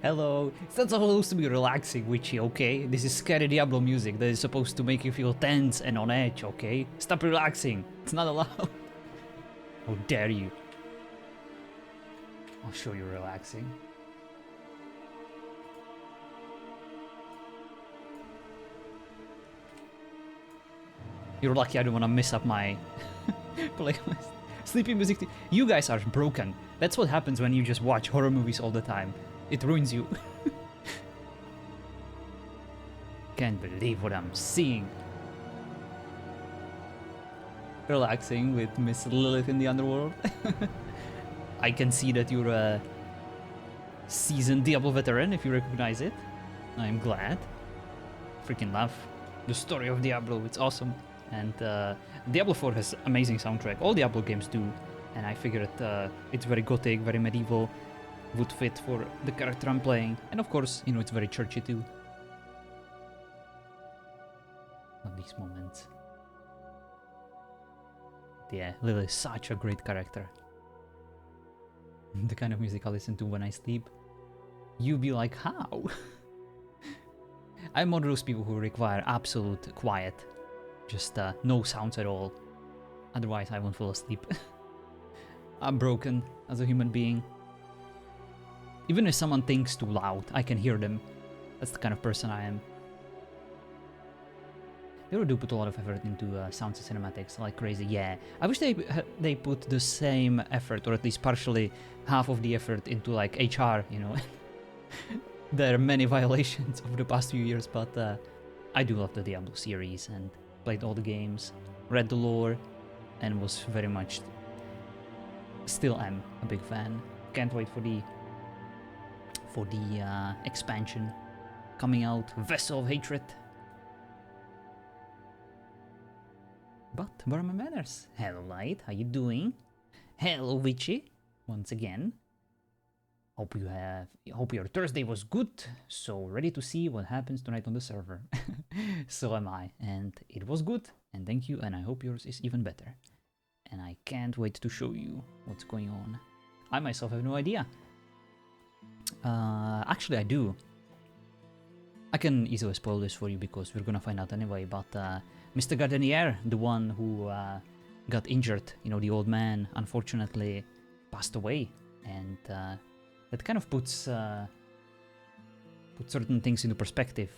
Hello. It's not supposed to be relaxing, witchy, okay? This is scary Diablo music that is supposed to make you feel tense and on edge, okay? Stop relaxing. It's not allowed. How dare you? I'll show you relaxing. You're lucky I don't want to mess up my playlist. Sleepy music. You guys are broken. That's what happens when you just watch horror movies all the time. It ruins you. Can't believe what I'm seeing. Relaxing with Miss Lilith in the underworld. I can see that you're a seasoned Diablo veteran if you recognize it. I'm glad. Freaking love the story of Diablo. It's awesome. And Diablo 4 has amazing soundtrack. All Diablo games do. And I figured it's very gothic, very medieval. Would fit for the character I'm playing. And of course, you know, it's very churchy too. Not these moments. Yeah, Lily is such a great character. The kind of music I listen to when I sleep. You be like, how? I'm one of those people who require absolute quiet. Just no sounds at all. Otherwise I won't fall asleep. I'm broken as a human being. Even if someone thinks too loud, I can hear them. That's the kind of person I am. They really do put a lot of effort into sounds and cinematics, like crazy. Yeah, I wish they put the same effort, or at least partially half of the effort into like HR, you know. There are many violations over the past few years, but I do love the Diablo series and played all the games, read the lore, and was very much, still am a big fan. Can't wait for the expansion coming out, Vessel of Hatred. But where are my manners? Hello Light, how you doing? Hello Witchy, once again. Hope your Thursday was good. So ready to see what happens tonight on the server. So am I, and it was good. And thank you, and I hope yours is even better. And I can't wait to show you what's going on. I myself have no idea. Actually, I do. I can easily spoil this for you because we're gonna find out anyway, but Mr. Gardenier, the one who got injured, you know, the old man, unfortunately passed away, and that kind of puts certain things into perspective.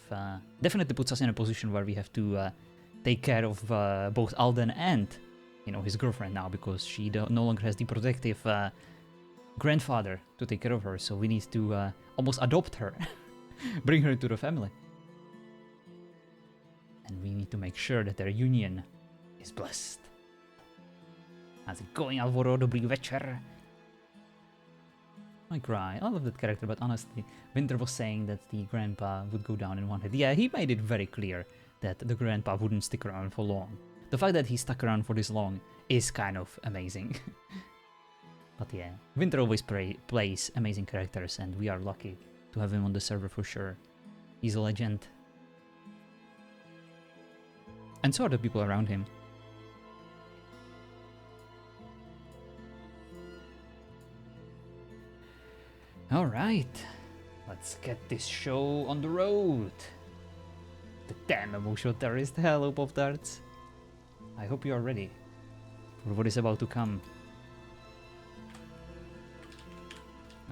Definitely puts us in a position where we have to take care of both Alden and, you know, his girlfriend now, because she no longer has the protective grandfather to take care of her, so we need to almost adopt her, bring her into the family. And we need to make sure that their union is blessed. How's it going, Alvaro? Dobrý večer. I cry. I love that character, but honestly, Winter was saying that the grandpa would go down in one hit. Yeah, he made it very clear that the grandpa wouldn't stick around for long. The fact that he stuck around for this long is kind of amazing. But yeah, Winter always plays amazing characters, and we are lucky to have him on the server for sure. He's a legend. And so are the people around him. Alright, let's get this show on the road. The damn emotional terrorist. Hello, Pop-Tarts. I hope you are ready for what is about to come.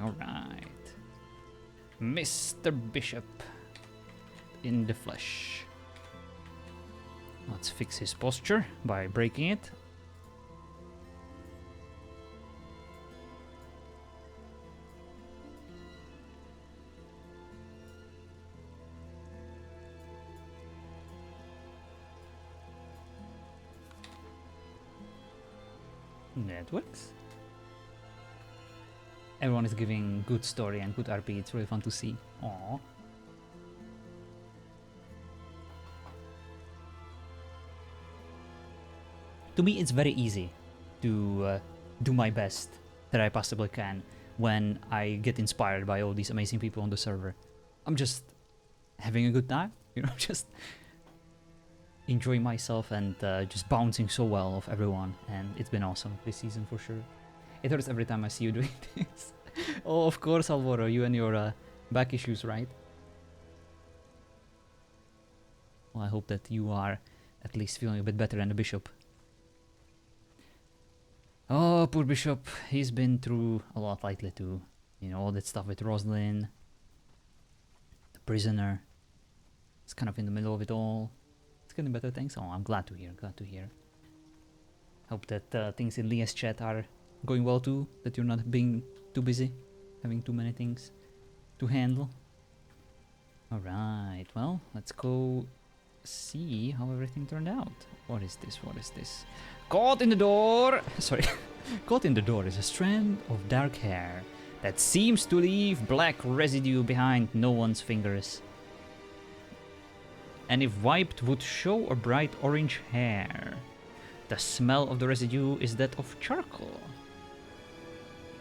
Alright. Mr. Bishop in the flesh. Let's fix his posture by breaking it. Networks. Everyone is giving good story and good RP. It's really fun to see. Aww. To me, it's very easy to do my best that I possibly can when I get inspired by all these amazing people on the server. I'm just having a good time, you know, just enjoying myself and just bouncing so well off everyone, and it's been awesome this season for sure. It hurts every time I see you doing this. Oh, of course, Alvaro, you and your Back issues, right? Well, I hope that you are at least feeling a bit better than the bishop. Oh, poor bishop. He's been through a lot lately too. You know, all that stuff with Rosalind. The prisoner. It's kind of in the middle of it all. It's getting better, thanks. Oh, I'm glad to hear, glad to hear. Hope that things in Leah's chat are going well too. That you're not being too busy. Having too many things to handle. Alright, well, let's go see how everything turned out. What is this? What is this? Caught in the door! Sorry. Caught in the door is a strand of dark hair that seems to leave black residue behind no one's fingers. And if wiped would show a bright orange hair. The smell of the residue is that of charcoal.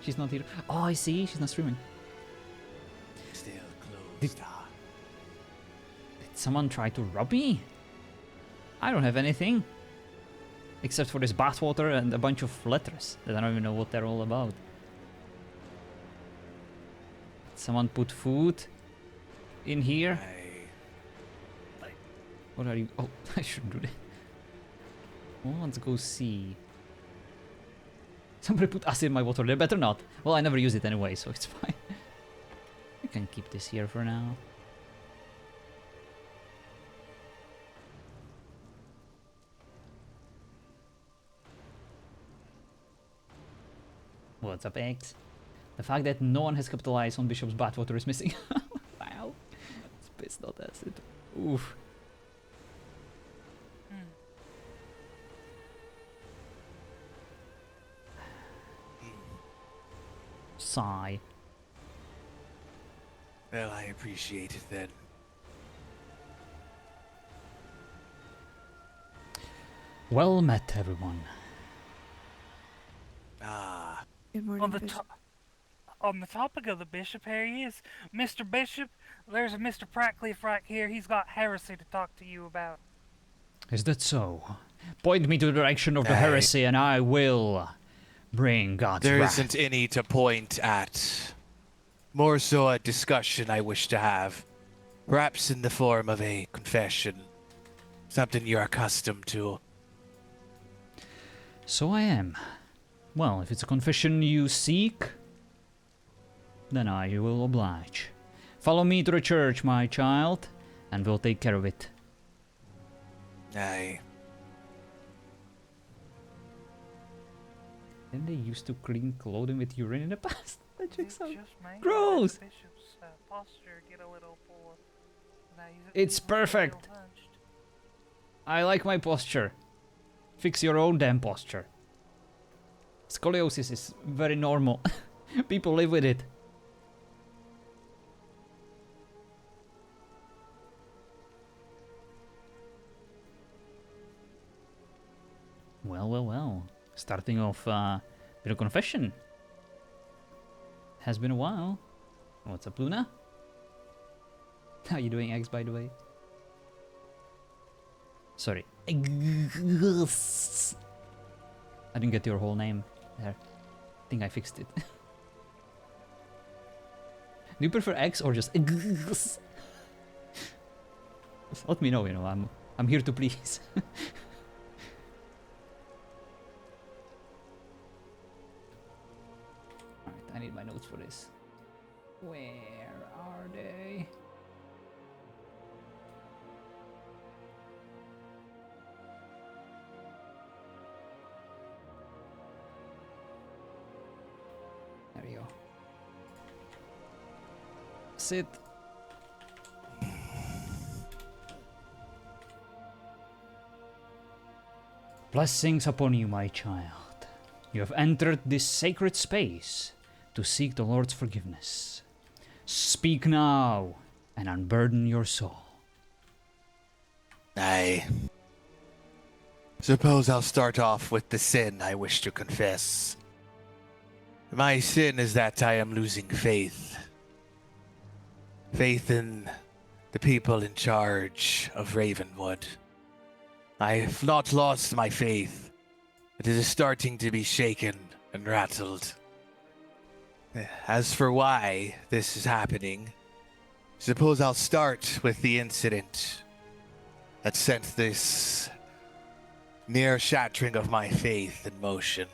She's not here. Oh, I see. She's not streaming. Still closed. Did someone try to rob me? I don't have anything. Except for this bathwater and a bunch of letters that I don't even know what they're all about. Did someone put food in here? What are you? Oh, I shouldn't do that. Well, let's go see. Somebody put acid in my water. They better not. Well, I never use it anyway, so it's fine. I can keep this here for now. What's up, X? The fact that no one has capitalized on Bishop's bathwater is missing. Wow. It's pissed not acid. Oof. Sigh. Well, I appreciate it then. Well met, everyone. Ah. Good morning, Bishop. On the topic of the bishop, here he is. Mr. Bishop, there's a Mr. Prattcliffe right here. He's got heresy to talk to you about. Is that so? Point me to the direction of the heresy and I will bring God's There wrath. isn't any to point at. More so a discussion I wish to have. Perhaps in the form of a confession. Something you're accustomed to. So I am. Well, if it's a confession you seek, then I will oblige. Follow me to the church, my child, and we'll take care of it. Aye. Didn't they used to clean clothing with urine in the past? That checks out. Just made Gross! the bishop's posture get a little poor. Now It's perfect. I like my posture. Fix your own damn posture. Scoliosis is very normal. People live with it. Well, well, well. Starting off with a confession. Has been a while. What's up, Luna? How you doing, X, by the way? Sorry. I didn't get your whole name there. I think I fixed it. Do you prefer X or just Just let me know, you know, I'm here to please. Alright, I need my notes for this. Where are they? There we go. Sit. Blessings upon you, my child. You have entered this sacred space to seek the Lord's forgiveness. Speak now and unburden your soul. Aye. Suppose I'll start off with the sin I wish to confess. My sin is that I am losing faith. Faith in the people in charge of Ravenwood. I have not lost my faith, but it is starting to be shaken and rattled. As for why this is happening, Suppose I'll start with the incident that sent this near shattering of my faith in motion.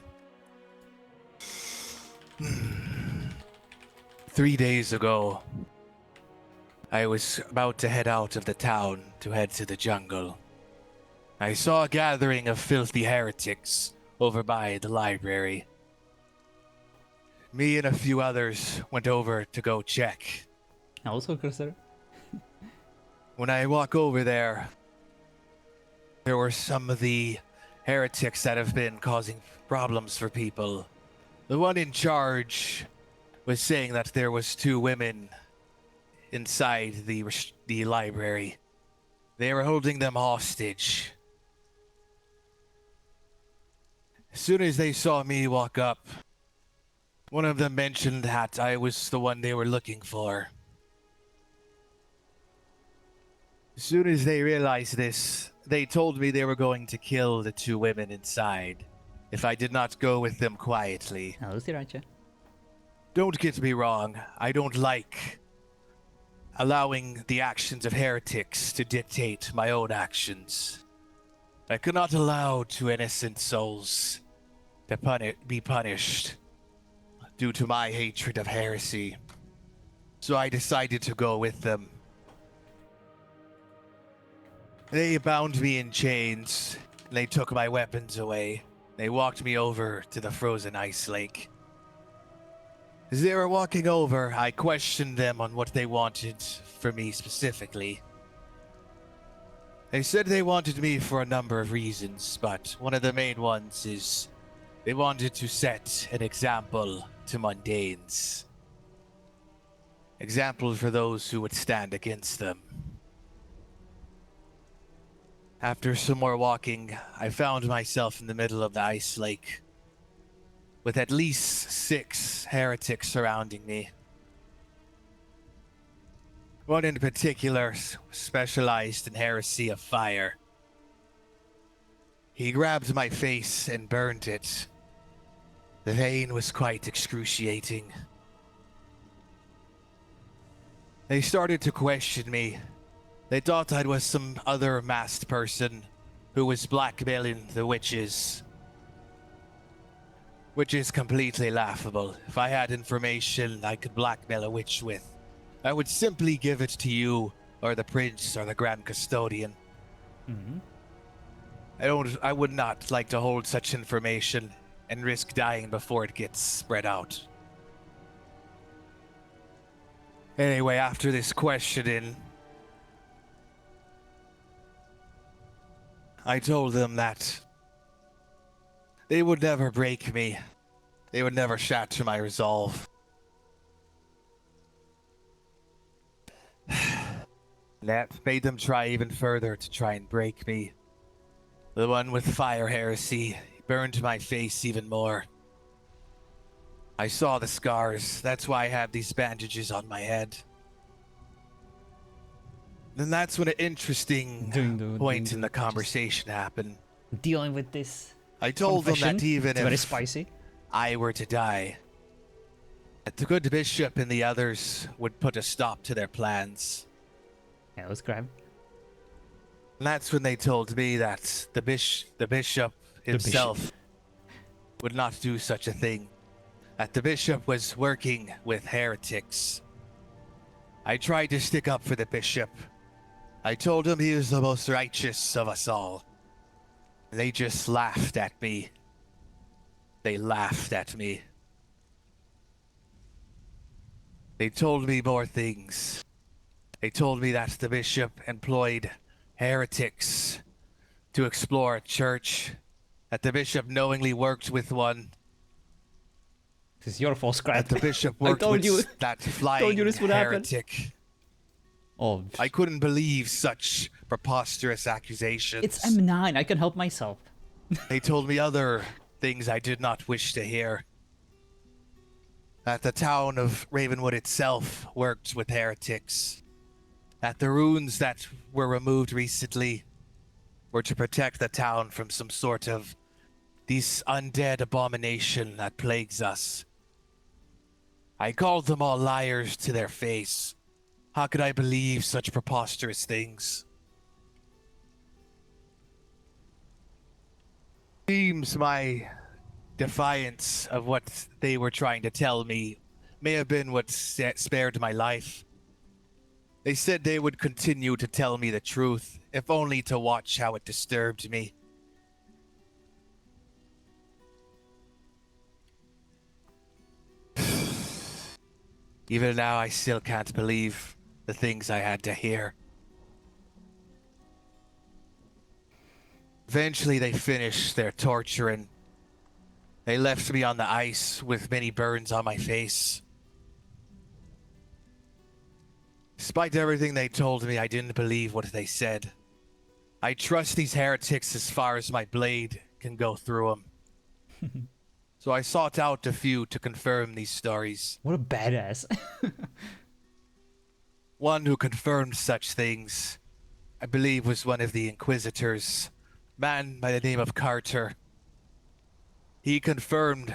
3 days ago, I was about to head out of the town to head to the jungle. I saw a gathering of filthy heretics over by the library. Me and a few others went over to go check. Also, Cursor. When I walk over there were some of the heretics that have been causing problems for people. The one in charge was saying that there was 2 women inside the library. They were holding them hostage. As soon as they saw me walk up, one of them mentioned that I was the one they were looking for. As soon as they realized this, they told me they were going to kill the 2 women inside if I did not go with them quietly. Hello, Sriracha. Don't get me wrong, I don't like allowing the actions of heretics to dictate my own actions. I cannot allow 2 innocent souls to be punished due to my hatred of heresy. So I decided to go with them. They bound me in chains, and they took my weapons away. They walked me over to the frozen ice lake. As they were walking over, I questioned them on what they wanted from me specifically. They said they wanted me for a number of reasons, but one of the main ones is they wanted to set an example to mundanes. Example for those who would stand against them. After some more walking, I found myself in the middle of the ice lake, with at least 6 heretics surrounding me. One in particular specialized in heresy of fire. He grabbed my face and burned it. The pain was quite excruciating. They started to question me. They thought I was some other masked person who was blackmailing the witches. Which is completely laughable. If I had information I could blackmail a witch with, I would simply give it to you or the prince or the grand custodian. Mm-hmm. I would not like to hold such information and risk dying before it gets spread out. Anyway, after this questioning, I told them that they would never break me. They would never shatter my resolve. That made them try even further to try and break me. The one with fire heresy burned my face even more. I saw the scars. That's why I have these bandages on my head. Then that's when an interesting point in the conversation happened. Dealing with this I told them that even it's very if spicy. I were to die, that the good bishop and the others would put a stop to their plans. Yeah, let's grab. And that's when they told me that the bishop himself would not do such a thing. That the bishop was working with heretics. I tried to stick up for the bishop. I told him he was the most righteous of us all. They just laughed at me. They laughed at me. They told me more things. They told me that the bishop employed heretics to explore a church, that the bishop knowingly worked with one, This is your fault, Scrap. that the bishop worked with that flying this would happen. heretic. Oh, I couldn't believe such preposterous accusations. it's M9. I can help myself. They told me other things I did not wish to hear. That the town of Ravenwood itself worked with heretics. That the runes that were removed recently were to protect the town from some sort of this undead abomination that plagues us. I called them all liars to their face. How could I believe such preposterous things? Seems my defiance of what they were trying to tell me may have been what spared my life. They said they would continue to tell me the truth, if only to watch how it disturbed me. Even now, I still can't believe the things I had to hear. Eventually, they finished their torturing. They left me on the ice with many burns on my face. Despite everything they told me, I didn't believe what they said. I trust these heretics as far as my blade can go through them. So I sought out a few to confirm these stories. What a badass. One who confirmed such things, I believe, was one of the Inquisitors, a man by the name of Carter. He confirmed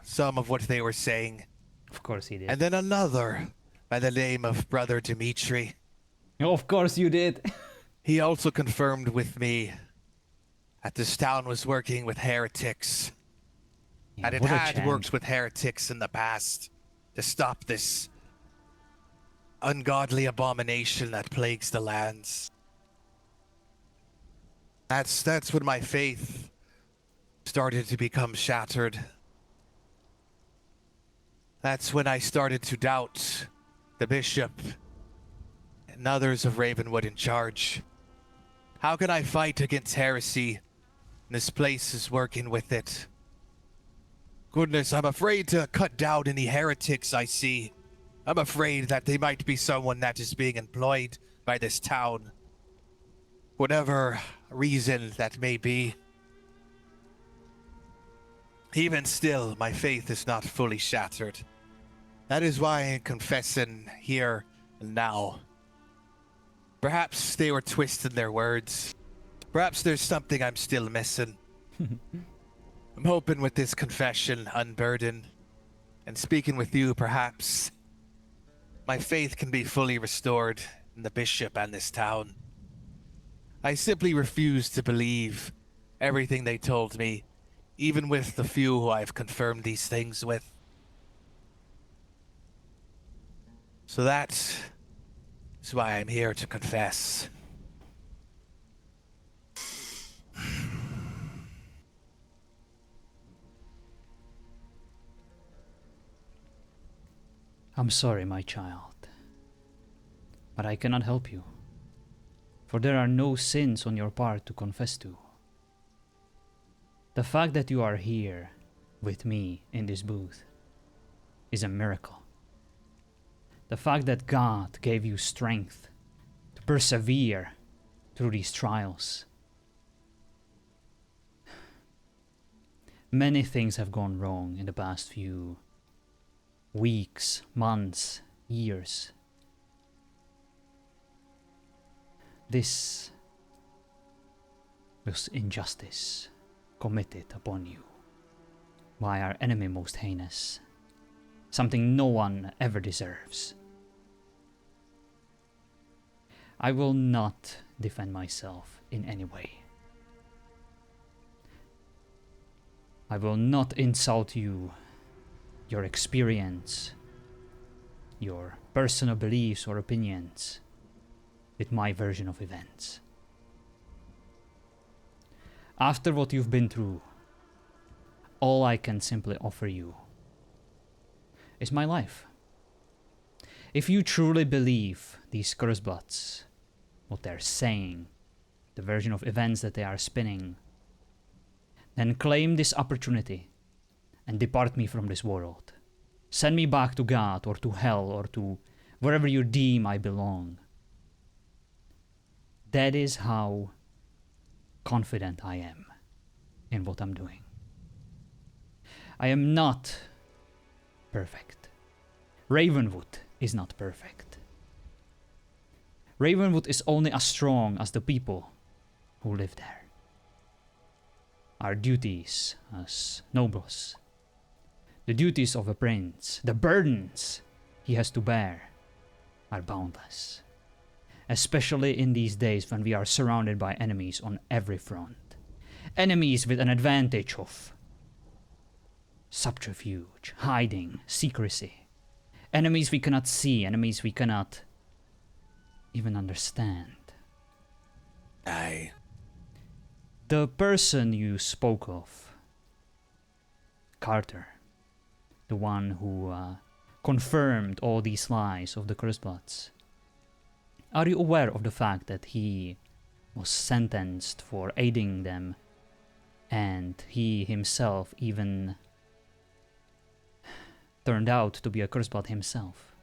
some of what they were saying. Of course he did. And then another by the name of Brother Dimitri. Of course you did. He also confirmed with me that this town was working with heretics. Yeah, And it what a had champ. worked with heretics in the past to stop this ungodly abomination that plagues the lands. That's when my faith started to become shattered. That's when I started to doubt the bishop and others of Ravenwood in charge. How can I fight against heresy when this place is working with it? Goodness, I'm afraid to cut down any heretics I see. I'm afraid that they might be someone that is being employed by this town. Whatever reason that may be. Even still, my faith is not fully shattered. That is why I'm confessing here and now. Perhaps they were twisting their words. Perhaps there's something I'm still missing. I'm hoping with this confession unburdened and speaking with you, perhaps my faith can be fully restored in the bishop and this town. I simply refuse to believe everything they told me, even with the few who I've confirmed these things with. So that is why I'm here to confess. I'm sorry, my child, but I cannot help you, for there are no sins on your part to confess to. The fact that you are here with me in this booth is a miracle. The fact that God gave you strength to persevere through these trials. Many things have gone wrong in the past few weeks, months, years. This was injustice committed upon you by our enemy most heinous, something no one ever deserves. I will not defend myself in any way. I will not insult you, your experience, your personal beliefs or opinions with my version of events. After what you've been through, all I can simply offer you is my life. If you truly believe these Cursebloods, what they're saying, the version of events that they are spinning, then claim this opportunity and depart me from this world. Send me back to God or to hell or to wherever you deem I belong. That is how confident I am in what I'm doing. I am not perfect. Ravenwood is not perfect. Ravenwood is only as strong as the people who live there. Our duties as nobles, the duties of a prince, the burdens he has to bear, are boundless. Especially in these days when we are surrounded by enemies on every front. Enemies with an advantage of subterfuge, hiding, secrecy. Enemies we cannot see, enemies we cannot even understand. Aye. The person you spoke of, Carter, the one who confirmed all these lies of the Curseblood, are you aware of the fact that he was sentenced for aiding them, and he himself even turned out to be a Curseblood himself?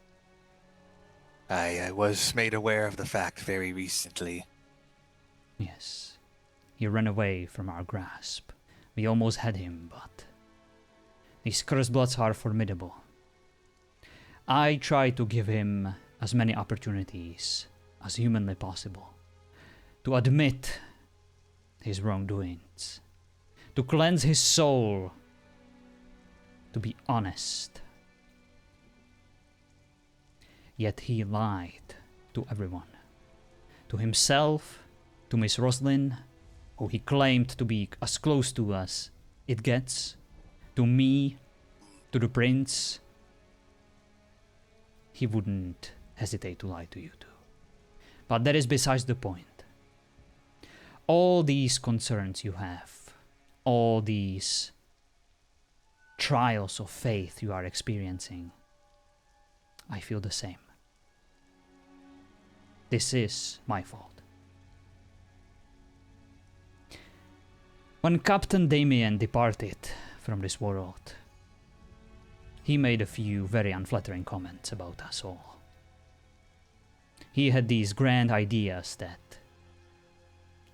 I was made aware of the fact very recently. Yes. He ran away from our grasp. We almost had him, but these Cursebloods are formidable. I tried to give him as many opportunities as humanly possible to admit his wrongdoings, to cleanse his soul, to be honest. Yet he lied to everyone, to himself, to Miss Roslyn, who he claimed to be as close to as it gets, to me, to the prince. He wouldn't hesitate to lie to you too. But that is besides the point. All these concerns you have, all these trials of faith you are experiencing, I feel the same. This is my fault. When Captain Damien departed from this world, he made a few very unflattering comments about us all. He had these grand ideas that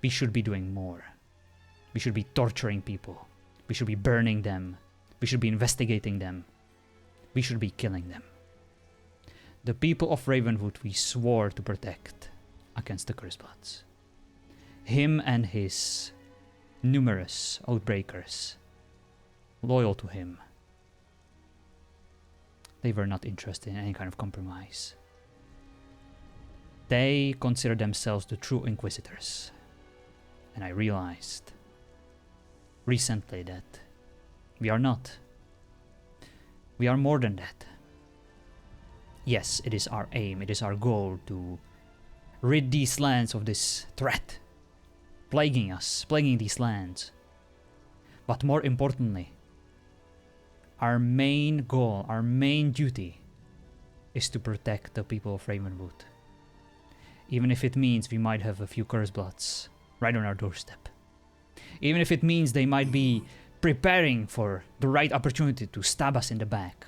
we should be doing more. We should be torturing people. We should be burning them. We should be investigating them. We should be killing them. The people of Ravenwood we swore to protect against the Cursebloods. Him and his numerous Oathbreakers, loyal to him, they were not interested in any kind of compromise. They considered themselves the true Inquisitors. And I realized recently that we are not. We are more than that. Yes, it is our aim, it is our goal to rid these lands of this threat plaguing us, plaguing these lands. But more importantly, our main goal, our main duty is to protect the people of Ravenwood. Even if it means we might have a few Cursebloods right on our doorstep. Even if it means they might be preparing for the right opportunity to stab us in the back.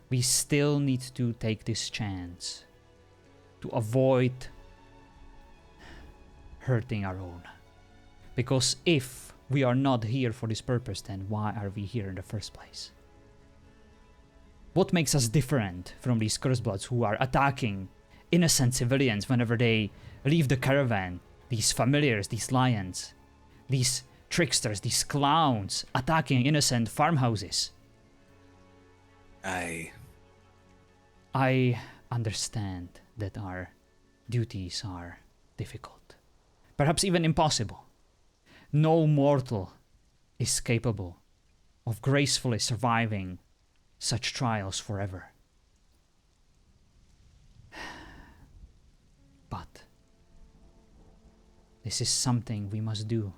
We still need to take this chance to avoid hurting our own. Because if we are not here for this purpose, then why are we here in the first place? What makes us different from these Cursebloods who are attacking innocent civilians whenever they leave the caravan? These familiars, these lions, these tricksters, these clowns attacking innocent farmhouses. I understand that our duties are difficult, perhaps even impossible. No mortal is capable of gracefully surviving such trials forever. But this is something we must do.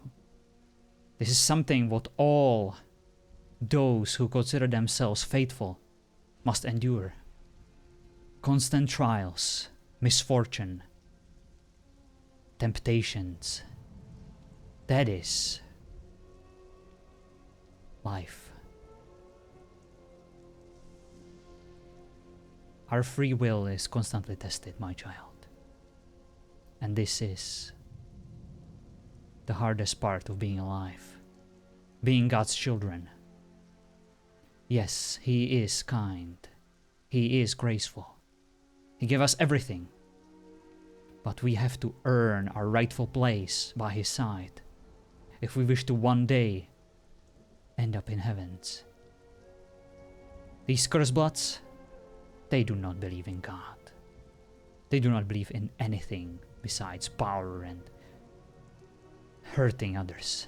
This is something what all those who consider themselves faithful must endure. Constant trials, misfortune, temptations. That is life. Our free will is constantly tested, my child. And this is the hardest part of being alive. Being God's children. Yes, He is kind. He is graceful. He gave us everything. But we have to earn our rightful place by His side if we wish to one day end up in heavens. These Cursebloods, they do not believe in God. They do not believe in anything besides power and hurting others.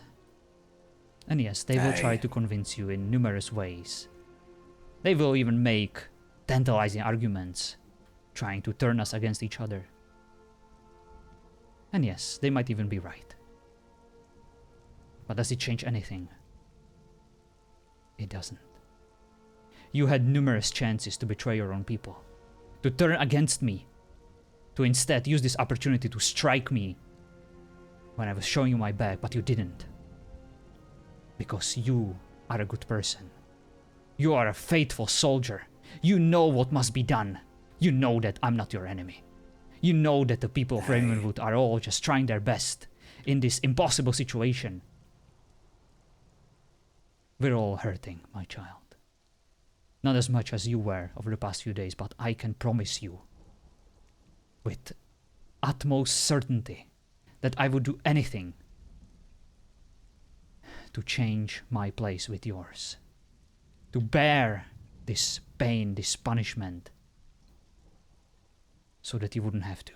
And yes, they will try to convince you in numerous ways. They will even make tantalizing arguments, trying to turn us against each other. And yes, they might even be right. But does it change anything? It doesn't. You had numerous chances to betray your own people, to turn against me, to instead use this opportunity to strike me when I was showing you my back, but you didn't. Because you are a good person. You are a faithful soldier. You know what must be done. You know that I'm not your enemy. You know that the people of Ravenwood are all just trying their best in this impossible situation. We're all hurting, my child. Not as much as you were over the past few days, but I can promise you with utmost certainty that I would do anything to change my place with yours. To bear this pain, this punishment, so that you wouldn't have to.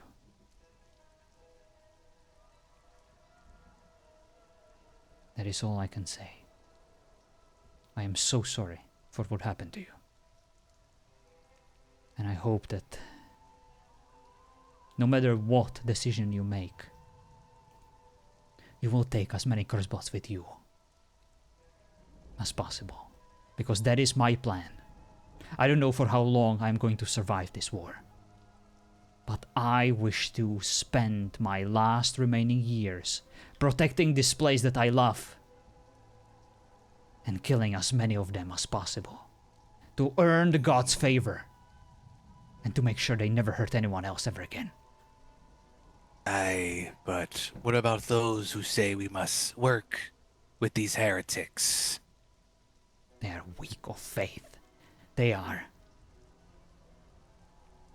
That is all I can say. I am so sorry for what happened to you. And I hope that no matter what decision you make, you will take as many Curseblots with you as possible. Because that is my plan. I don't know for how long I'm going to survive this war. But I wish to spend my last remaining years protecting this place that I love and killing as many of them as possible to earn the gods' favor and to make sure they never hurt anyone else ever again. Aye, but what about those who say we must work with these heretics? They are weak of faith. They are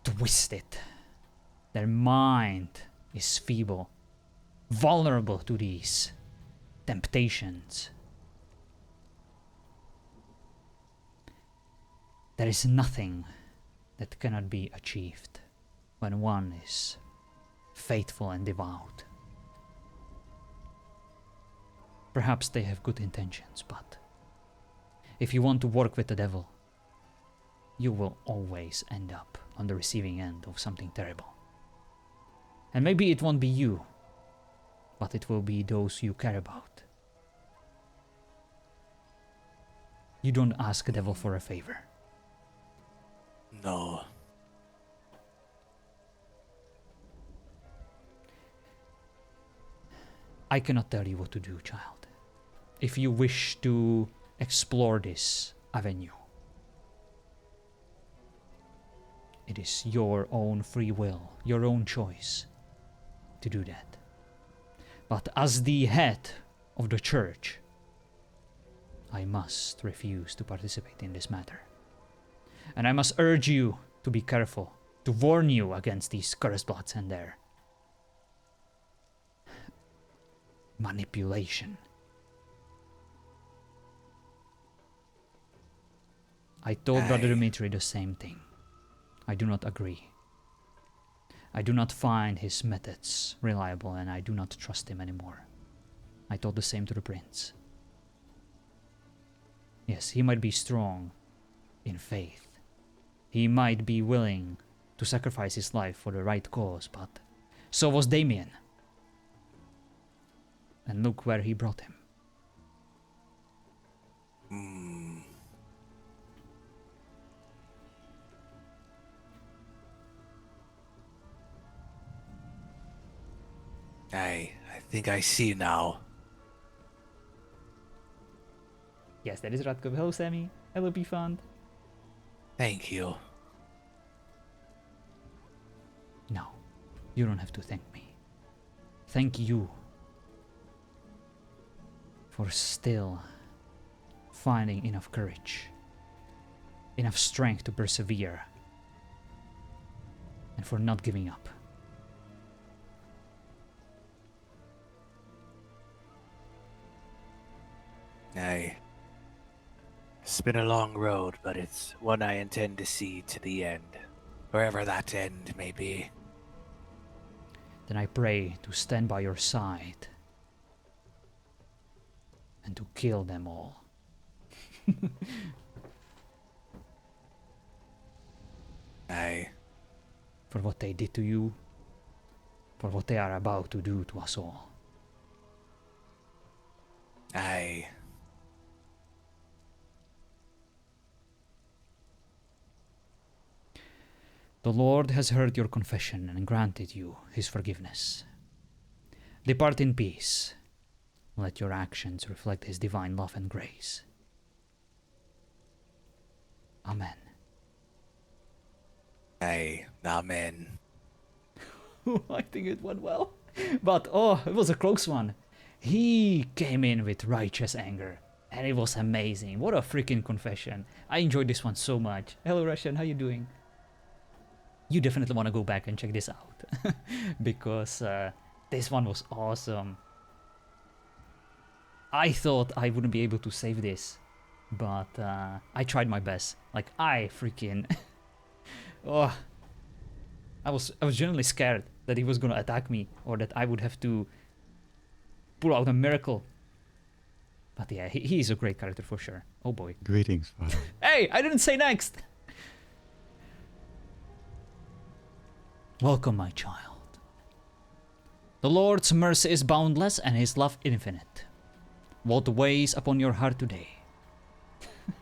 twisted. Their mind is feeble, vulnerable to these temptations. There is nothing that cannot be achieved when one is faithful and devout. Perhaps they have good intentions, but if you want to work with the devil, you will always end up on the receiving end of something terrible. And maybe it won't be you, but it will be those you care about. You don't ask the devil for a favor. No. I cannot tell you what to do, child. If you wish to explore this avenue, it is your own free will, your own choice to do that. But as the head of the church, I must refuse to participate in this matter. And I must urge you to be careful, to warn you against these Curseblots and their manipulation. I told Brother Dimitri the same thing. I do not agree. I do not find his methods reliable and I do not trust him anymore. I told the same to the prince. Yes, he might be strong in faith. He might be willing to sacrifice his life for the right cause, but so was Damien. And look where he brought him. I think I see now. Yes, that is Radko. Hello, Sammy. Hello, Bfund. Thank you. No, you don't have to thank me. Thank you for still finding enough courage, enough strength to persevere, and for not giving up. Aye. It's been a long road, but it's one I intend to see to the end. Wherever that end may be. then I pray to stand by your side and to kill them all. Aye. For what they did to you, for what they are about to do to us all. Aye. The Lord has heard your confession and granted you his forgiveness. Depart in peace. Let your actions reflect his divine love and grace. Amen. Aye. Amen. I think it went well. But, oh, it was a close one. He came in with righteous anger. And it was amazing. What a freaking confession. I enjoyed this one so much. Hello, Russian. How you doing? You definitely want to go back and check this out. Because this one was awesome. I thought I wouldn't be able to save this. But I tried my best. Like, I freaking... oh... I was genuinely scared that he was gonna attack me, or that I would have to pull out a miracle. But yeah, he is a great character for sure. Oh boy. Greetings, Father. Hey, I didn't say next! Welcome, my child. The Lord's mercy is boundless and his love infinite. What weighs upon your heart today?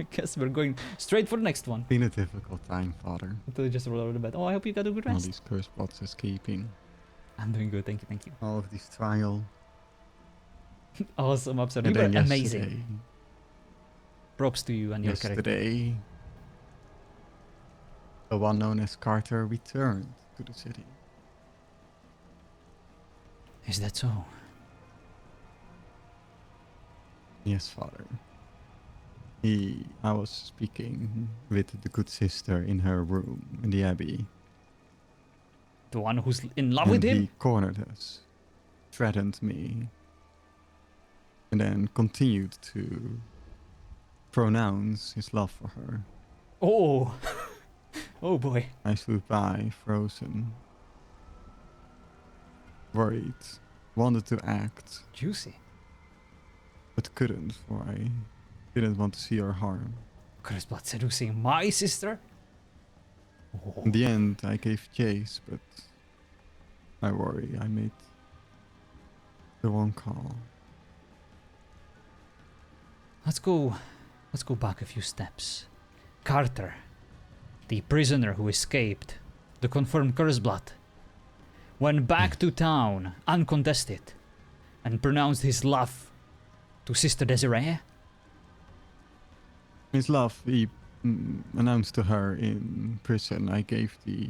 I guess we're going straight for the next one. Been a difficult time, Father. Until I just roll over the bed. Oh, I hope you got a good All rest. these curse plots escaping. I'm doing good, thank you, thank you. All of these trials. Awesome episode. You And were then amazing. Props to you and your character. yesterday, the one known as Carter returned to the city. Is that so? Yes, Father. I was speaking with the good sister in her room in the Abbey. The one who's in love And with him? he cornered us, threatened me, and then continued to pronounce his love for her. Oh! Oh boy. I stood by, frozen, worried, wanted to act, Juicy. but couldn't, for I didn't want to see her harm. Curseblood seducing my sister? Oh. In the end, I gave chase, but I worry I made the wrong call. Let's go back a few steps. Carter, the prisoner who escaped, the confirmed Curseblood, went back to town uncontested and pronounced his love to Sister Desiree. His love, he announced to her in prison. I gave the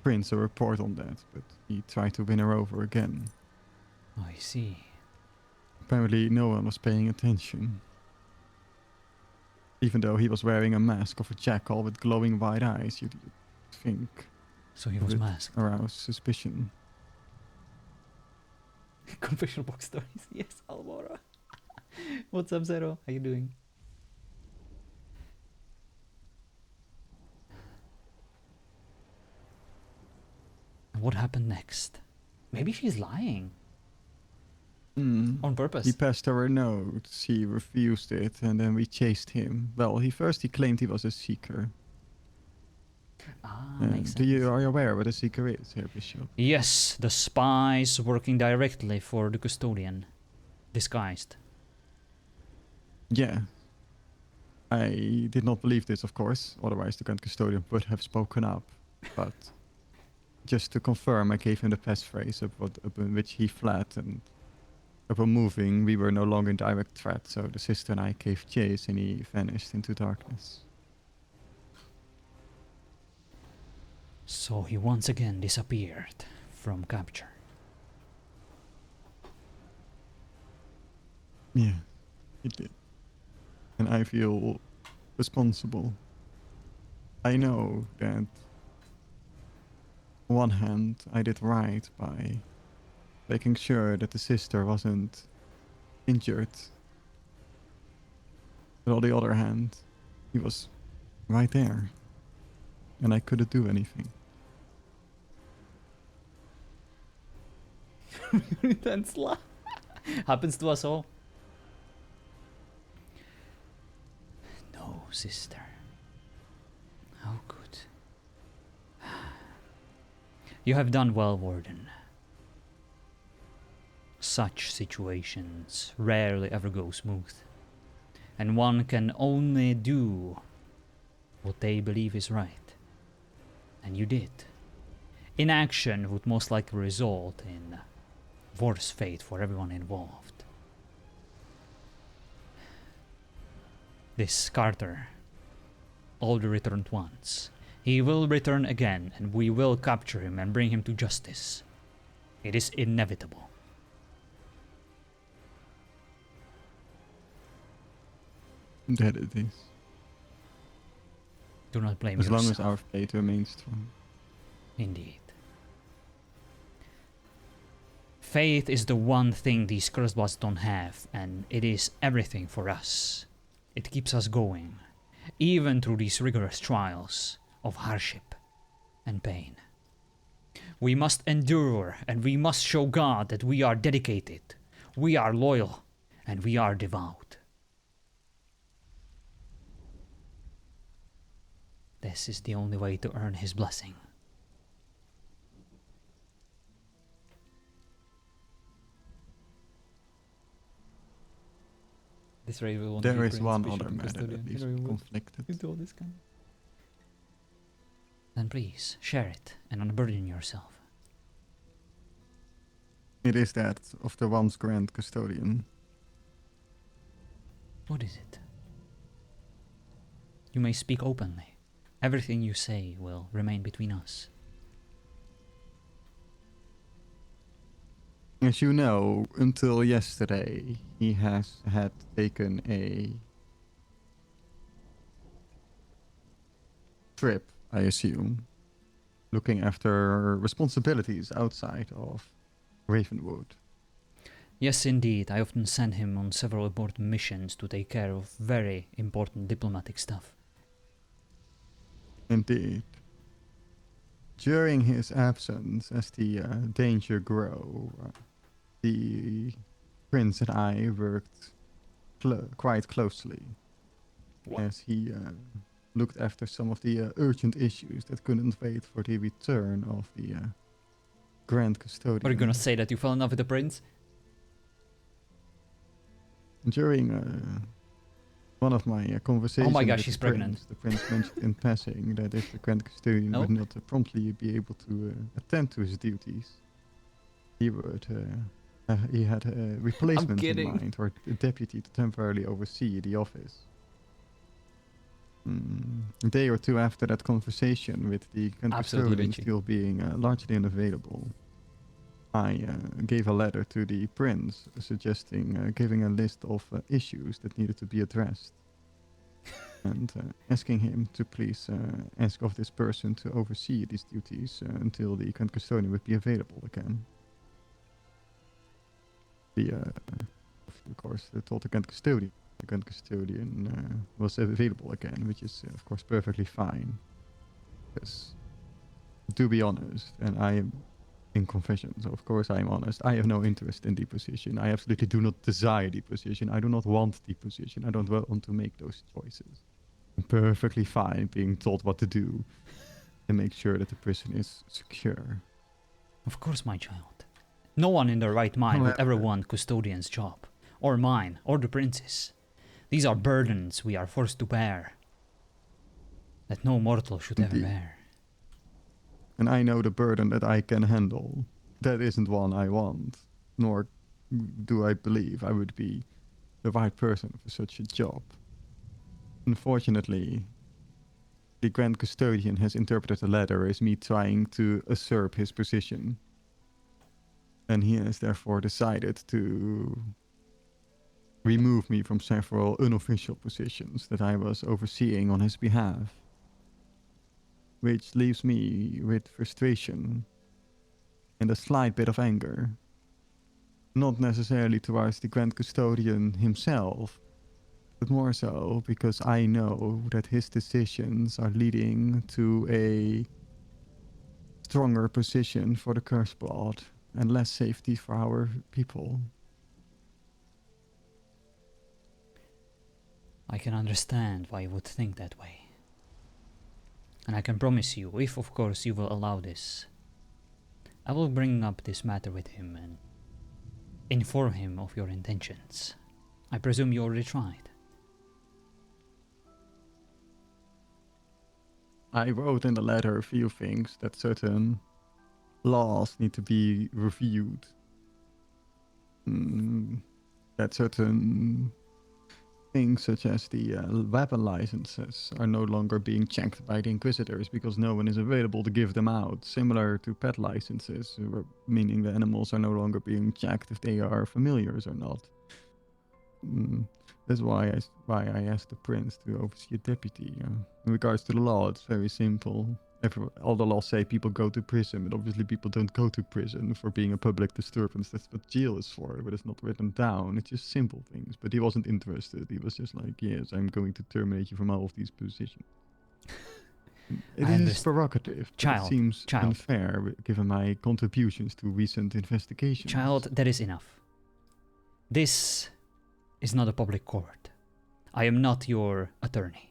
prince a report on that, but he tried to win her over again. Oh, I see. Apparently no one was paying attention. Even though he was wearing a mask of a jackal with glowing white eyes, you'd think So he was would masked. arouse suspicion. Confessional box stories. Yes, Alvaro. What's up, Zero? How you doing? And what happened next? Maybe she's lying. On purpose. He passed her a note, she refused it, and then we chased him. Well, he claimed he was a seeker. Ah, makes sense. Are you aware what a seeker is, here, Bishop? Yes, the spies working directly for the custodian. Disguised. Yeah. I did not believe this, of course, otherwise the Grand Custodian would have spoken up. But just to confirm, I gave him the passphrase upon which he fled, and upon moving, we were no longer in direct threat, so the sister and I gave chase and he vanished into darkness. So he once again disappeared from capture. Yeah, he did. And I feel responsible. I know that on one hand I did right by making sure that the sister wasn't injured. But on the other hand, he was right there. And I couldn't do anything. Intense laugh. Happens to us all. No, sister. How good. You have done well, Warden. Such situations rarely ever go smooth, and one can only do what they believe is right. And you did. Inaction would most likely result in worse fate for everyone involved. This Carter only returned once. He will return again, and we will capture him and bring him to justice. It is inevitable. That it is. Do not blame As yourself. long as our fate remains strong. Indeed. Faith is the one thing these cursed bots don't have, and it is everything for us. It keeps us going, even through these rigorous trials of hardship and pain. We must endure, and we must show God that we are dedicated, we are loyal, and we are devout. This is the only way to earn his blessing. This raid will want to There be is Prince, one Bishop, other and matter Custodian. that is Here we will conflicted. do all this kind of- Then please, share it and unburden yourself. It is that of the once Grand Custodian. What is it? You may speak openly. Everything you say will remain between us. As you know, until yesterday, he has had taken a trip, I assume, looking after responsibilities outside of Ravenwood. Yes, indeed. I often send him on several important missions to take care of very important diplomatic stuff. Indeed. During his absence, as the danger grew, the prince and I worked quite closely as he looked after some of the urgent issues that couldn't wait for the return of the Grand Custodian. Are you gonna say that you fell in love with the prince? During one of my conversations, Oh my gosh, with she's the pregnant. Prince, the prince mentioned in passing that if the Grand Custodian No? would not promptly be able to attend to his duties, he would. He had a replacement in kidding. mind, or a deputy to temporarily oversee the office. A day or two after that conversation, with the Grand Absolutely, Custodian Richie. still being largely unavailable, I gave a letter to the prince suggesting giving a list of issues that needed to be addressed and asking him to please ask of this person to oversee these duties until the Grand Custodian would be available again. Of course, they told the Grand Custodian. The Grand Custodian was available again, which is of course perfectly fine. Because, to be honest, and I am in confession, so of course I am honest, I have no interest in the position. I absolutely do not desire the position. I do not want the position. I don't want to make those choices. I'm perfectly fine being told what to do and make sure that the prison is secure. Of course, my child. No one in their right mind would ever want custodian's job, or mine, or the prince's. These are burdens we are forced to bear, that no mortal should ever Indeed. bear. And I know the burden that I can handle. That isn't one I want, nor do I believe I would be the right person for such a job. Unfortunately, the Grand Custodian has interpreted the letter as me trying to usurp his position. And he has therefore decided to remove me from several unofficial positions that I was overseeing on his behalf. Which leaves me with frustration and a slight bit of anger. Not necessarily towards the Grand Custodian himself, but more so because I know that his decisions are leading to a stronger position for the Curse Blood and less safety for our people. I can understand why you would think that way. And I can promise you, if of course you will allow this, I will bring up this matter with him and inform him of your intentions. I presume you already tried. I wrote in the letter a few things that certain laws need to be reviewed. That certain things such as the weapon licenses are no longer being checked by the Inquisitors because no one is available to give them out. Similar to pet licenses, meaning the animals are no longer being checked if they are familiars or not. That's why I asked the prince to oversee a deputy. In regards to the law, it's very simple. All the laws say people go to prison, but obviously people don't go to prison for being a public disturbance. That's what jail is for, but it's not written down. It's just simple things. But he wasn't interested. He was just like, yes, I'm going to terminate you from all of these positions. It is prerogative, but it seems unfair given my contributions to recent investigations. Child, that is enough. This is not a public court. I am not your attorney.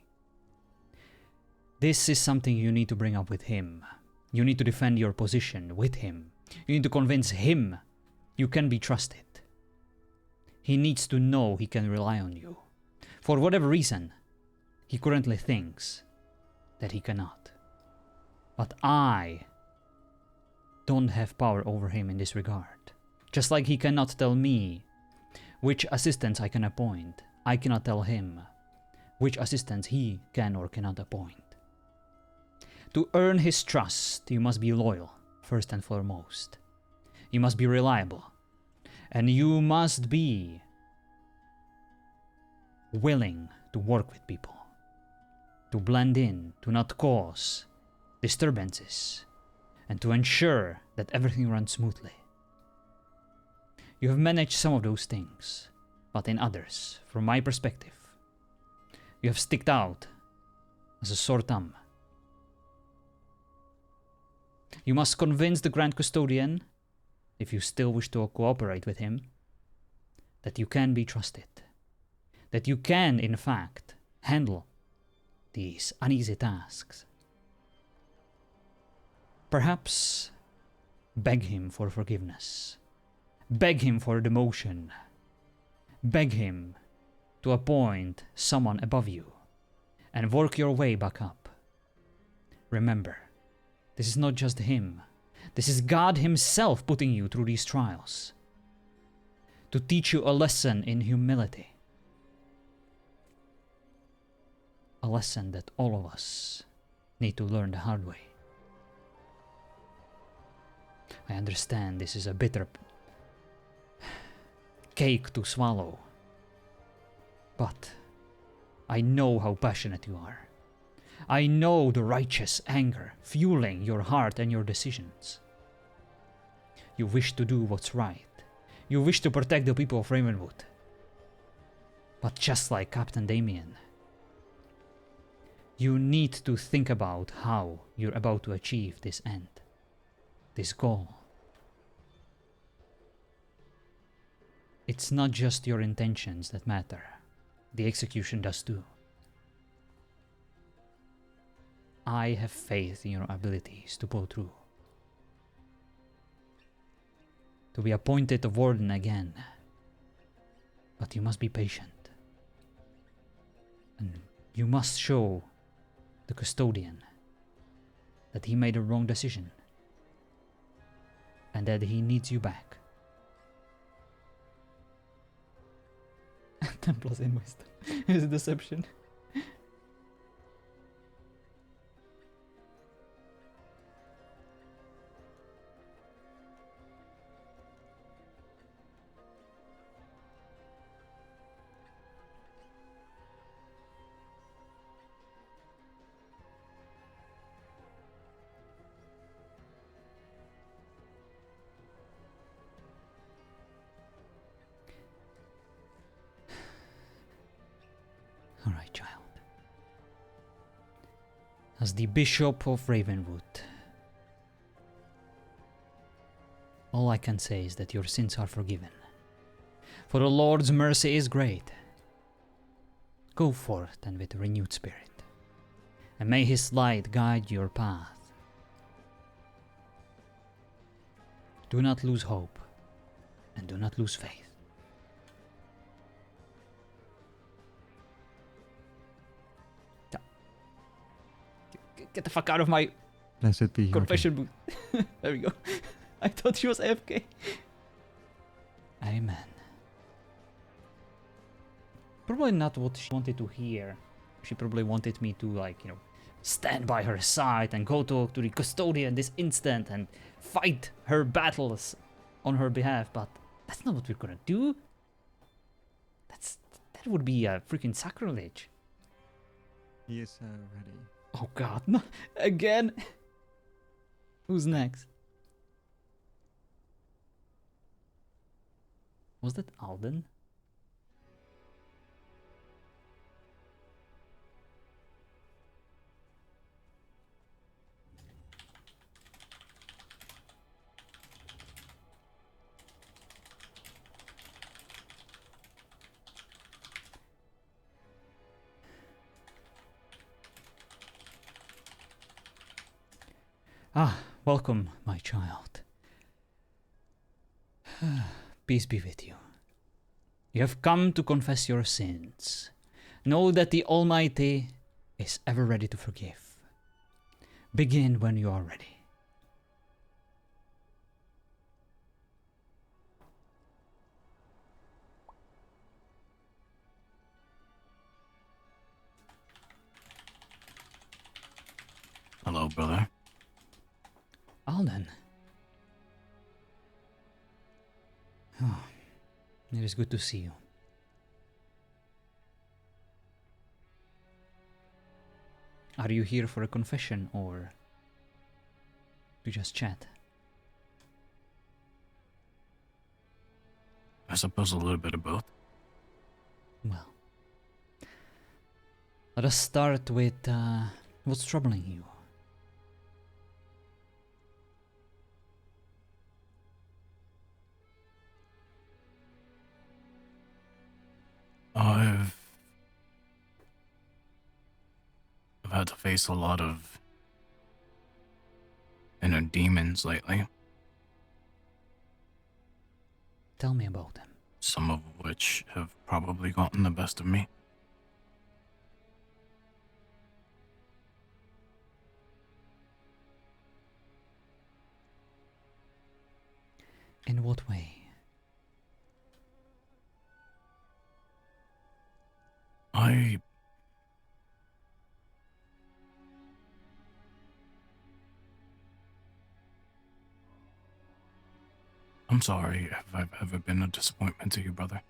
This is something you need to bring up with him. You need to defend your position with him. You need to convince him you can be trusted. He needs to know he can rely on you. For whatever reason, he currently thinks that he cannot. But I don't have power over him in this regard. Just like he cannot tell me which assistants I can appoint, I cannot tell him which assistants he can or cannot appoint. To earn his trust, you must be loyal, first and foremost. You must be reliable. And you must be willing to work with people. To blend in, to not cause disturbances, and to ensure that everything runs smoothly. You have managed some of those things, but in others, from my perspective, you have sticked out as a sore thumb. You must convince the Grand Custodian, if you still wish to cooperate with him, that you can be trusted. That you can, in fact, handle these uneasy tasks. Perhaps beg him for forgiveness. Beg him for demotion. Beg him to appoint someone above you and work your way back up. Remember, this is not just him. This is God himself putting you through these trials to teach you a lesson in humility. A lesson that all of us need to learn the hard way. I understand this is a bitter cake to swallow, but I know how passionate you are. I know the righteous anger fueling your heart and your decisions. You wish to do what's right. You wish to protect the people of Ravenwood. But just like Captain Damien, you need to think about how you're about to achieve this end, this goal. It's not just your intentions that matter. The execution does too. I have faith in your abilities to pull through. To be appointed a warden again. But you must be patient. And you must show the custodian that he made a wrong decision. And that he needs you back. 10 plus in wisdom. Is deception. Alright, child. As the Bishop of Ravenwood, All I can say is that your sins are forgiven. For the Lord's mercy is great. Go forth and with a renewed spirit, and may his light guide your path. Do not lose hope, and do not lose faith. Get the fuck out of my Blessed be confession booth. There we go. I thought she was AFK. Amen. Probably not what she wanted to hear. She probably wanted me to, like, you know, stand by her side and go talk to the custodian this instant and fight her battles on her behalf, but that's not what we're gonna do. That would be a freaking sacrilege. He is ready. Oh god, no, again? Who's next? Was that Alden? Ah, welcome, my child. Peace be with you. You have come to confess your sins. Know that the Almighty is ever ready to forgive. Begin when you are ready. Hello, brother. Alden. Oh, it is good to see you. Are you here for a confession or to just chat? I suppose a little bit of both. Well, let us start with what's troubling you. I've had to face a lot of inner demons lately, Tell me about them. some of which have probably gotten the best of me. In what way? I'm sorry if I've ever been a disappointment to you, brother,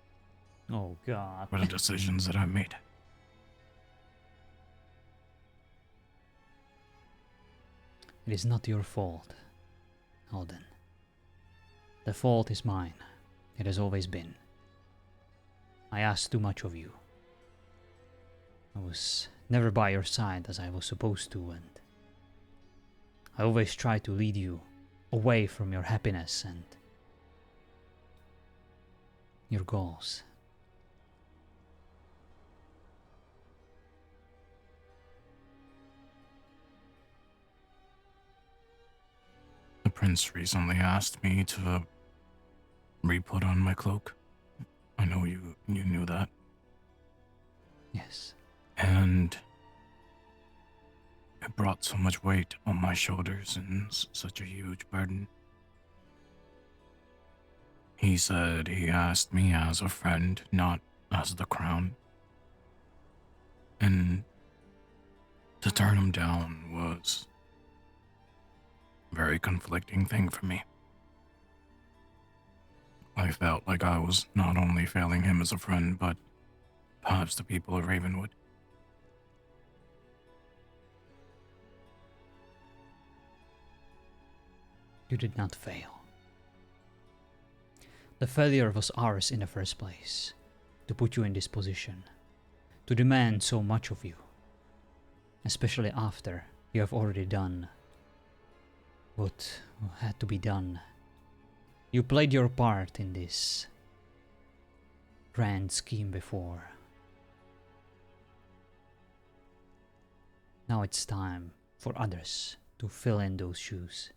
Oh god. for the decisions that I made. It is not your fault, Alden. The fault is mine. It has always been. I asked too much of you. I was never by your side as I was supposed to, and I always tried to lead you away from your happiness and your goals. The prince recently asked me to re-put on my cloak. I know you knew that. Yes. And it brought so much weight on my shoulders and such a huge burden. He said he asked me as a friend, not as the crown. And to turn him down was a very conflicting thing for me. I felt like I was not only failing him as a friend, but perhaps the people of Ravenwood. You did not fail. The failure was ours in the first place, to put you in this position, to demand so much of you, especially after you have already done what had to be done You played your part in this grand scheme before. Now it's time for others to fill in those shoes.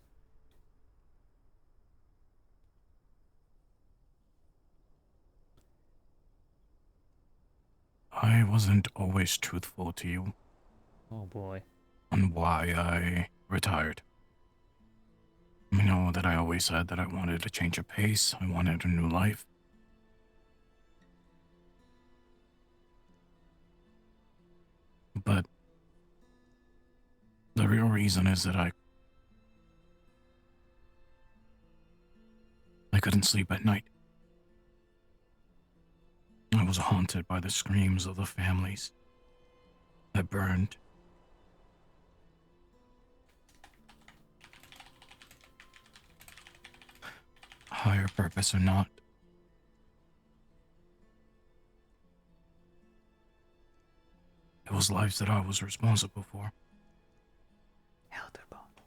I wasn't always truthful to you Oh boy. on why I retired. You know that I always said that I wanted a change of pace, I wanted a new life. But the real reason is that I couldn't sleep at night. I was haunted by the screams of the families that burned. Higher purpose or not, it was lives that I was responsible for. Elderbone.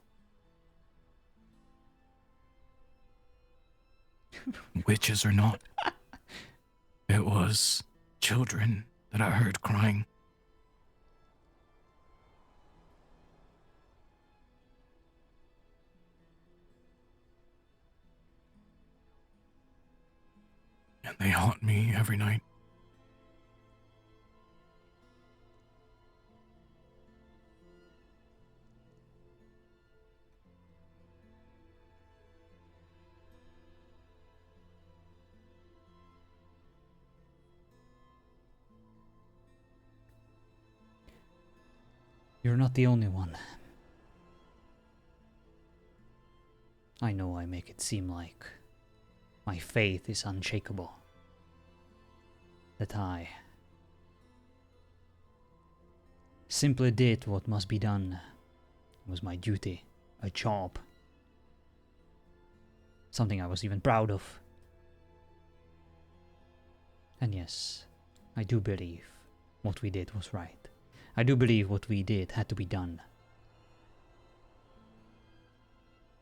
Witches or not, it was children that I heard crying. And they haunt me every night. You're not the only one. I know I make it seem like my faith is unshakable. That I simply did what must be done. It was my duty, a job. Something I was even proud of. And yes, I do believe what we did was right. I do believe what we did had to be done.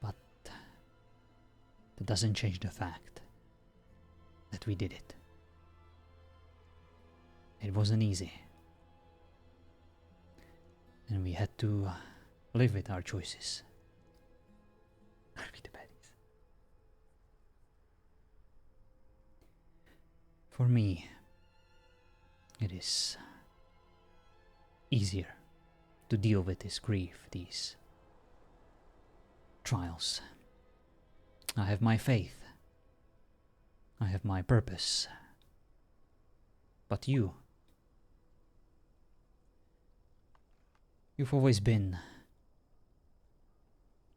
But that doesn't change the fact that we did it. It wasn't easy. And we had to live with our choices. For me, it is easier to deal with this grief, these trials. I have my faith. I have my purpose. But you've always been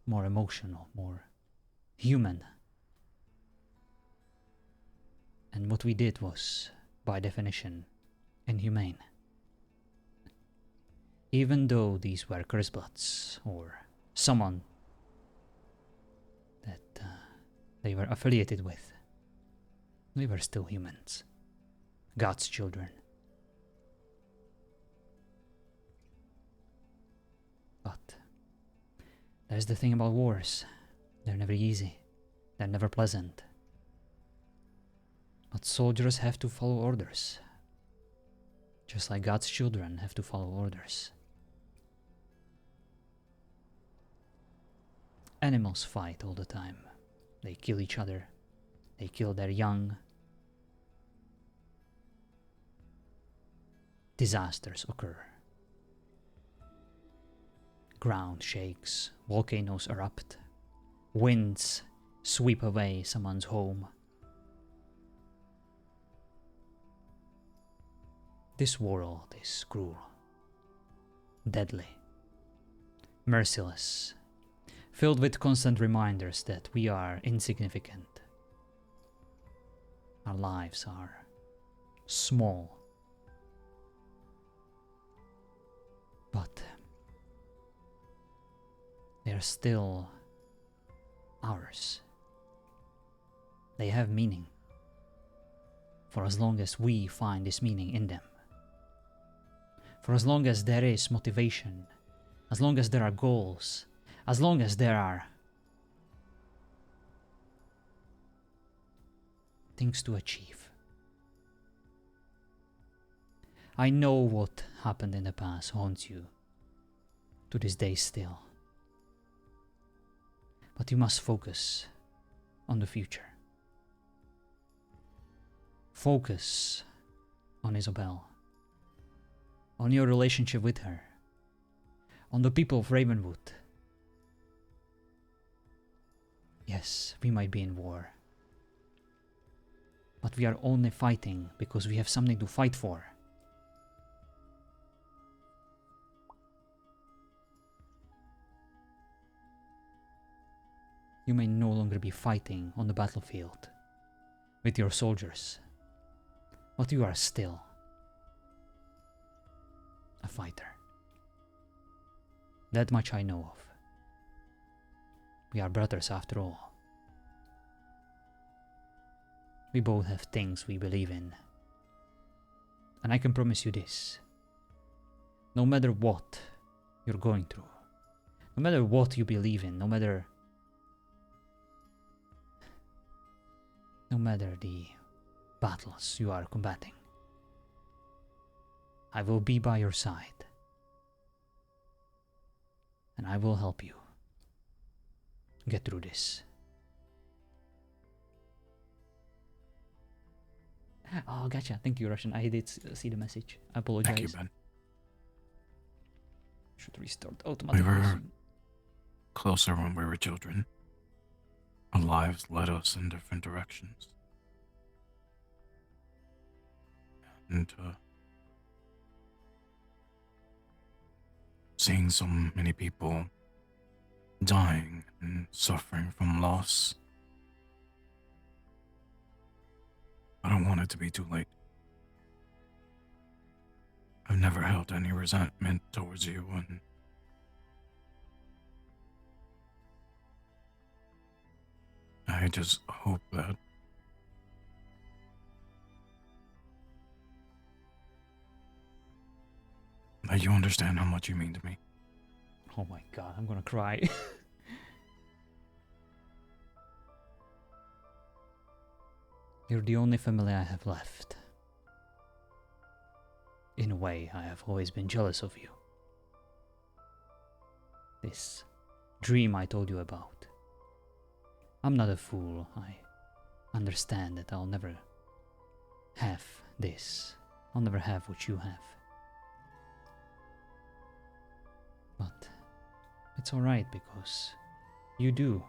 more emotional, more human. And what we did was, by definition, inhumane. Even though these were cursebloods, or someone that they were affiliated with, they were still humans. God's children. But there's the thing about wars. They're never easy. They're never pleasant. But soldiers have to follow orders. Just like God's children have to follow orders. Animals fight all the time. They kill each other. They kill their young. Disasters occur. Ground shakes, volcanoes erupt, winds sweep away someone's home. This world is cruel, deadly, merciless, filled with constant reminders that we are insignificant. Our lives are small. But they're still ours. They have meaning, for as long as we find this meaning in them. For as long as there is motivation, as long as there are goals, as long as there are things to achieve. I know what happened in the past haunts you to this day still. But you must focus on the future. Focus on Isabel, on your relationship with her, on the people of Ravenwood. Yes, we might be in war, but we are only fighting because we have something to fight for. You may no longer be fighting on the battlefield with your soldiers, but you are still a fighter. That much I know of. We are brothers after all. We both have things we believe in. And I can promise you this. No matter what you're going through, no matter what you believe in, no matter the battles you are combating, I will be by your side. And I will help you get through this. Oh, gotcha. Thank you, Russian. I did see the message. I apologize. Thank you, Ben. Should restart We automatically. were closer when we were children. Our lives led us in different directions. And seeing so many people dying and suffering from loss, I don't want it to be too late. I've never held any resentment towards you, and I just hope that you understand how much you mean to me. Oh my god, I'm gonna cry. You're the only family I have left. In a way, I have always been jealous of you. This dream I told you about. I'm not a fool. I understand that I'll never have this. I'll never have what you have. But it's alright because you do.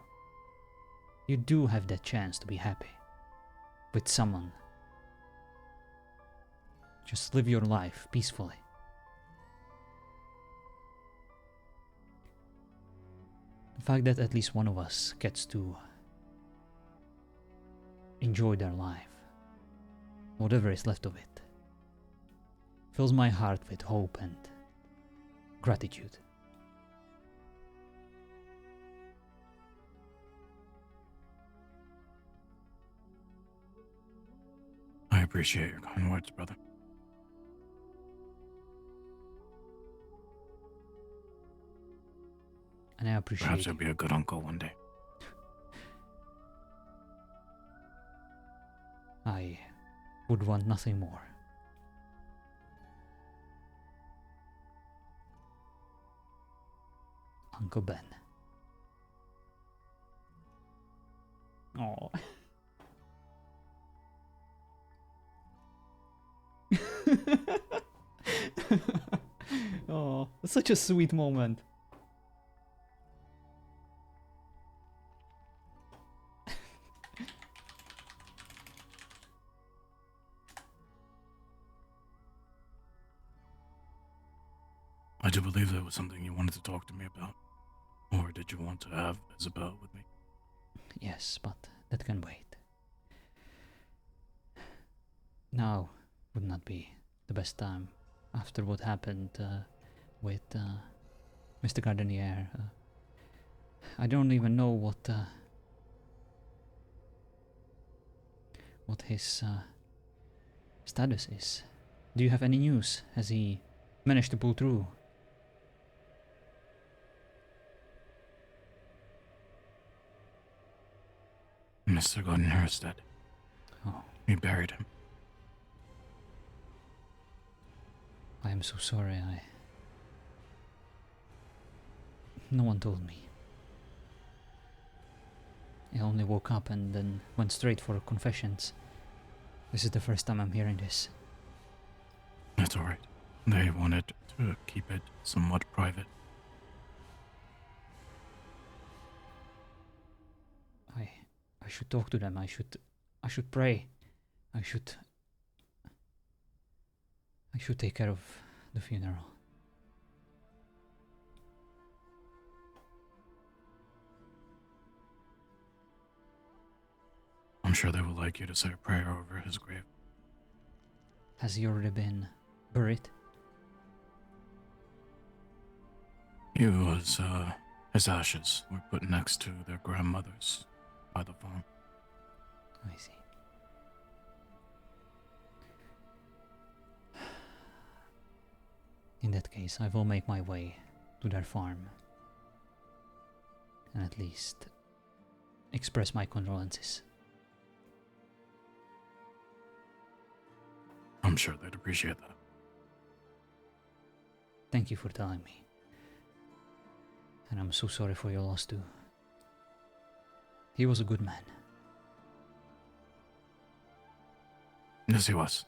You do have that chance to be happy with someone. Just live your life peacefully. The fact that at least one of us gets to enjoy their life, whatever is left of it, fills my heart with hope and gratitude. I appreciate your kind words, brother. And I appreciate Perhaps you'll be a good uncle one day. I would want nothing more. Uncle Ben. Oh. Oh, such a sweet moment. I do believe that was something you wanted to talk to me about. Or did you want to have Isabel with me? Yes, but that can wait. Now would not be the best time after what happened with Mr. Gardenier. I don't even know what his status is. Do you have any news? Has he managed to pull through? Mr. Gardner is dead. Oh, We buried him. I am so sorry. No one told me. I only woke up and then went straight for confessions. This is the first time I'm hearing this. That's alright. They wanted to keep it somewhat private. I should talk to them. I should pray. I should take care of the funeral. I'm sure they would like you to say a prayer over his grave. Has he already been buried? His ashes were put next to their grandmother's by the farm. I see. In that case, I will make my way to their farm and at least express my condolences. I'm sure they'd appreciate that. Thank you for telling me. And I'm so sorry for your loss too. He was a good man. Yes, he was.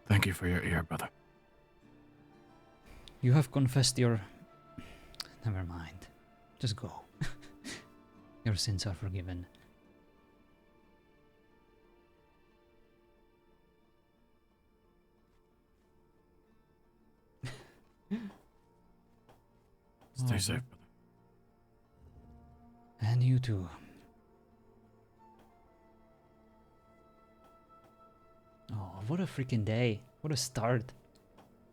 Thank you for your ear, brother. You have confessed your... Never mind. Just go. Your sins are forgiven. Stay Oh, safe, brother. And you too. Oh, what a freaking day. What a start.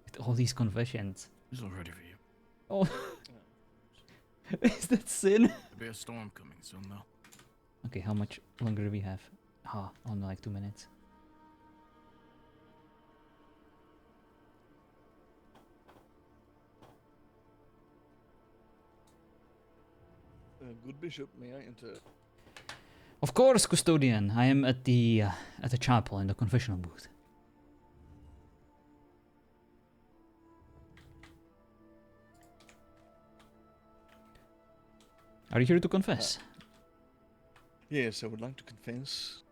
With all these confessions. He's all ready for you. Oh. Is that sin? There'll be a storm coming soon, though. Okay, how much longer do we have? Only like 2 minutes. Good bishop, may I enter? Of course, custodian. I am at the chapel in the confessional booth. Are you here to confess? Yes, I would like to confess.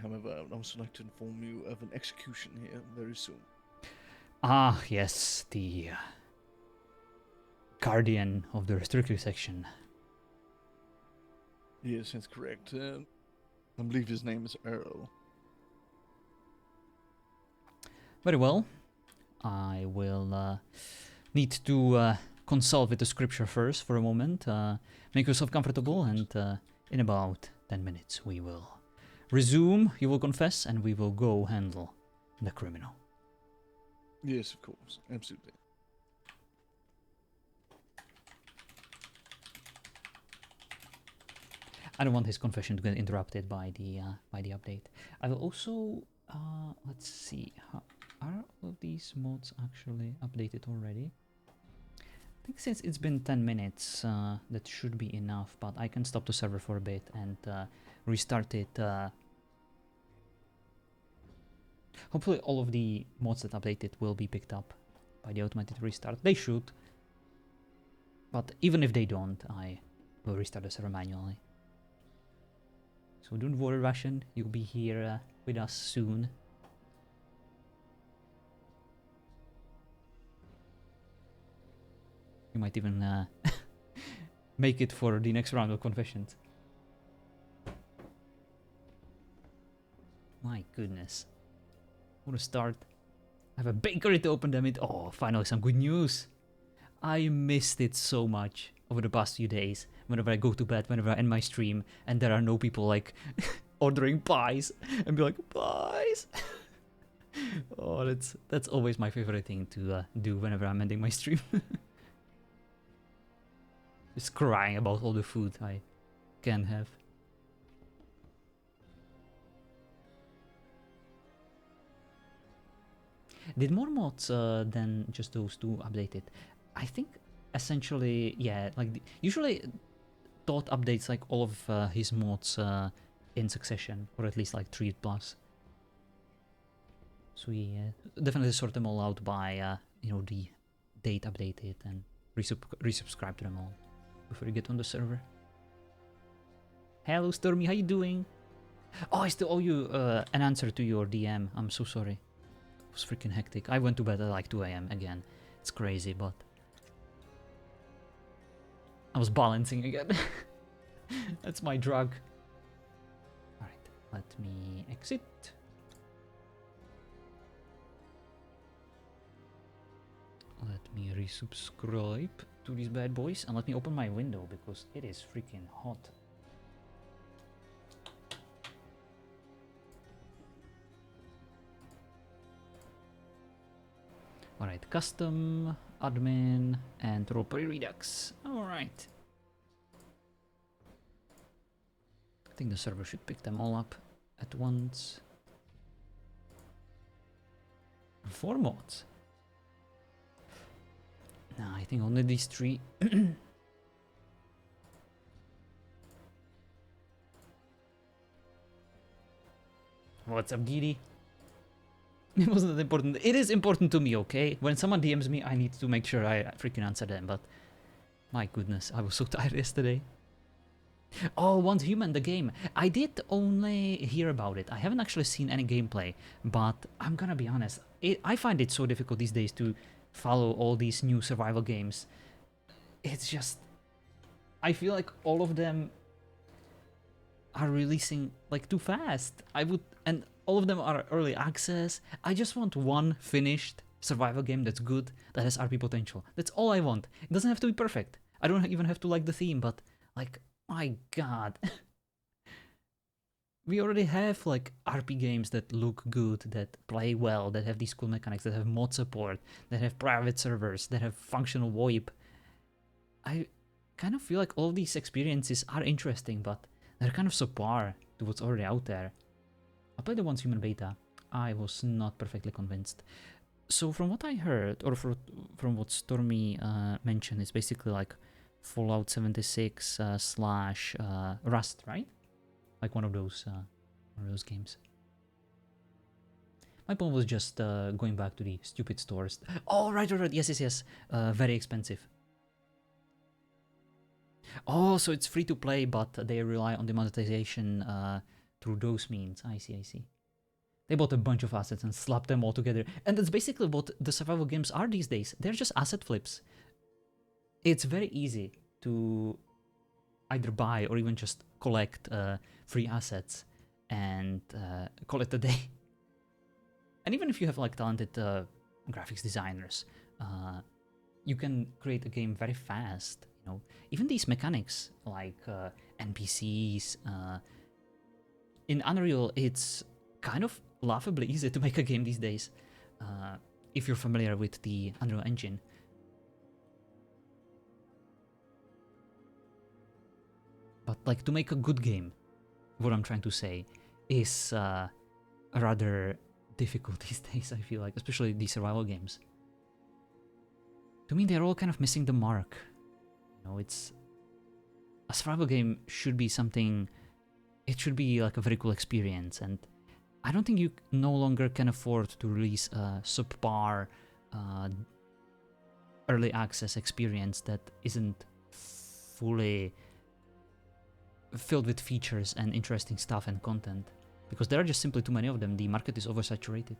However, I would also like to inform you of an execution here very soon. Ah, yes, the guardian of the restricted section. Yes, that's correct. I believe his name is Arren. Very well. I will need to consult with the scripture first for a moment. Make yourself comfortable, and in about 10 minutes we will resume. You will confess, and we will go handle the criminal. Yes, of course, absolutely. I don't want his confession to get interrupted by the update. I will also let's see. Are all of these mods actually updated already? I think since it's been 10 minutes, that should be enough. But I can stop the server for a bit and restart it. Hopefully, all of the mods that updated will be picked up by the automated restart. They should. But even if they don't, I will restart the server manually. So don't worry, Russian. You'll be here with us soon. You might even make it for the next round of confessions. My goodness. What a start. I have a bakery to open them in. Oh, finally some good news. I missed it so much over the past few days. Whenever I go to bed, whenever I end my stream, and there are no people like ordering pies and be like, pies. Oh, that's always my favorite thing to do whenever I'm ending my stream. Just crying about all the food I can have. Did more mods than just those two updated? I think essentially, yeah, like usually Todd updates like all of his mods in succession, or at least like 3 plus. So we definitely sort them all out by you know, the date updated and resubscribe to them all before you get on the server. Hello Stormy, how you doing? Oh, I still owe you an answer to your DM. I'm so sorry. It was freaking hectic. I went to bed at like 2 AM again. It's crazy, but I was balancing again. That's my drug. Alright, let me exit. Let me resubscribe to these bad boys and let me open my window because it is freaking hot. Alright, custom, admin, and roleplay redux. Alright. I think the server should pick them all up at once. 4 mods. No, I think only these 3. What's up, Giddy? It wasn't that important. It is important to me, okay? When someone DMs me, I need to make sure I freaking answer them, but my goodness, I was so tired yesterday. Oh, Once Human, the game. I did only hear about it. I haven't actually seen any gameplay, but I'm gonna be honest. I find it so difficult these days to follow all these new survival games. It's just... I feel like all of them are releasing like too fast. And all of them are early access. I just want one finished survival game that's good, that has RP potential. That's all I want. It doesn't have to be perfect. I don't even have to like the theme, but like, my god. We already have like RP games that look good, that play well, that have these cool mechanics, that have mod support, that have private servers, that have functional VoIP. I kind of feel like all these experiences are interesting, but they're kind of subpar to what's already out there. I played the Once Human beta. I was not perfectly convinced. So from what I heard, or from what Stormy mentioned, it's basically like Fallout 76 slash Rust, right? Like one of those games. My point was just going back to the stupid stores. Oh, right, yes. Very expensive. Oh, so it's free to play, but they rely on the monetization through those means. I see. They bought a bunch of assets and slapped them all together. And that's basically what the survival games are these days. They're just asset flips. It's very easy to either buy or even just collect free assets and call it a day. And even if you have like talented graphics designers, you can create a game very fast. You know, even these mechanics like NPCs in Unreal, it's kind of laughably easy to make a game these days if you're familiar with the Unreal Engine. But like, to make a good game, what I'm trying to say, is rather difficult these days, I feel like, especially these survival games. To me, they're all kind of missing the mark. You know, it's... A survival game should be something... It should be like a very cool experience, and I don't think you no longer can afford to release a subpar early access experience that isn't fully filled with features and interesting stuff and content, because there are just simply too many of them. The market is oversaturated.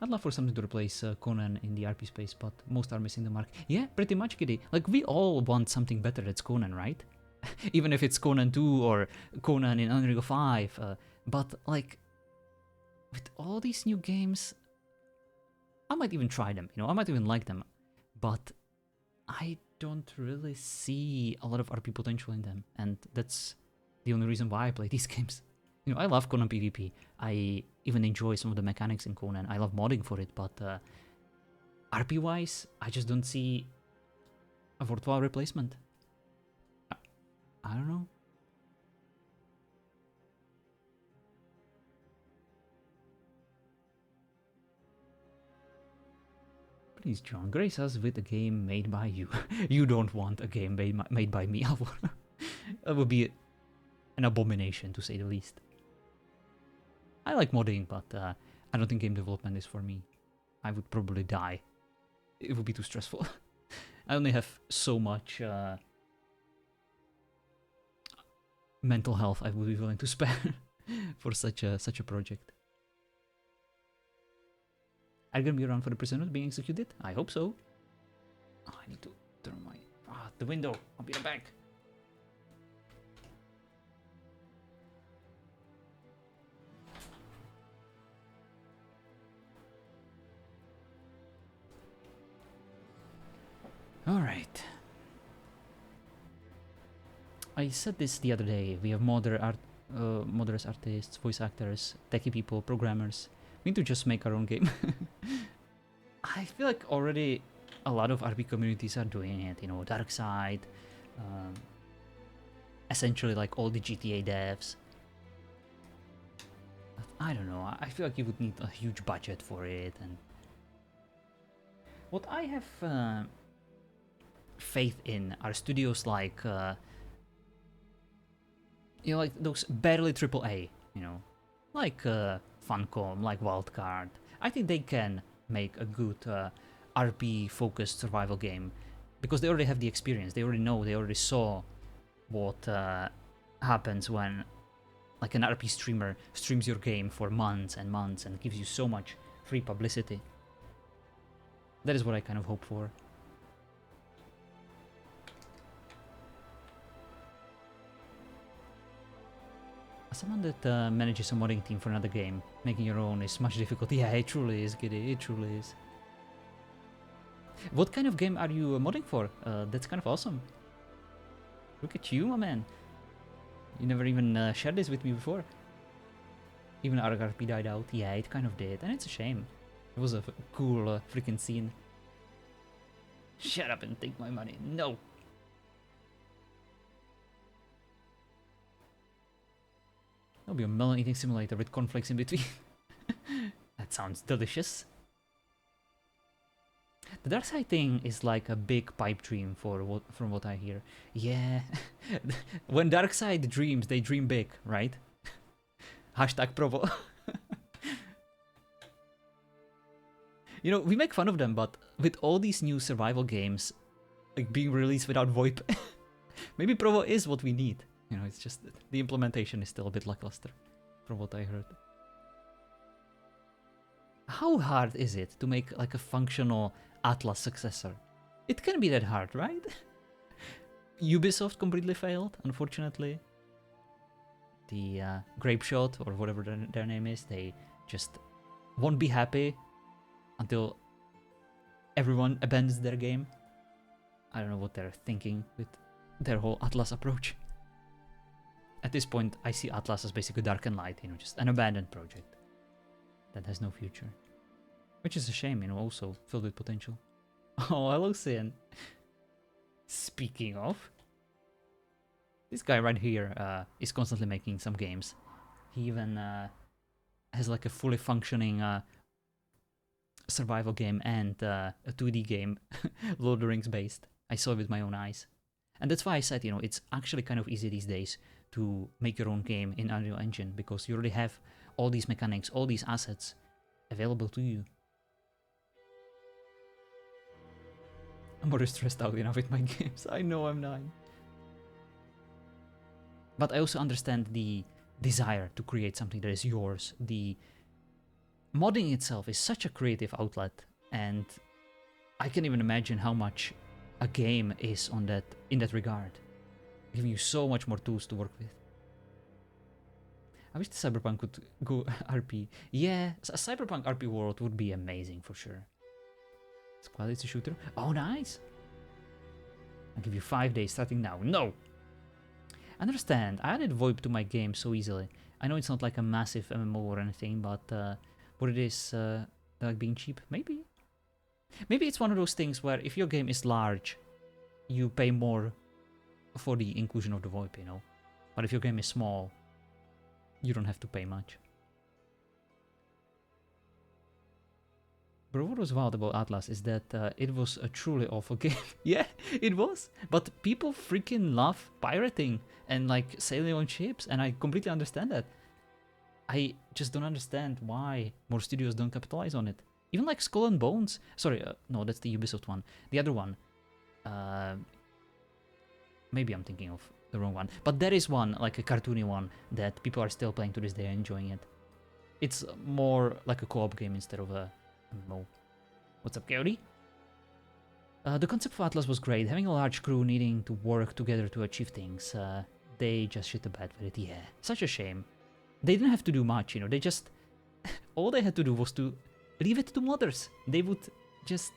I'd love for something to replace Conan in the RP space, but most are missing the mark. Yeah, pretty much, Kitty. Like, we all want something better that's Conan, right? Even if it's Conan 2 or Conan in Unreal 5. But, like, with all these new games, I might even try them, you know, I might even like them, but I don't really see a lot of RP potential in them, and that's the only reason why I play these games. You know, I love Conan PvP. I even enjoy some of the mechanics in Conan. I love modding for it, but RP-wise, I just don't see a worthwhile replacement. I don't know. Please, John, grace us with a game made by you. You don't want a game made by me, Alvor. That would be an abomination, to say the least. I like modding, but I don't think game development is for me. I would probably die. It would be too stressful. I only have so much mental health I would be willing to spare for such a project. Are you gonna be around for the prisoners being executed? I hope so. Oh, I need to turn my the window. I'll be right back. All right. I said this the other day. We have modders, artists, voice actors, techie people, programmers. We need to just make our own game. I feel like already a lot of RP communities are doing it. You know, Darkside, essentially like all the GTA devs. But I don't know. I feel like you would need a huge budget for it. And what I have faith in are studios like you know, like those barely AAA, you know, like Funcom, like Wildcard. I think they can make a good RP focused survival game because they already have the experience. They already know, they already saw what happens when like an RP streamer streams your game for months and months and gives you so much free publicity. That is what I kind of hope for. As someone that manages a modding team for another game, making your own is much difficult. Yeah, it truly is, Giddy, it truly is. What kind of game are you modding for? That's kind of awesome. Look at you, my man. You never even shared this with me before. Even RRP died out. Yeah, it kind of did, and it's a shame. It was a cool freaking scene. Shut up and take my money. No. That'll be a melon eating simulator with cornflakes in between. That sounds delicious. The Darkside thing is like a big pipe dream from what I hear. Yeah. When Darkside dreams, they dream big, right? Hashtag Provo. You know, we make fun of them, but with all these new survival games like being released without VoIP, maybe Provo is what we need. You know, it's just that the implementation is still a bit lackluster, from what I heard. How hard is it to make like a functional Atlas successor? It can't be that hard, right? Ubisoft completely failed, unfortunately. The Grapeshot, or whatever their name is, they just won't be happy until everyone abandons their game. I don't know what they're thinking with their whole Atlas approach. At this point, I see Atlas as basically Dark and Light, you know, just an abandoned project that has no future. Which is a shame, you know, also filled with potential. Oh, hello, Sin. Speaking of, this guy right here is constantly making some games. He even has like a fully functioning survival game and a 2D game, Lord of the Rings based. I saw it with my own eyes. And that's why I said, you know, it's actually kind of easy these days to make your own game in Unreal Engine because you already have all these mechanics, all these assets available to you. I'm already stressed out enough with my games. I know I'm not. But I also understand the desire to create something that is yours. The modding itself is such a creative outlet, and I can even imagine how much a game is on that in that regard, giving you so much more tools to work with. I wish the Cyberpunk could go RP. Yeah, a Cyberpunk RP world would be amazing for sure. Squad is a shooter. Oh, nice. I'll give you 5 days starting now. No! Understand, I added VoIP to my game so easily. I know it's not like a massive MMO or anything, but what it is, like being cheap, maybe? Maybe it's one of those things where if your game is large, you pay more for the inclusion of the VoIP, you know? But if your game is small, you don't have to pay much. But what was wild about Atlas is that it was a truly awful game. Yeah, it was. But people freaking love pirating and like sailing on ships, and I completely understand that. I just don't understand why more studios don't capitalize on it. Even like Skull and Bones. Sorry, no, that's the Ubisoft one. The other one. Maybe I'm thinking of the wrong one. But there is one, like a cartoony one, that people are still playing to this day, enjoying it. It's more like a co-op game instead of a MMO. What's up, Coyote? The concept of Atlas was great. Having a large crew needing to work together to achieve things. They just shit the bed with it. Yeah, such a shame. They didn't have to do much, you know. They just... all they had to do was to leave it to modders. They would just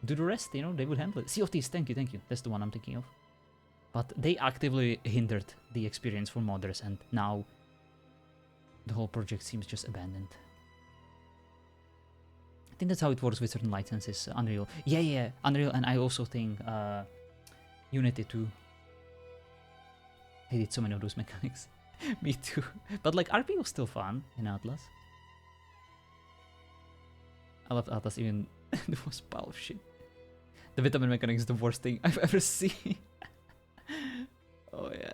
do the rest, you know. They would handle it. Sea of Thieves, thank you, thank you. That's the one I'm thinking of. But they actively hindered the experience for modders, and now the whole project seems just abandoned. I think that's how it works with certain licenses. Unreal. Yeah, Unreal, and I also think Unity too. Hated so many of those mechanics. Me too. But like RP was still fun in Atlas. I loved Atlas even the most pile of shit. The vitamin mechanic is the worst thing I've ever seen. Oh yeah.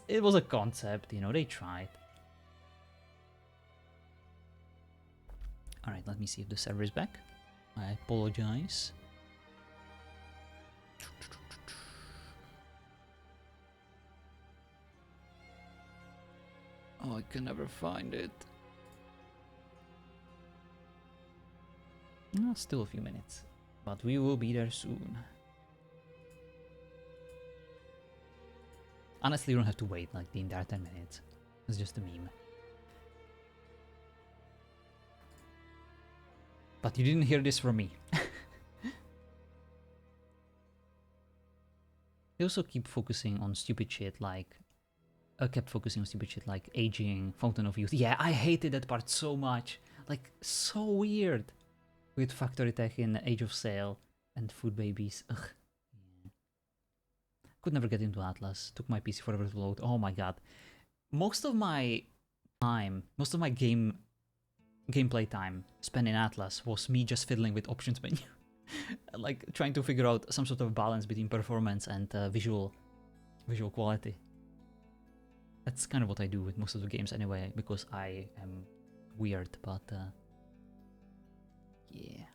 It was a concept, you know, they tried. Alright, let me see if the server is back. I apologize. Oh, I can never find it. Still a few minutes, but we will be there soon. Honestly, you don't have to wait like the entire 10 minutes. It's just a meme. But you didn't hear this from me. They also keep focusing on stupid shit like... kept focusing on stupid shit like aging, Fountain of Youth. Yeah, I hated that part so much. Like, so weird. With Factory Tech in Age of Sail and Food Babies. Ugh. Yeah. Could never get into Atlas. Took my PC forever to load. Oh my god. Most of my time, most of my gameplay time spent in Atlas was me just fiddling with options menu. Like, trying to figure out some sort of balance between performance and visual quality. That's kind of what I do with most of the games anyway, because I am weird, but yeah.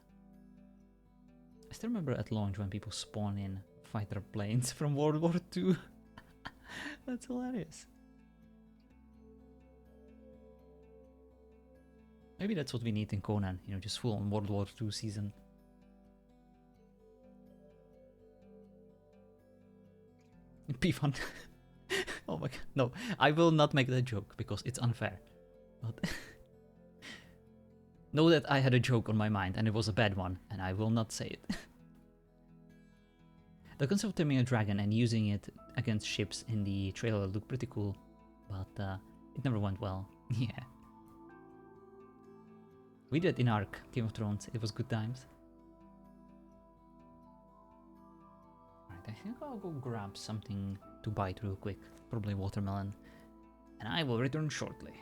I still remember at launch when people spawn in fighter planes from World War II. That's hilarious. Maybe that's what we need in Conan, you know, just full on World War II season. P1. Oh my god, no, I will not make that joke because it's unfair. But know that I had a joke on my mind and it was a bad one, and I will not say it. The concept of taming a dragon and using it against ships in the trailer looked pretty cool, but it never went well. Yeah. We did it in Ark, Game of Thrones, it was good times. Alright, I think I'll go grab something to bite real quick, probably watermelon, and I will return shortly.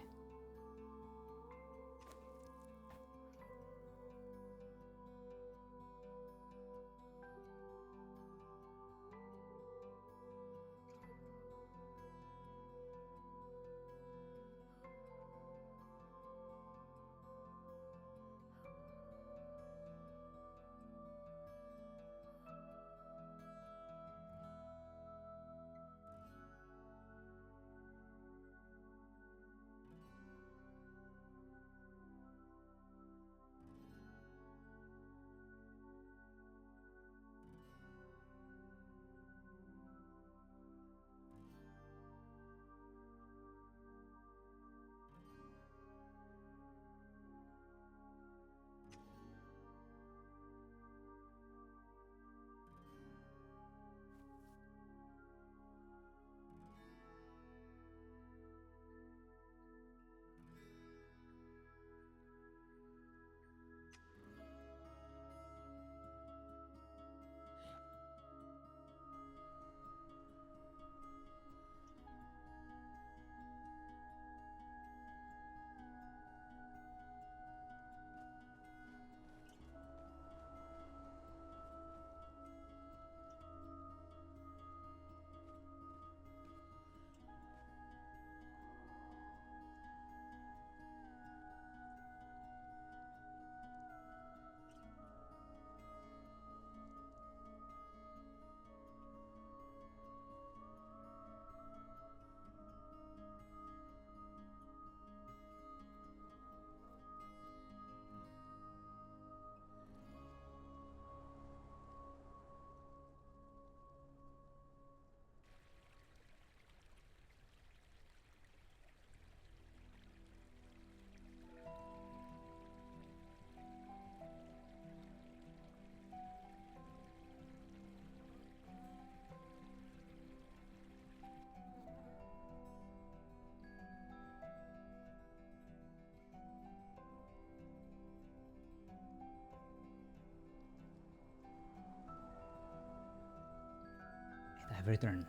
have returned.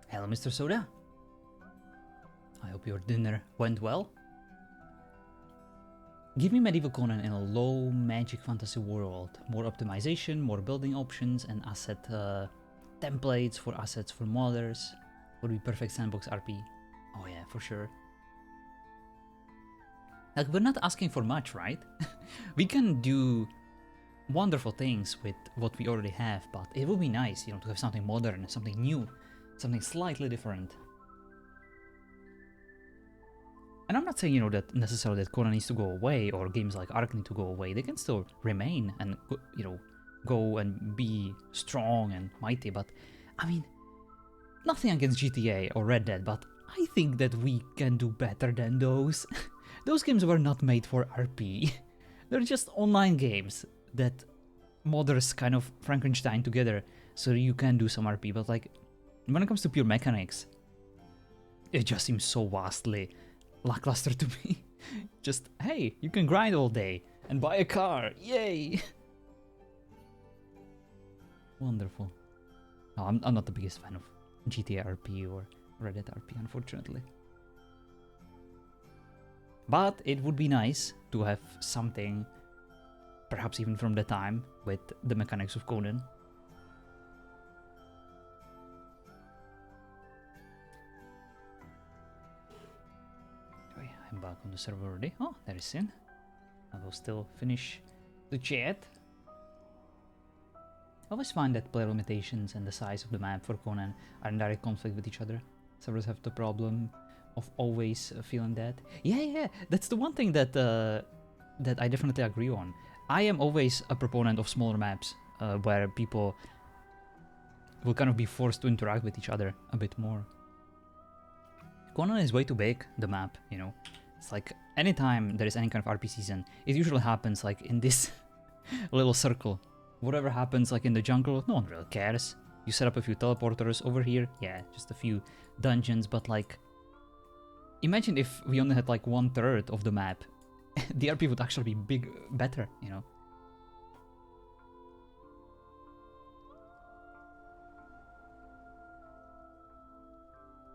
Hello, Mr. Soda. I hope your dinner went well. Give me medieval Conan in a low magic fantasy world. More optimization, more building options, and asset templates for assets for modders. Would be perfect sandbox RP. Oh yeah, for sure. Like, we're not asking for much, right? We can do wonderful things with what we already have, but it would be nice, you know, to have something modern, something new, something slightly different. And I'm not saying, you know, that necessarily that Conan needs to go away or games like Ark need to go away. They can still remain and, you know, go and be strong and mighty. But, I mean, nothing against GTA or Red Dead, but I think that we can do better than those. Those games were not made for RP. They're just online games that modders kind of Frankenstein together so you can do some RP. But, like, when it comes to pure mechanics, it just seems so vastly lackluster to me. Just, hey, you can grind all day and buy a car, yay! Wonderful. No, I'm not the biggest fan of GTA RP or Red Dead RP, unfortunately. But it would be nice to have something, perhaps even from the time, with the mechanics of Conan. I'm back on the server already. Oh, there is Sin. I will still finish the chat. I always find that player limitations and the size of the map for Conan are in direct conflict with each other. Servers have the problem of always feeling that. Yeah, that's the one thing that that I definitely agree on. I am always a proponent of smaller maps where people will kind of be forced to interact with each other a bit more. Conan is way too big, the map, you know. It's like anytime there is any kind of RP season, it usually happens like in this little circle. Whatever happens like in the jungle, no one really cares. You set up a few teleporters over here, yeah, just a few dungeons, but like, imagine if we only had like 1/3 of the map. The RP would actually be better, you know.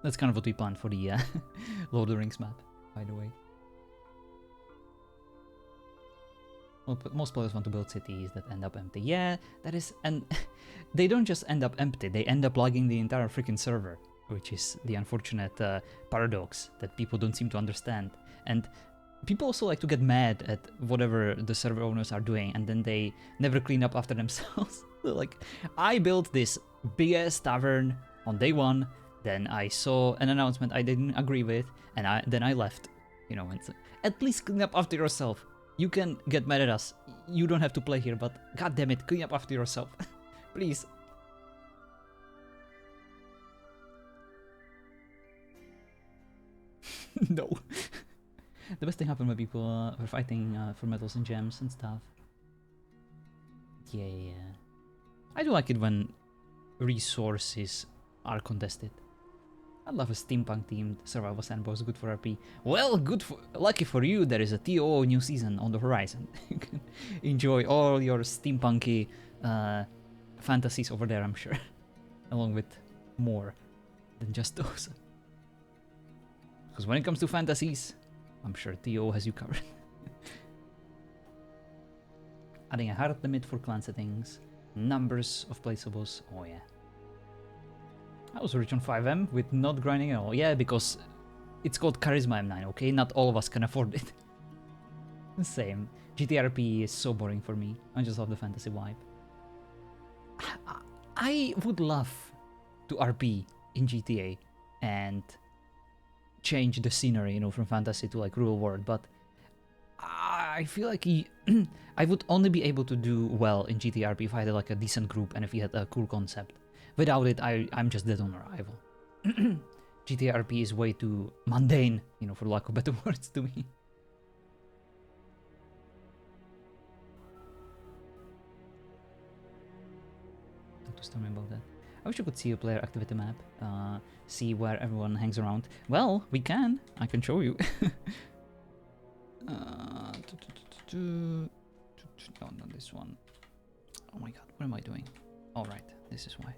That's kind of what we planned for the Lord of the Rings map, by the way. Well, but most players want to build cities that end up empty. Yeah, that is, and they don't just end up empty, they end up logging the entire freaking server, which is the unfortunate paradox that people don't seem to understand. And people also like to get mad at whatever the server owners are doing, and then they never clean up after themselves. Like, I built this big-ass tavern on day 1, then I saw an announcement I didn't agree with, and then I left. You know, it's, at least clean up after yourself. You can get mad at us. You don't have to play here, but god damn it, clean up after yourself. Please. No. The best thing happened when people were fighting for metals and gems and stuff. Yeah. I do like it when resources are contested. I love a steampunk themed survival sandbox, good for RP. Well, lucky for you, there is a TO new season on the horizon. You can enjoy all your steampunky fantasies over there, I'm sure. Along with more than just those. Because when it comes to fantasies, I'm sure TO has you covered. Adding a hard limit for clan settings, numbers of placeables, oh yeah. I was rich on 5M with not grinding at all. Yeah, because it's called Charisma M9, okay? Not all of us can afford it. Same. GTRP is so boring for me. I just love the fantasy vibe. I would love to RP in GTA and change the scenery, you know, from fantasy to like real world, but I feel like I would only be able to do well in GTRP if I had like a decent group and if we had a cool concept. Without it, I'm just dead on arrival. GTRP is way too mundane, you know, for lack of better words to me. Don't just tell me about that. I wish you could see a player activate the map, see where everyone hangs around. Well, we can. I can show you. No, not this one. Oh my god, what am I doing? Alright, this is why.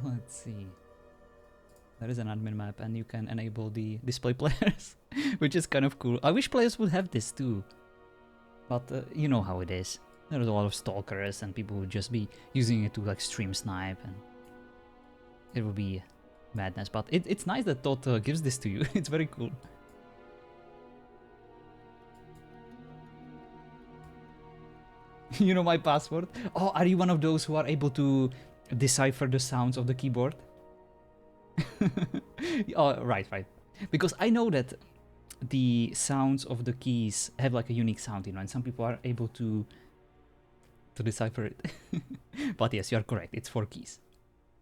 Let's see. There is an admin map and you can enable the display players, which is kind of cool. I wish players would have this too. But you know how it is. There's a lot of stalkers and people would just be using it to like stream snipe and it would be madness. But it's nice that Todd gives this to you. It's very cool. You know my password? Oh, are you one of those who are able to decipher the sounds of the keyboard? Oh, right. Because I know that the sounds of the keys have like a unique sound, you know, and some people are able to decipher it. But yes, you are correct. It's 4 keys.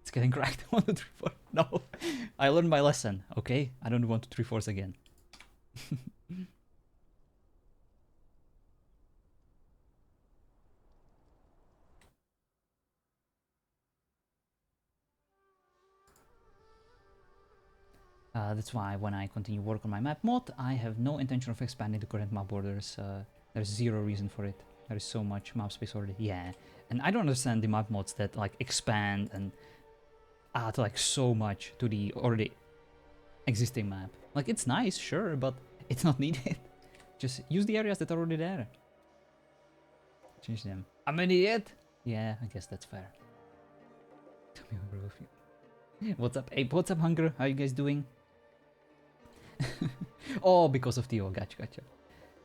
It's getting correct. 1, 2, 3, 4. No, I learned my lesson. Okay, I don't want 2, 3, 4s again. That's why when I continue work on my map mod, I have no intention of expanding the current map borders. There's zero reason for it. There is so much map space already. Yeah, and I don't understand the map mods that like expand and add like so much to the already existing map. Like it's nice, sure, but it's not needed. Just use the areas that are already there. Change them. I'm an idiot. Yeah, I guess that's fair. What's up, Ape? What's up, Hunger? How you guys doing? Oh, because of Theo. Gotcha.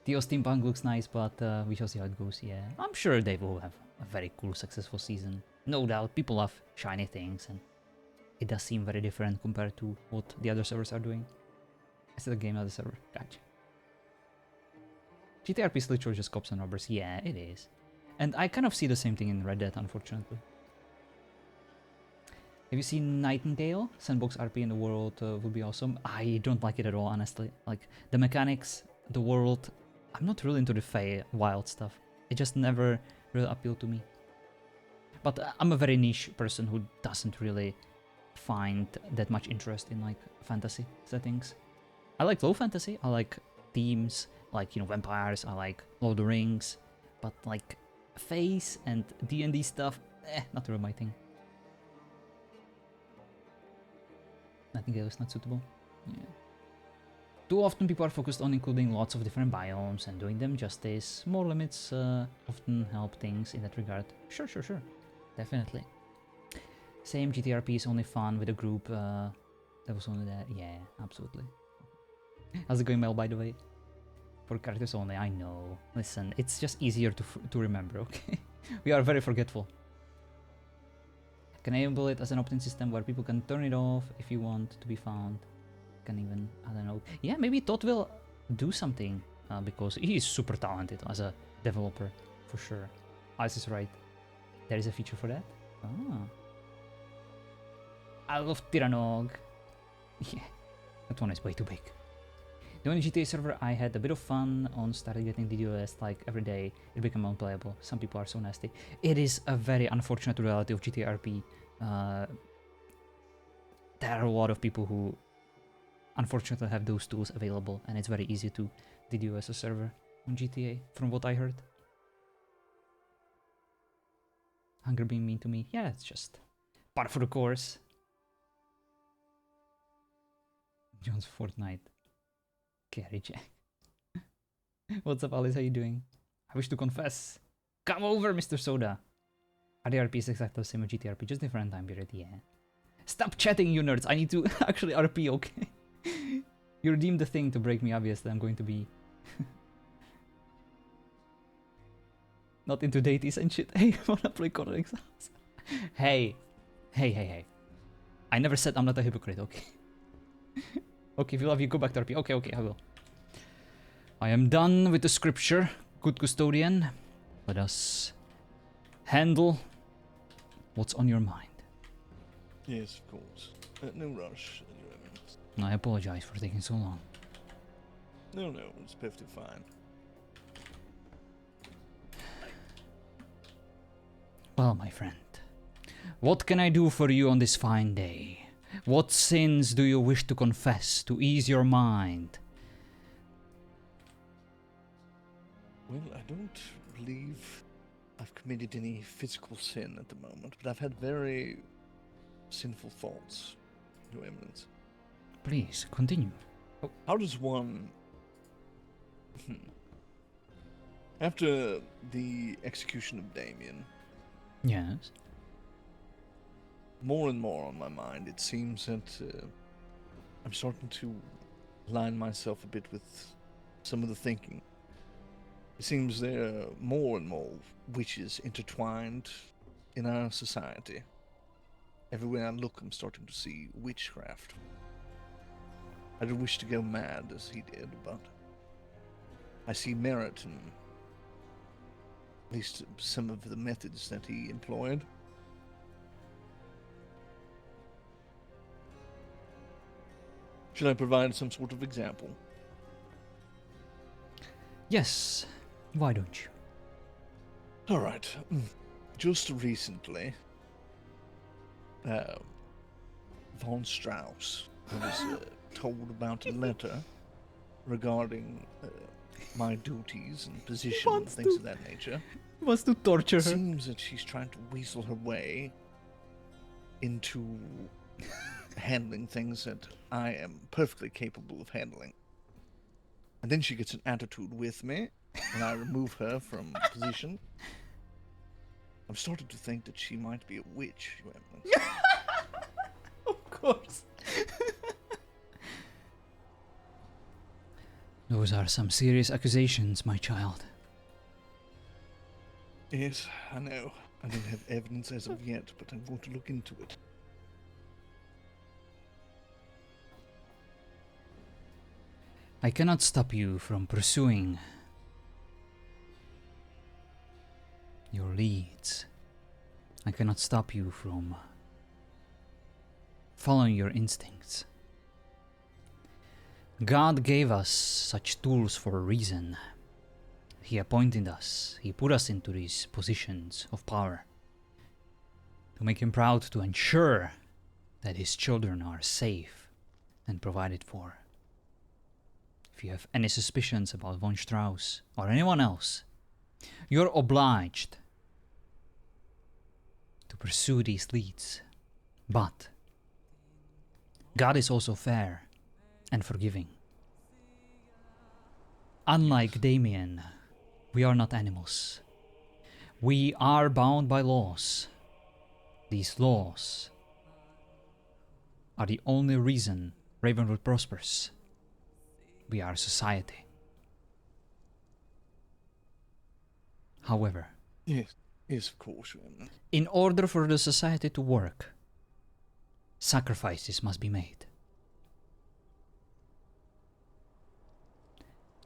Theo's steampunk looks nice, but we shall see how it goes. Yeah, I'm sure they will have a very cool, successful season. No doubt. People love shiny things, and it does seem very different compared to what the other servers are doing. Is it a game, not a server? Gotcha. GTRP is literally just cops and robbers. Yeah, it is. And I kind of see the same thing in Red Dead, unfortunately. Have you seen Nightingale? Sandbox RP in the world would be awesome. I don't like it at all, honestly. Like, the mechanics, the world... I'm not really into the wild stuff. It just never really appealed to me. But I'm a very niche person who doesn't really find that much interest in, like, fantasy settings. I like low fantasy. I like themes, like, you know, vampires. I like Lord of the Rings. But, like, face and D&D stuff, not really my thing. Nightingale is not suitable. Yeah. Too often people are focused on including lots of different biomes and doing them justice. More limits often help things in that regard. Sure. Definitely. Same, GTRP is only fun with a group that was only there. Yeah, absolutely. How's it going, Mel, by the way? For characters only, I know. Listen, it's just easier to remember, okay? We are very forgetful. Can enable it as an opt-in system where people can turn it off if you want to be found. Can even, I don't know. Yeah, maybe Todd will do something because he is super talented as a developer, for sure. Ice is right. There is a feature for that? Ah. I love Tyrannog. Yeah, that one is way too big. The only GTA server I had a bit of fun on started getting DDoS like every day. It became unplayable. Some people are so nasty. It is a very unfortunate reality of GTA RP. There are a lot of people who unfortunately have those tools available, and it's very easy to DDoS a server on GTA, from what I heard. Hunger being mean to me. Yeah, it's just part of the course. John's Fortnite. Carry Jack. What's up, Alice? How you doing? I wish to confess. Come over, Mr. Soda. RDRP is exactly the same as GTRP, just different time period, yeah. Stop chatting, you nerds. I need to actually RP, okay? You redeemed the thing to break me, obviously. I'm going to be... not into deities and shit. Hey, I wanna play Conan Exiles. Hey. I never said I'm not a hypocrite, okay? Okay, if you love you, go back to RP. Okay, I will. I am done with the scripture, good custodian. Let us handle what's on your mind. Yes, of course. No rush, Your Eminence. I apologize for taking so long. No, it's perfectly fine. Well, my friend, what can I do for you on this fine day? What sins do you wish to confess to ease your mind? don't believe I've committed any physical sin at the moment, but I've had very sinful thoughts, Your Eminence. Please, continue. How does one... After the execution of Damien, Yes. more and more on my mind, it seems that I'm starting to line myself a bit with some of the thinking. It seems there are more and more witches intertwined in our society. Everywhere I look, I'm starting to see witchcraft. I don't wish to go mad as he did, but I see merit in at least some of the methods that he employed. Should I provide some sort of example? Yes. Why don't you? All right. Just recently, von Strauss was told about a letter regarding my duties and position and things of that nature. Wants to torture It seems that she's trying to weasel her way into handling things that I am perfectly capable of handling. And then she gets an attitude with me, and I remove her from position. I'm starting to think that she might be a witch, Your Eminence. Of course. Those are some serious accusations, my child. Yes, I know. I don't have evidence as of yet, but I'm going to look into it. I cannot stop you from pursuing your leads. I cannot stop you from following your instincts. God gave us such tools for a reason. He appointed us, He put us into these positions of power to make Him proud, to ensure that His children are safe and provided for. If you have any suspicions about von Strauss or anyone else, you're obliged to pursue these leads. But God is also fair and forgiving. Unlike Damien, we are not animals. We are bound by laws. These laws are the only reason Ravenwood prospers. We are society. However, Yes, of course, Your Eminence. in order for the society to work, sacrifices must be made.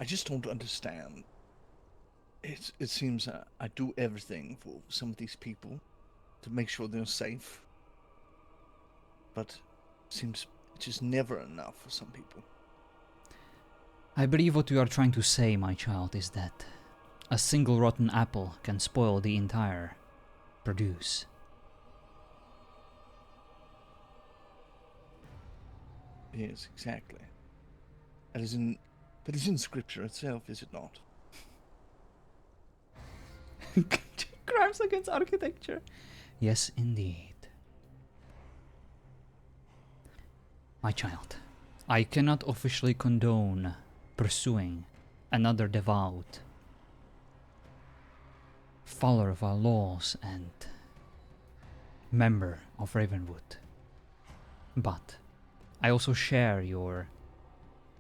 I just don't understand. It seems I do everything for some of these people to make sure they're safe. But it seems it's just never enough for some people. I believe what you are trying to say, my child, is that a single rotten apple can spoil the entire produce. Yes, exactly. That is in scripture itself, is it not? Crimes against architecture. Yes, indeed. My child, I cannot officially condone pursuing another devout follower of our laws and member of Ravenwood. But I also share your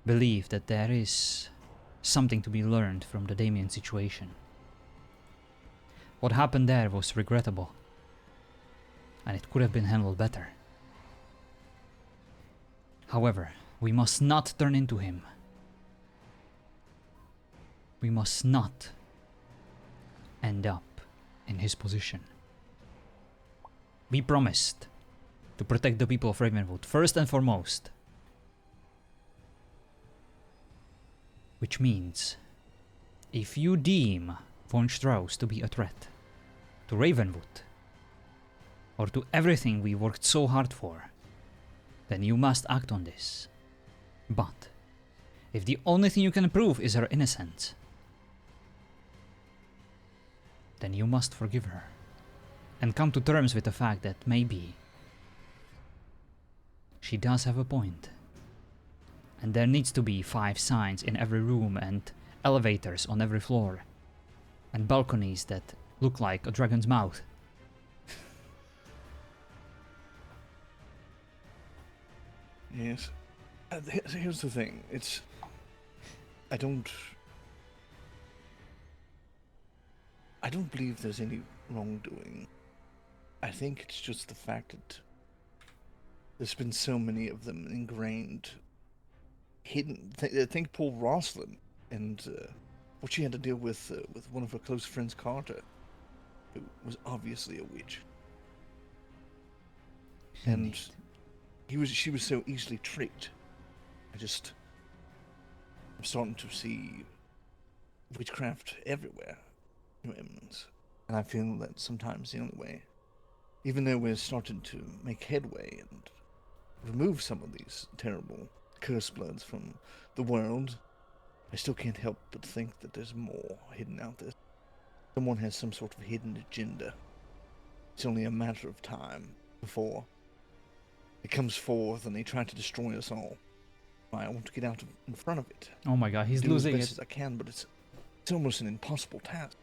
belief that there is something to be learned from the Damien situation. What happened there was regrettable, and it could have been handled better. However, we must not turn into him. We must not end up in his position. We promised to protect the people of Ravenwood first and foremost. Which means, if you deem von Strauss to be a threat to Ravenwood, or to everything we worked so hard for, then you must act on this. But if the only thing you can prove is her innocence, then you must forgive her. And come to terms with the fact that maybe she does have a point. And there needs to be 5 signs in every room and elevators on every floor. And balconies that look like a dragon's mouth. Yes. Here's the thing. I don't believe there's any wrongdoing. I think it's just the fact that there's been so many of them ingrained, hidden. Think poor Rosalind and what she had to deal with one of her close friends, Carter, who was obviously a witch. And she was so easily tricked. I'm starting to see witchcraft everywhere, Your Eminence. And I feel that sometimes the only way, even though we're starting to make headway and remove some of these terrible curse bloods from the world, I still can't help but think that there's more hidden out there. Someone has some sort of hidden agenda. It's only a matter of time before it comes forth and they try to destroy us all. I want to get out in front of it. Oh my god, he's do losing as best it. as I can, but it's almost an impossible task.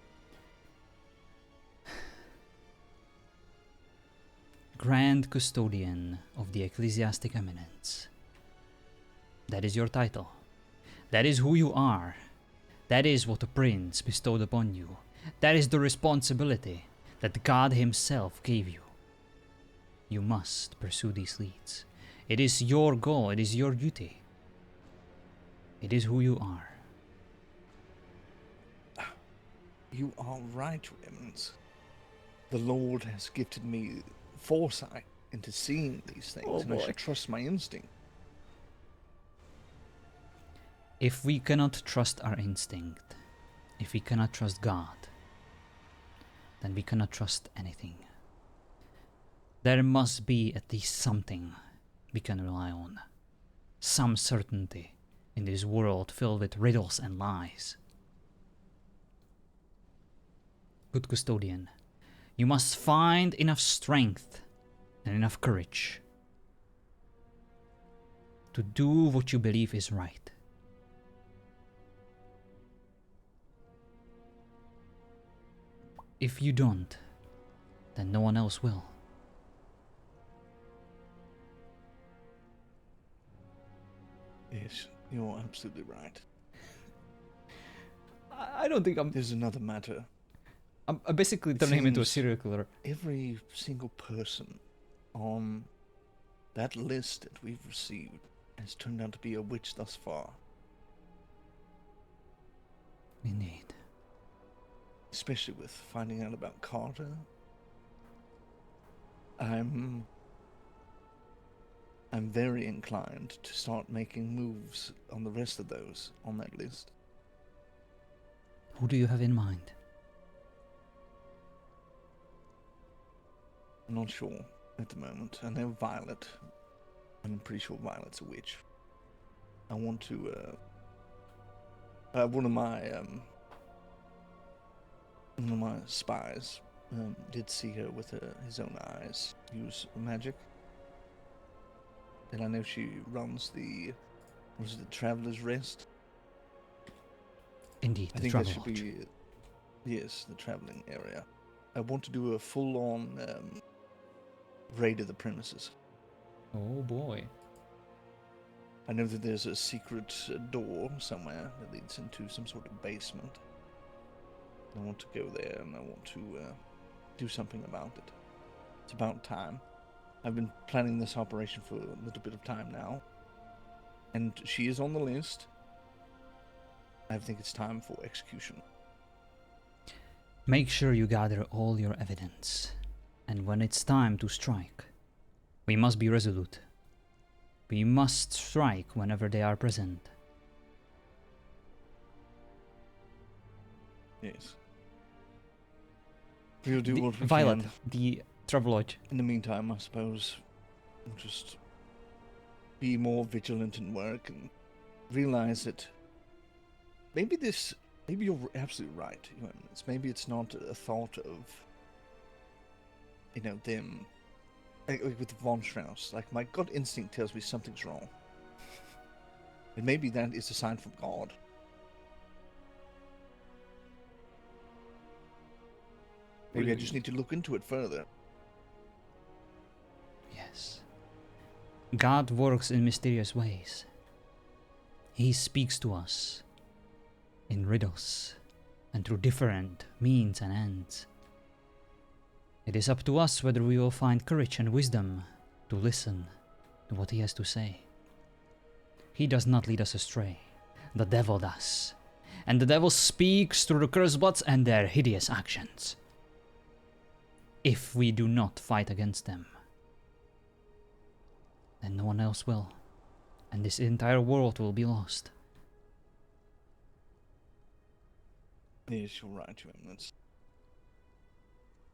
Grand Custodian of the Ecclesiastic Eminence. That is your title. That is who you are. That is what the Prince bestowed upon you. That is the responsibility that God Himself gave you. You must pursue these leads. It is your goal. It is your duty. It is who you are. You are right, Your Eminence. The Lord has gifted me foresight into seeing these things, and I should trust my instinct. If we cannot trust our instinct, if we cannot trust God, then we cannot trust anything. There must be at least something we can rely on. Some certainty in this world filled with riddles and lies. Good Custodian, you must find enough strength and enough courage to do what you believe is right. If you don't, then no one else will. Yes, you're absolutely right. I don't think There's another matter. I'm basically turning him into a seems- serial killer. Every single person on that list that we've received has turned out to be a witch thus far. Indeed. Especially with finding out about Carter. I'm very inclined to start making moves on the rest of those on that list. Who do you have in mind? I'm not sure at the moment. I know Violet. I'm pretty sure Violet's a witch. I want to, one of my spies did see her with his own eyes use magic. And I know she runs the Traveler's Rest? Indeed, I the think travel that should lodge. be, yes, the traveling area. I want to do a full-on raid of the premises. Oh boy. I know that there's a secret door somewhere that leads into some sort of basement. I want to go there and I want to do something about it. It's about time. I've been planning this operation for a little bit of time now. And she is on the list. I think it's time for execution. Make sure you gather all your evidence. And when it's time to strike, we must be resolute. We must strike whenever they are present. Yes. We'll do what we Violet, can. the travel lodge. In the meantime, I suppose we'll just be more vigilant in work and realize that maybe this Maybe you're absolutely right, Your Eminence. Maybe it's not a thought of, them like with Von Strauss. Like, my gut instinct tells me something's wrong. And maybe that is a sign from God. Maybe I just need to look into it further. Yes. God works in mysterious ways. He speaks to us in riddles and through different means and ends. It is up to us whether we will find courage and wisdom to listen to what he has to say. He does not lead us astray. The devil does. And the devil speaks through the cursebloods and their hideous actions. If we do not fight against them, then no one else will. And this entire world will be lost. Yes, you're right, Your Eminence.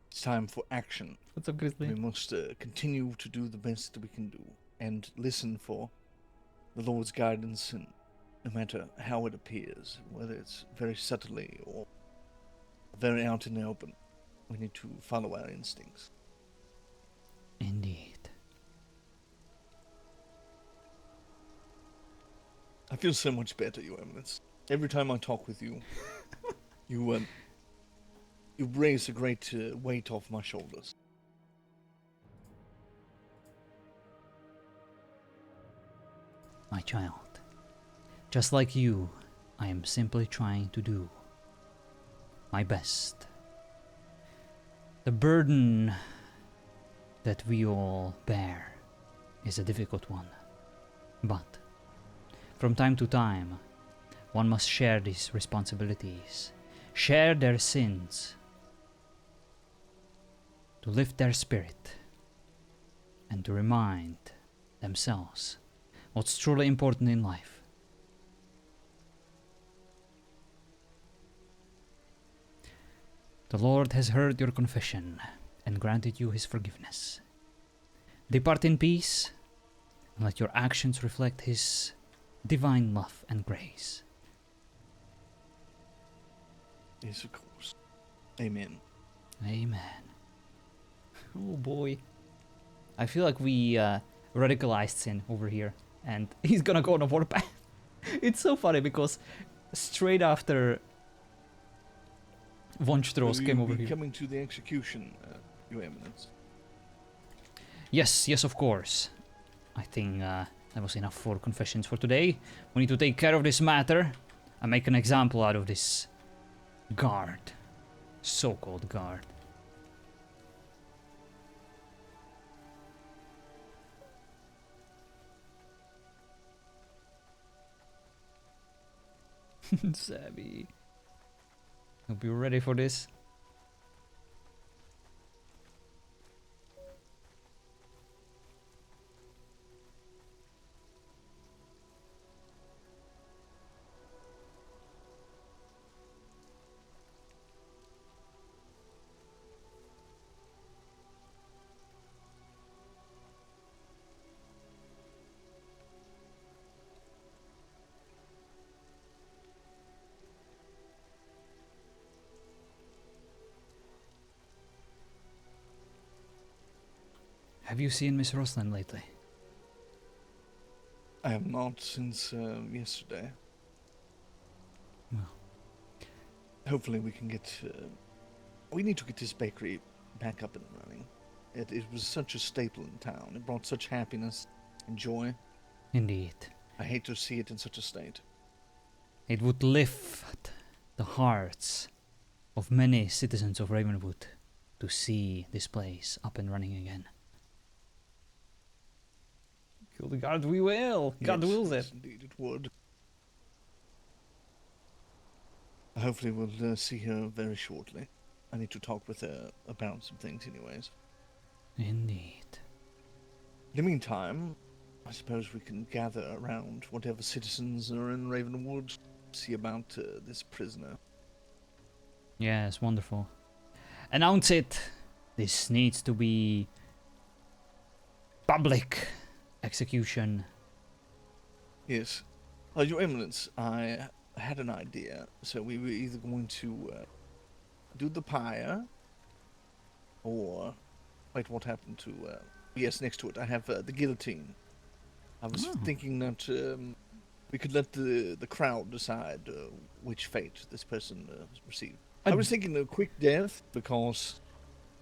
It's time for action. What's up, Grizzly? We must continue to do the best that we can do and listen for the Lord's guidance, and no matter how it appears, whether it's very subtly or very out in the open, we need to follow our instincts. Indeed. I feel so much better, Your Eminence. Every time I talk with you, you raise a great weight off my shoulders. My child, just like you, I am simply trying to do my best. The burden that we all bear is a difficult one, but from time to time, one must share these responsibilities, share their sins, to lift their spirit, and to remind themselves what's truly important in life. The Lord has heard your confession and granted you his forgiveness. Depart in peace, and let your actions reflect his divine love and grace. Yes, of course. Amen. Amen. Oh boy. I feel like we radicalized Sin over here, and he's gonna go on a warpath. It's so funny because straight after Von Strauss came over here. Coming to the execution, Your Eminence. Yes, of course. I think that was enough for confessions for today. We need to take care of this matter and make an example out of this guard. So-called guard. Savvy. Hope you're ready for this. Have you seen Miss Rosalind lately? I have not since yesterday. Well. Hopefully we can get... we need to get this bakery back up and running. It was such a staple in town. It brought such happiness and joy. Indeed. I hate to see it in such a state. It would lift the hearts of many citizens of Ravenwood to see this place up and running again. Kill the guard, we will! God wills it. Yes, indeed it would. Hopefully we'll see her very shortly. I need to talk with her about some things anyways. Indeed. In the meantime, I suppose we can gather around whatever citizens are in Ravenwood, see about this prisoner. Yes, wonderful. Announce it! This needs to be public execution. Yes. Your Eminence, I had an idea. So we were either going to do the pyre, or wait, what happened to? Yes, next to it I have the guillotine. I was thinking that we could let the crowd decide which fate this person received. I was thinking a quick death because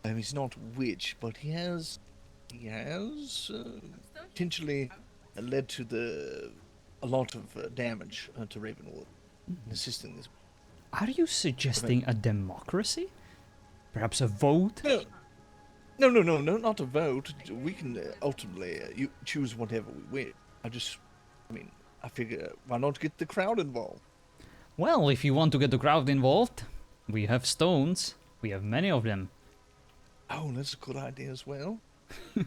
he's not a witch, but he has potentially led to a lot of damage to Ravenwood in assisting this. Are you suggesting a democracy? Perhaps a vote? No, not a vote. We can ultimately you choose whatever we wish. I figure, why not get the crowd involved? Well, if you want to get the crowd involved, we have stones. We have many of them. Oh, that's a good idea as well.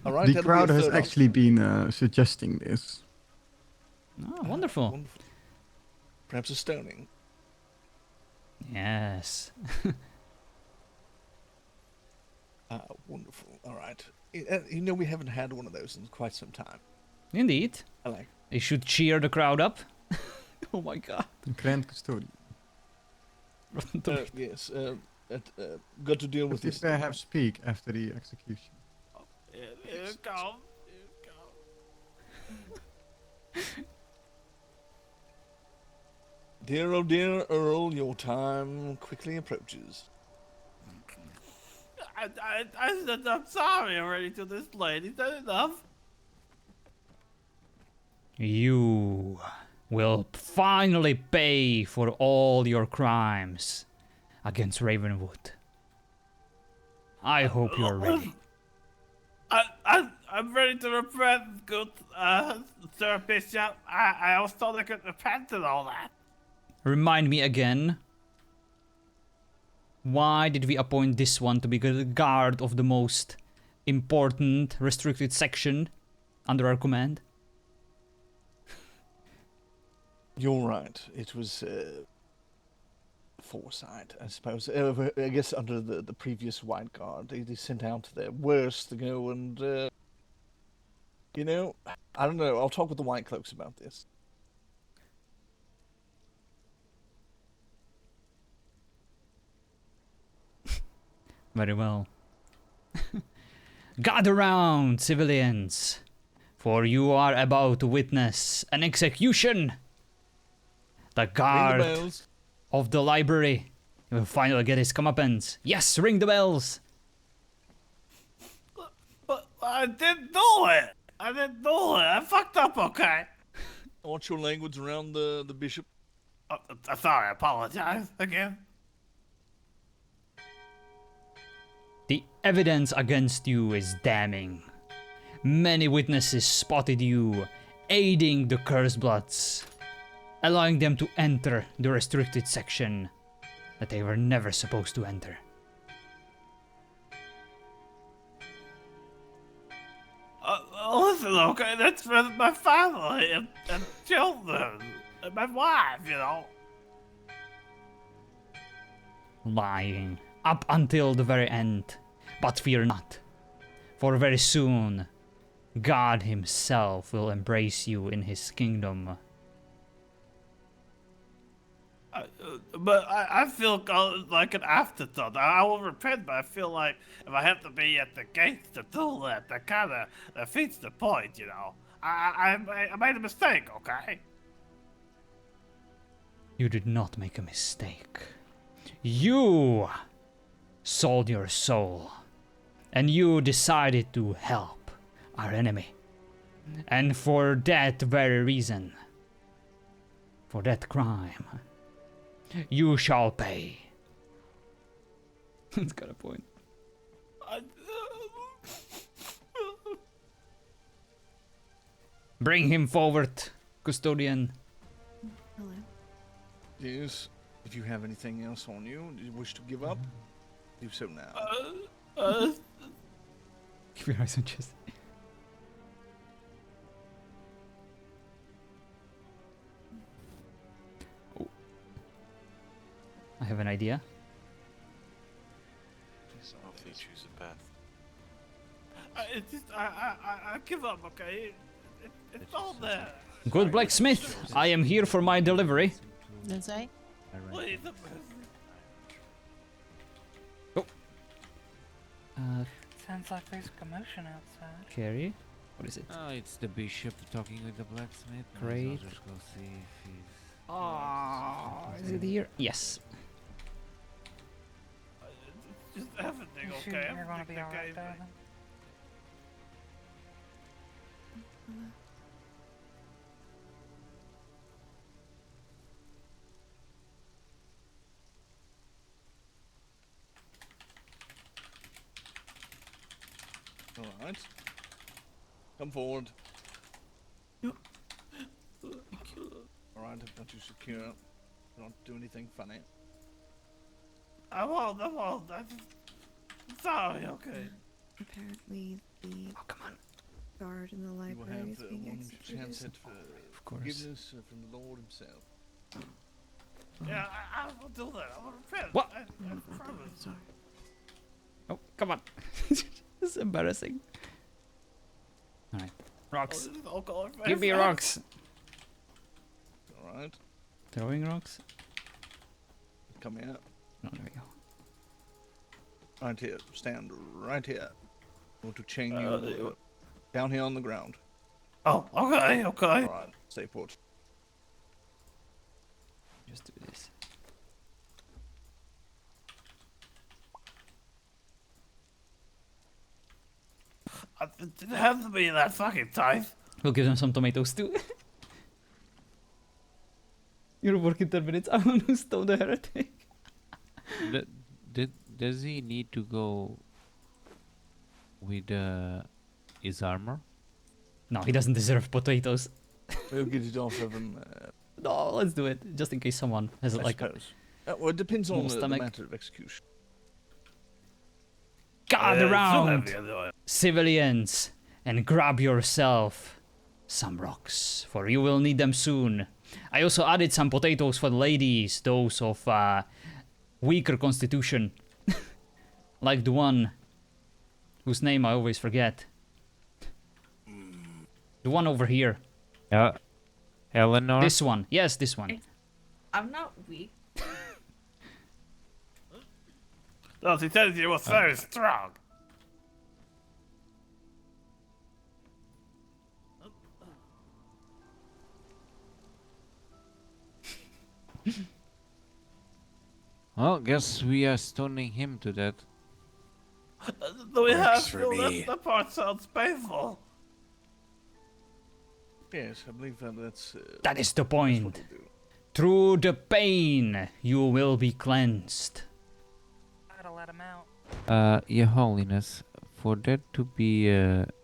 All right, The that'll be crowd a has third actually been suggesting this. Oh, wonderful. Wonderful. Perhaps a stoning. Yes. Wonderful. All right. We haven't had one of those in quite some time. Indeed. I like. They should cheer the crowd up. Oh my god. Grand Custodian. Yes. Got to deal with But this. did they have speak after the execution? Here it comes. Dear, oh dear Earl, your time quickly approaches. I said I'm sorry already to this lady. Is that enough? You will finally pay for all your crimes against Ravenwood. I hope you're ready. I'm ready to repent, good Sir Bishop. I was told I could repent and all that. Remind me again. Why did we appoint this one to be the guard of the most important restricted section under our command? You're right. It was foresight, I suppose. I guess under the previous White Guard, they sent out their worst to go and, I don't know. I'll talk with the White Cloaks about this. Very well. Gather round, civilians, for you are about to witness an execution. The guard of the library will finally get his comeuppance. Yes, ring the bells. But I didn't do it. I fucked up, okay? Watch your language around the bishop. Sorry, I apologize again. The evidence against you is damning. Many witnesses spotted you aiding the Cursed Bloods, allowing them to enter the restricted section that they were never supposed to enter. Listen, okay, that's for my family and children and my wife, Lying up until the very end. But fear not, for very soon God himself will embrace you in his kingdom. But I feel like an afterthought. I will repent, but I feel like if I have to be at the gates to do that kind of defeats the point, I made a mistake, okay? You did not make a mistake. You sold your soul, and you decided to help our enemy. And for that very reason, for that crime, you shall pay. It's got a point. Bring him forward, custodian. Hello. Yes. If you have anything else on you wish to give up, do so now. Keep your eyes on chest. Oh. I have an idea. Hopefully choose a path. I give up, okay? It's all there. Good blacksmith, I am here for my delivery. this way. Please, Sounds like there's a commotion outside. Carrie? What is it? Oh, it's the bishop talking with the blacksmith. Great. I'll just go see if he's. Oh, is it here? Yes. just everything You okay? sure you're gonna Everything be alright, okay, darling? All right. Come forward. All right, I've got you secure. Don't do anything funny. I won't. I'm sorry, okay. Apparently, the Oh, come on. guard in the You will library is have being one executed. chance at Of course. forgiveness from the Lord himself. Yeah, I will do that. I will repent. What? I promise. Sorry. Oh, come on. This is embarrassing. Alright. Rocks. Oh, this is all going very Give me fast. rocks. All right, Throwing rocks? come here. No, there we go. Right here. Stand right here. I want to chain you Uh, down here on the ground. Oh, okay. All right, stay put. Just do this. It didn't have to be that fucking tight. We'll give them some tomatoes too. You're working 10 minutes. I want to stone the heretic. Does he need to go with his armor? No, he doesn't deserve potatoes. We'll get it off of him. No, let's do it. Just in case someone has I like a suppose. Well, it depends on More the stomach. matter of execution. gather So round, heavy, anyway. civilians, and grab yourself some rocks, for you will need them soon. I also added some potatoes for the ladies, those of weaker constitution, like the one whose name I always forget. The one over here. Eleanor? This one. Yes, this one. I'm not weak. No, he said you was very strong. Well, guess we are stoning him to death. Do we Works have for to? me. That part sounds painful. Yes, I believe that's. That is the That's what point. we'll do. Through the pain, you will be cleansed. Gotta let him out. Your Holiness, for that to be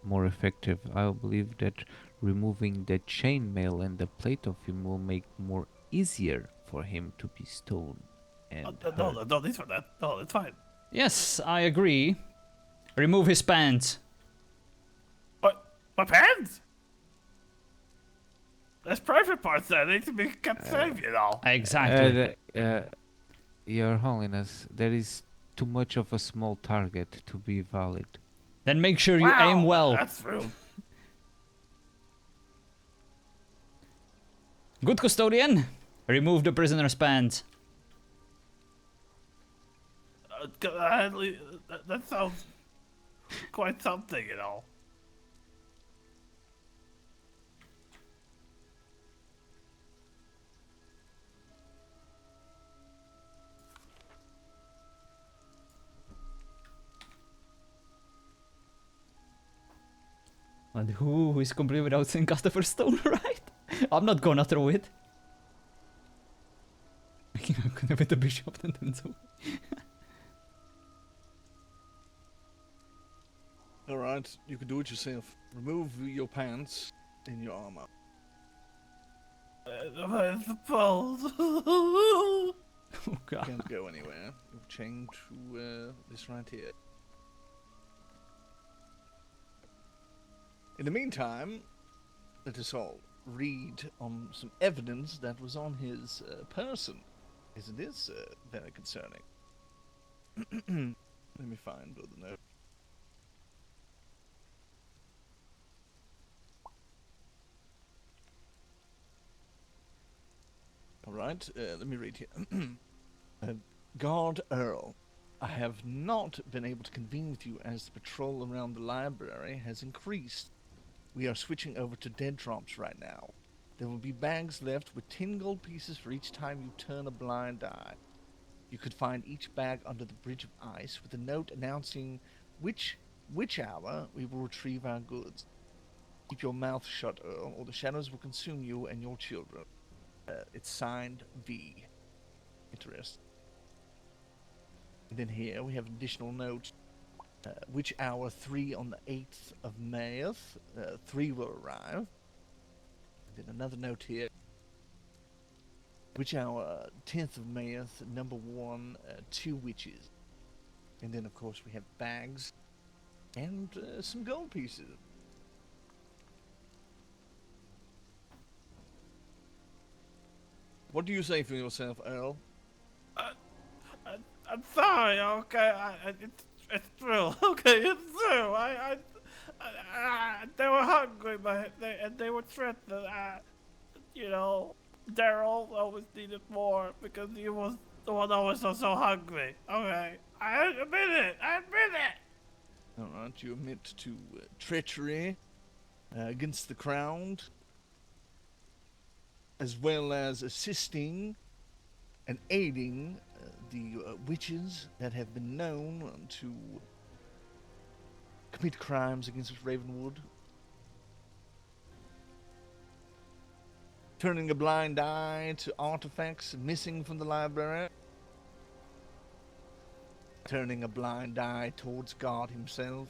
more effective, I believe that removing the chainmail and the plate of him will make more easier for him to be stoned. And No need for that. No, it's fine. Yes, I agree. Remove his pants. What? My pants? There's private parts there. They need to be kept safe, you know. Exactly. Your Holiness, there is too much of a small target to be valid. Then make sure you Wow, aim well. That's true. Good custodian. Remove the prisoner's pants. That sounds quite something, you know. And who is complete without saying Castafer Stone, right? I'm not gonna throw it. I'm gonna bet the bishop and then so. All right, you can do it yourself. Remove your pants and your armor. I suppose. Oh god. Can't go anywhere. You're chained to this right here. In the meantime, let us all read on some evidence that was on his person. Isn't this very concerning? Let me find the note. All right, let me read here. Guard Earl, I have not been able to convene with you as the patrol around the library has increased. We are switching over to dead drops right now. There will be bags left with 10 gold pieces for each time you turn a blind eye. You could find each bag under the bridge of ice with a note announcing which hour we will retrieve our goods. Keep your mouth shut, Earl, or the shadows will consume you and your children. It's signed V. Interest. And then here we have additional notes. Which hour 3 on the 8th of May, 3 will arrive. And then another note here. Which hour 10th of May, number 1, 2 witches. And then of course we have bags and some gold pieces. What do you say for yourself, Earl? I'm sorry. Okay, it's true. Okay, it's true. They were hungry, but they were threatened. You know, Daryl always needed more because he was the one always so hungry. Okay, I admit it. All right, you admit to treachery against the crown, as well as assisting and aiding the witches that have been known to commit crimes against Ravenwood. Turning a blind eye to artifacts missing from the library. Turning a blind eye towards God himself.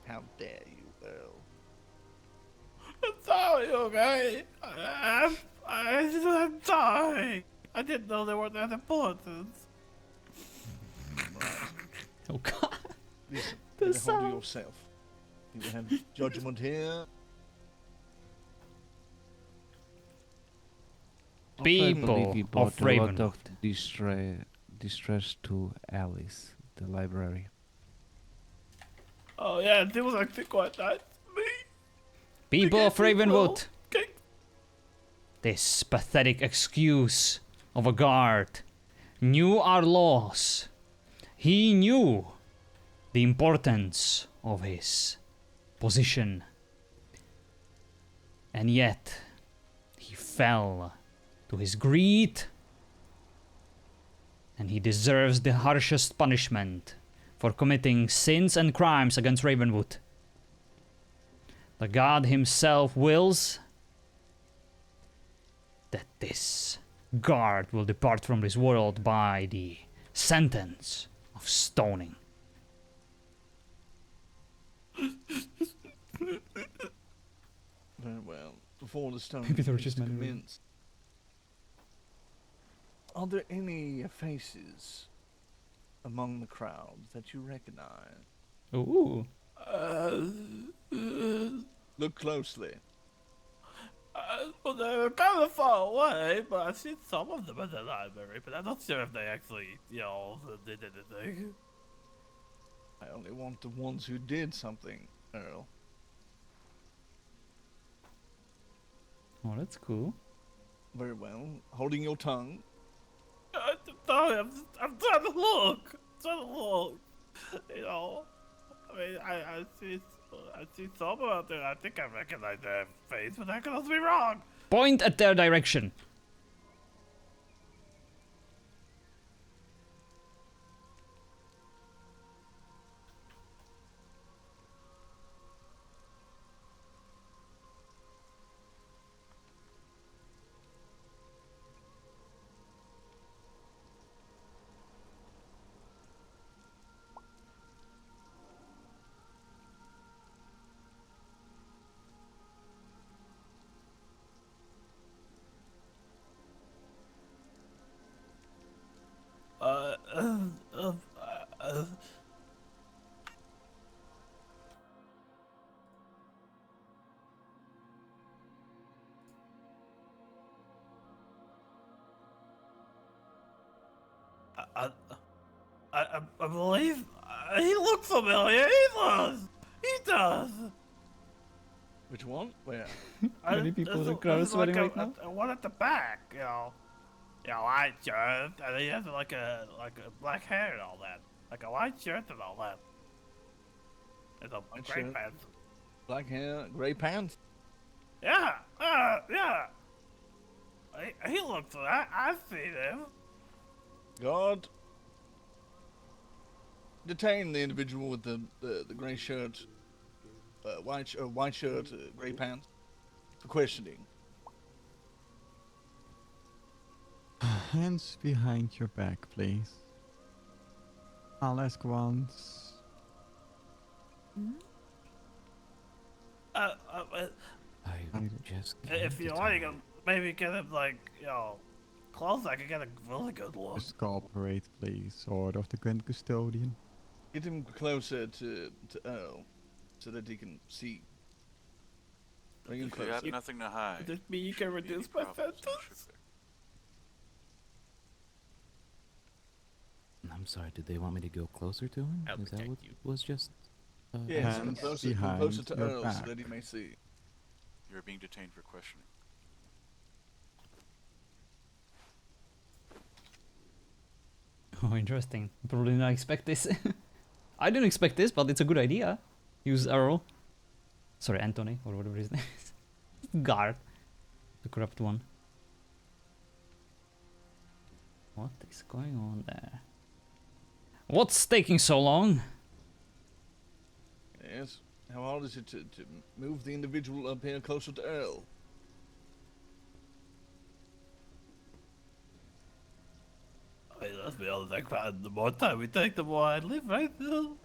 How dare you, Earl? I'm sorry. Okay, I'm sorry. I didn't know they were that important. Oh God. Listen, The get a hold sound. of yourself. You will have judgment here. Also, I believe People he of brought a lot Ravenwood. of distress to Alice, the library. Oh yeah, it was actually quite nice to me. People of Ravenwood. Okay. This pathetic excuse of a guard knew our laws. He knew the importance of his position. And yet, he fell to his greed. And he deserves the harshest punishment for committing sins and crimes against Ravenwood. The god himself wills that this guard will depart from this world by the sentence of stoning. Very well. Before the stone Maybe they were is just meant to be. commenced, are there any faces among the crowd that you recognize? Ooh. Look closely. Well, they're kind of far away, but I've seen some of them in the library, but I'm not sure if they actually, did anything. I only want the ones who did something, Earl. Oh, that's cool. Very well. Holding your tongue. I'm sorry, I'm trying to look. You know, I mean, I see some out there. I think I recognize their face, but I could also be wrong. Point at their direction. I believe he looks familiar. He does. Which one? Where? Many people in the crowd are there's sweating like right now. a one at the back, you know, white shirt, and he has like a black hair and all that, like a white shirt and all that. It's a White gray shirt. pants. Black hair, gray pants. Yeah, yeah. He looks. I've seen him. Guard. Detain the individual with the gray shirt, white shirt, gray pants, for questioning. Hands behind your back, please. I'll ask once. I just if you want, you can maybe get him like clothes. I could get a really good look. Just cooperate, please. Order of the Grand Custodian. Get him closer to Earl, so that he can see. Bring him You got closer. nothing to hide. Just me, you can reduce my sentence. I'm sorry, did they want me to go closer to him? I'll Is that protect what you. was just... Yes, Hands come behind closer to your Earl, back. so that he may see. You're being detained for questioning. Oh, interesting. Probably not expect this. I didn't expect this, but it's a good idea. Use Arrow. Sorry, Anthony, or whatever his name is. Guard. The corrupt one. What is going on there? What's taking so long? Yes. How hard is it to move the individual up here closer to Earl? I mean, let's be honest, like, the more time we take, the more I live, right, Phil?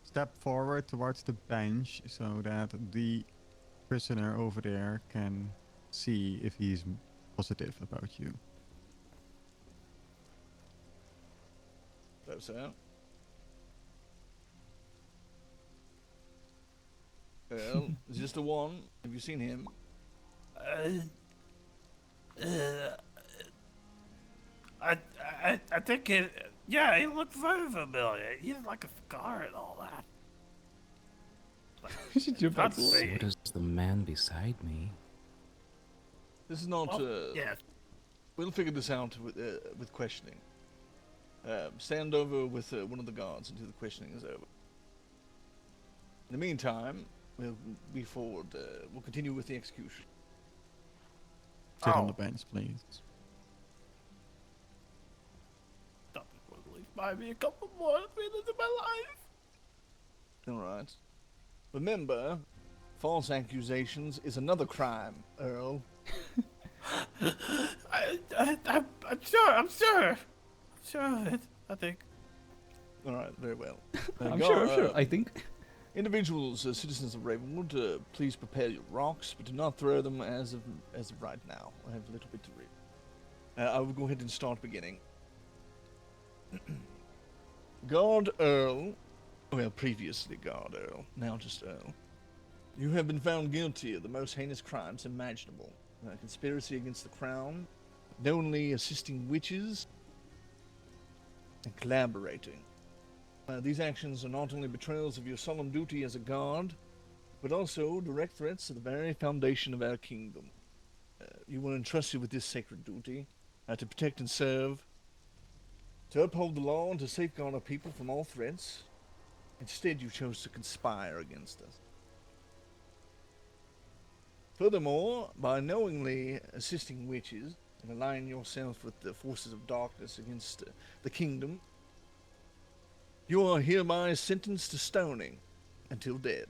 Step forward towards the bench so that the prisoner over there can see if he's positive about you. Closer. Earl, is this the one? Have you seen him? I think it. Yeah, he looks very familiar. He's like a scar and all that. So does the man beside me. This is not. Yes. We'll figure this out with questioning. Stand over with one of the guards until the questioning is over. In the meantime, we'll be forward. We'll continue with the execution. Sit on the bench, please. Buy me a couple more minutes of my life. Alright. Remember, false accusations is another crime, Earl. I'm sure of it, I think. Alright, very well. I'm sure, I think. Individuals, citizens of Ravenwood, please prepare your rocks, but do not throw them as of right now. I have a little bit to read. I will go ahead and start beginning. Guard Earl, well, previously Guard Earl, now just Earl. You have been found guilty of the most heinous crimes imaginable. Conspiracy against the crown, knowingly assisting witches, and collaborating. These actions are not only betrayals of your solemn duty as a guard, but also direct threats to the very foundation of our kingdom. You were entrusted with this sacred duty, to protect and serve, to uphold the law and to safeguard our people from all threats. Instead, you chose to conspire against us. Furthermore, by knowingly assisting witches and aligning yourself with the forces of darkness against the kingdom, you are hereby sentenced to stoning until dead.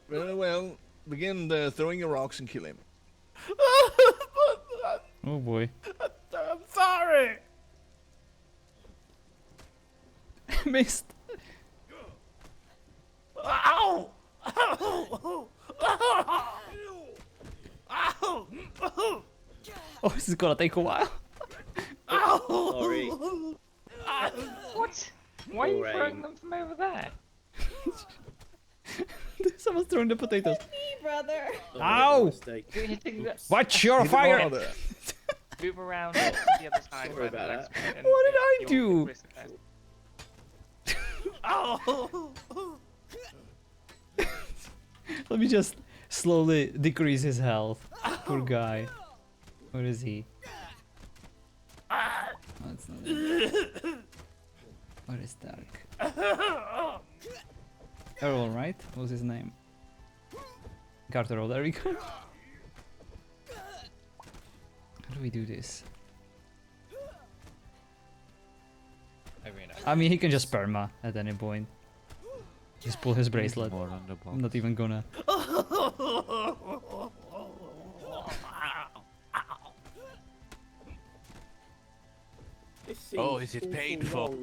Very well, begin throwing your rocks and kill him. Oh boy. I'm sorry. Missed. Ow! Ow! Ow! Ow! Oh, this is gonna take a while. Ow! Sorry. What? Why are you throwing them from over there? Someone's throwing the potatoes. Me, brother. Ow! You're hitting the... Watch your Hit him fire! harder. Move around to the other side. Sorry about that. What did I do? Ow! Oh! Let me just slowly decrease his health. Poor guy. Where is he? Oh, it's not him. Where is Dark? Errol, right? What was his name? Carter, there we go. How do we do this? I mean, he can just perma at any point. Just pull his bracelet. I'm not even gonna. Oh, is it painful?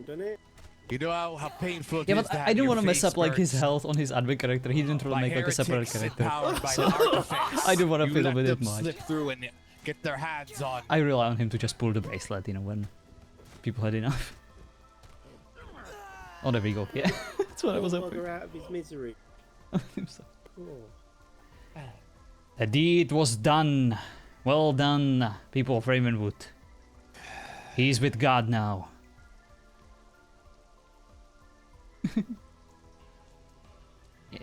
You know how painful it Yeah, is but to have I didn't your want to mess face up like his burnt health on his admin character. He didn't really by make like a separate heretics character. empowered by So the artifacts. I didn't want to You fiddle let with it them much. slip through and get their hands on. I rely on him to just pull the bracelet, you know, when people had enough. Oh, there we go. Yeah, that's what I was hoping. Out of his misery. The deed was done. Well done, people of Ravenwood. He's with God now. Yeah.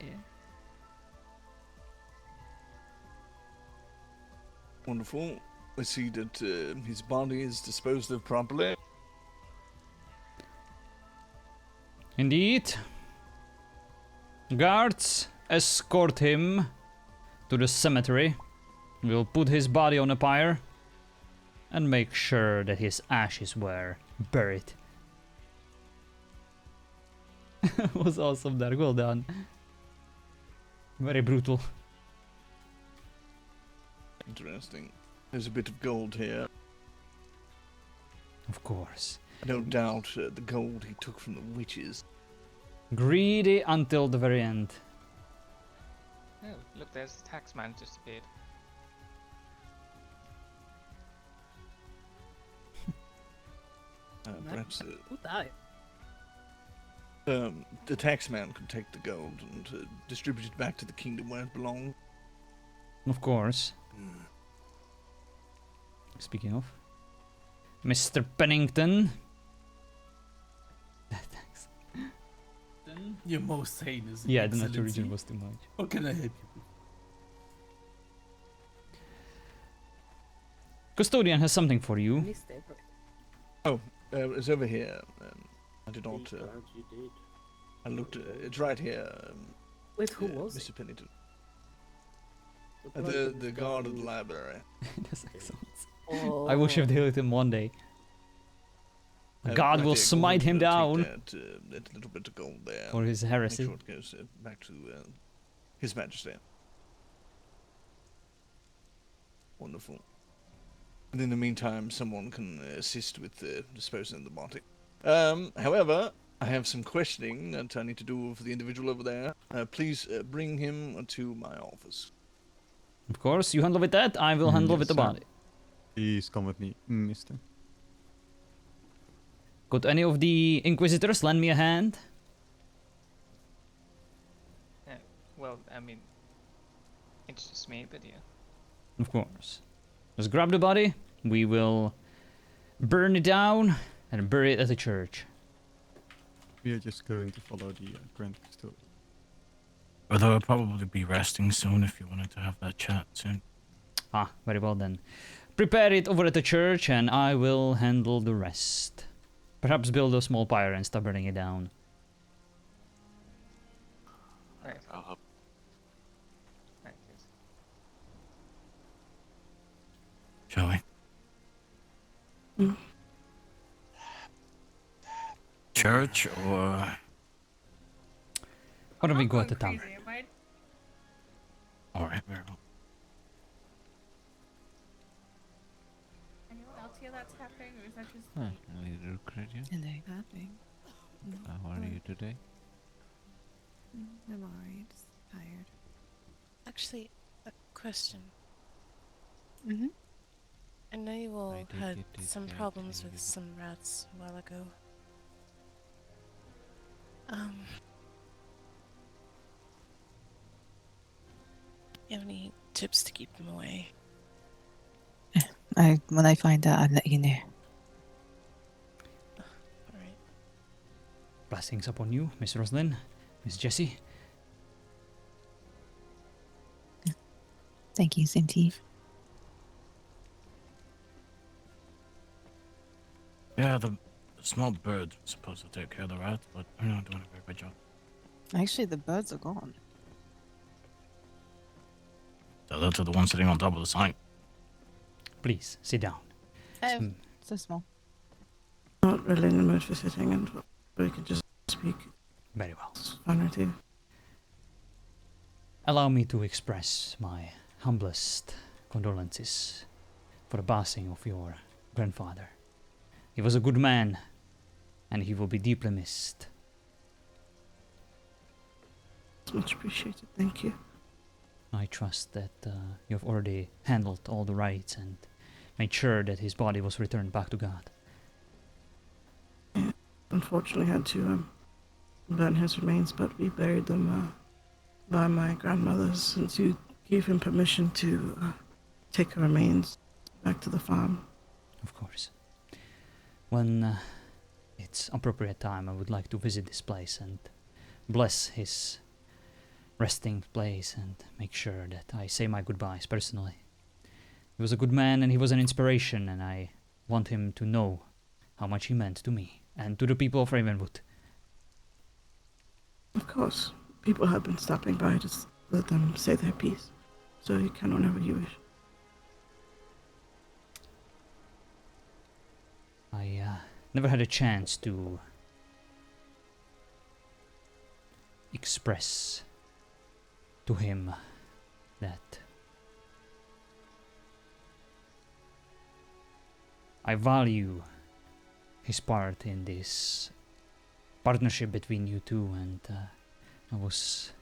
Wonderful. I see that his body is disposed of properly. Indeed. Guards, escort him to the cemetery. We'll put his body on a pyre and make sure that his ashes were buried. Was awesome, Dark. Well done. Very brutal. Interesting. There's a bit of gold here. Of course. No doubt the gold he took from the witches. Greedy until the very end. Oh, look, there's the taxman just appeared. Perhaps Who died? the taxman could take the gold and distribute it back to the kingdom where it belongs. Of course. Speaking of, Mr. Pennington. Thanks. Your most heinous. Yeah, I don't have to Excellency. region was too much. What can I help you? Custodian has something for you. Oh, it's over here. I did not. You did. I looked. It's right here. Wait, who was Mr. it? Pennington? The The guard of the library. That's excellent. Oh. I wish I'd healed him one day. God will smite him down That little bit of gold there. for his heresy. Make sure it goes back to His Majesty. Wonderful. And in the meantime, someone can assist with disposing of the body. However, I have some questioning that I need to do for the individual over there. Please bring him to my office. Of course, you handle with that, I will handle with the body. Please come with me, mister. Could any of the Inquisitors lend me a hand? Well, I mean, it's just me, but yeah. Of course. Just grab the body, we will burn it down and bury it at the church. We are just going to follow the Grand Custodian. Although I'll probably be resting soon if you wanted to have that chat soon. Ah, very well then. Prepare it over at the church and I will handle the rest. Perhaps build a small pyre and start burning it down. Right. I'll help. Right, yes. Shall we? Church or... Why don't we go at the town? Alright, very well. Anyone else here that's happening, or is that just Huh, me? Lucretia. Hello. Happening. How are you today? I'm alright. Just tired. Actually, a question. Mm-hmm. I know you all I did had get this some back problems to with you. some rats a while ago. You have any tips to keep them away? When I find out, I'll let you know. Alright. Blessings upon you, Miss Roslyn, Miss Jessie. Thank you, same to you. Yeah, the small bird was supposed to take care of the rat, but you're not doing a very good job. Actually, the birds are gone. Tell that to the one sitting on top of the sign. Please, sit down. Oh, so small. Not really in the mood for sitting, and we could just speak. Very well. It's fine with you. Allow me to express my humblest condolences for the passing of your grandfather. He was a good man, and he will be deeply missed. It's much appreciated, thank you. I trust that you have already handled all the rites and made sure that his body was returned back to God. Yeah, unfortunately had to burn his remains, but we buried them by my grandmother's since you gave him permission to take her remains back to the farm. Of course. When it's appropriate time, I would like to visit this place and bless his resting place and make sure that I say my goodbyes personally. He was a good man and he was an inspiration, and I want him to know how much he meant to me and to the people of Ravenwood. Of course, people have been stopping by to let them say their piece, so you can whenever you wish. I never had a chance to express to him that I value his part in this partnership between you two, and I was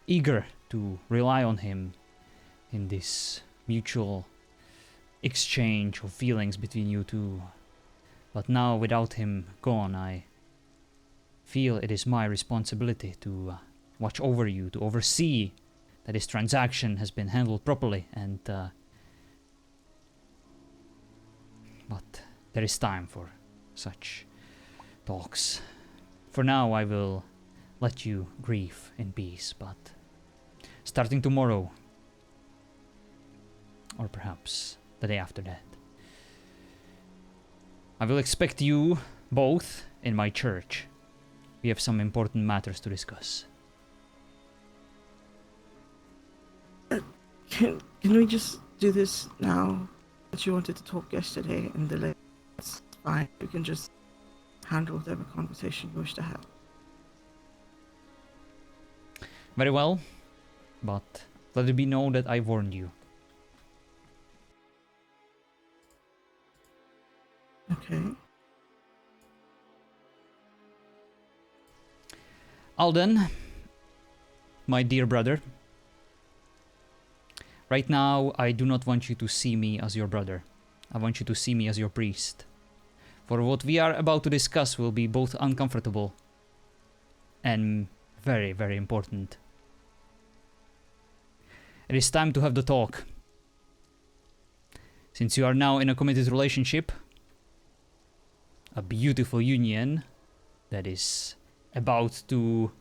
eager to rely on him in this mutual exchange of feelings between you two. But now, without him gone, I feel it is my responsibility to watch over you, to oversee that this transaction has been handled properly, and but there is time for such talks. For now, I will let you grieve in peace, but starting tomorrow, or perhaps the day after that, I will expect you both in my church. We have some important matters to discuss. Can we just do this now? That you wanted to talk yesterday and delay. It's fine. We can just handle whatever conversation you wish to have. Very well, but let it be known that I warned you. Okay. Alden, my dear brother, right now I do not want you to see me as your brother. I want you to see me as your priest. For what we are about to discuss will be both uncomfortable and very, very important. It is time to have the talk. Since you are now in a committed relationship, a beautiful union that is about to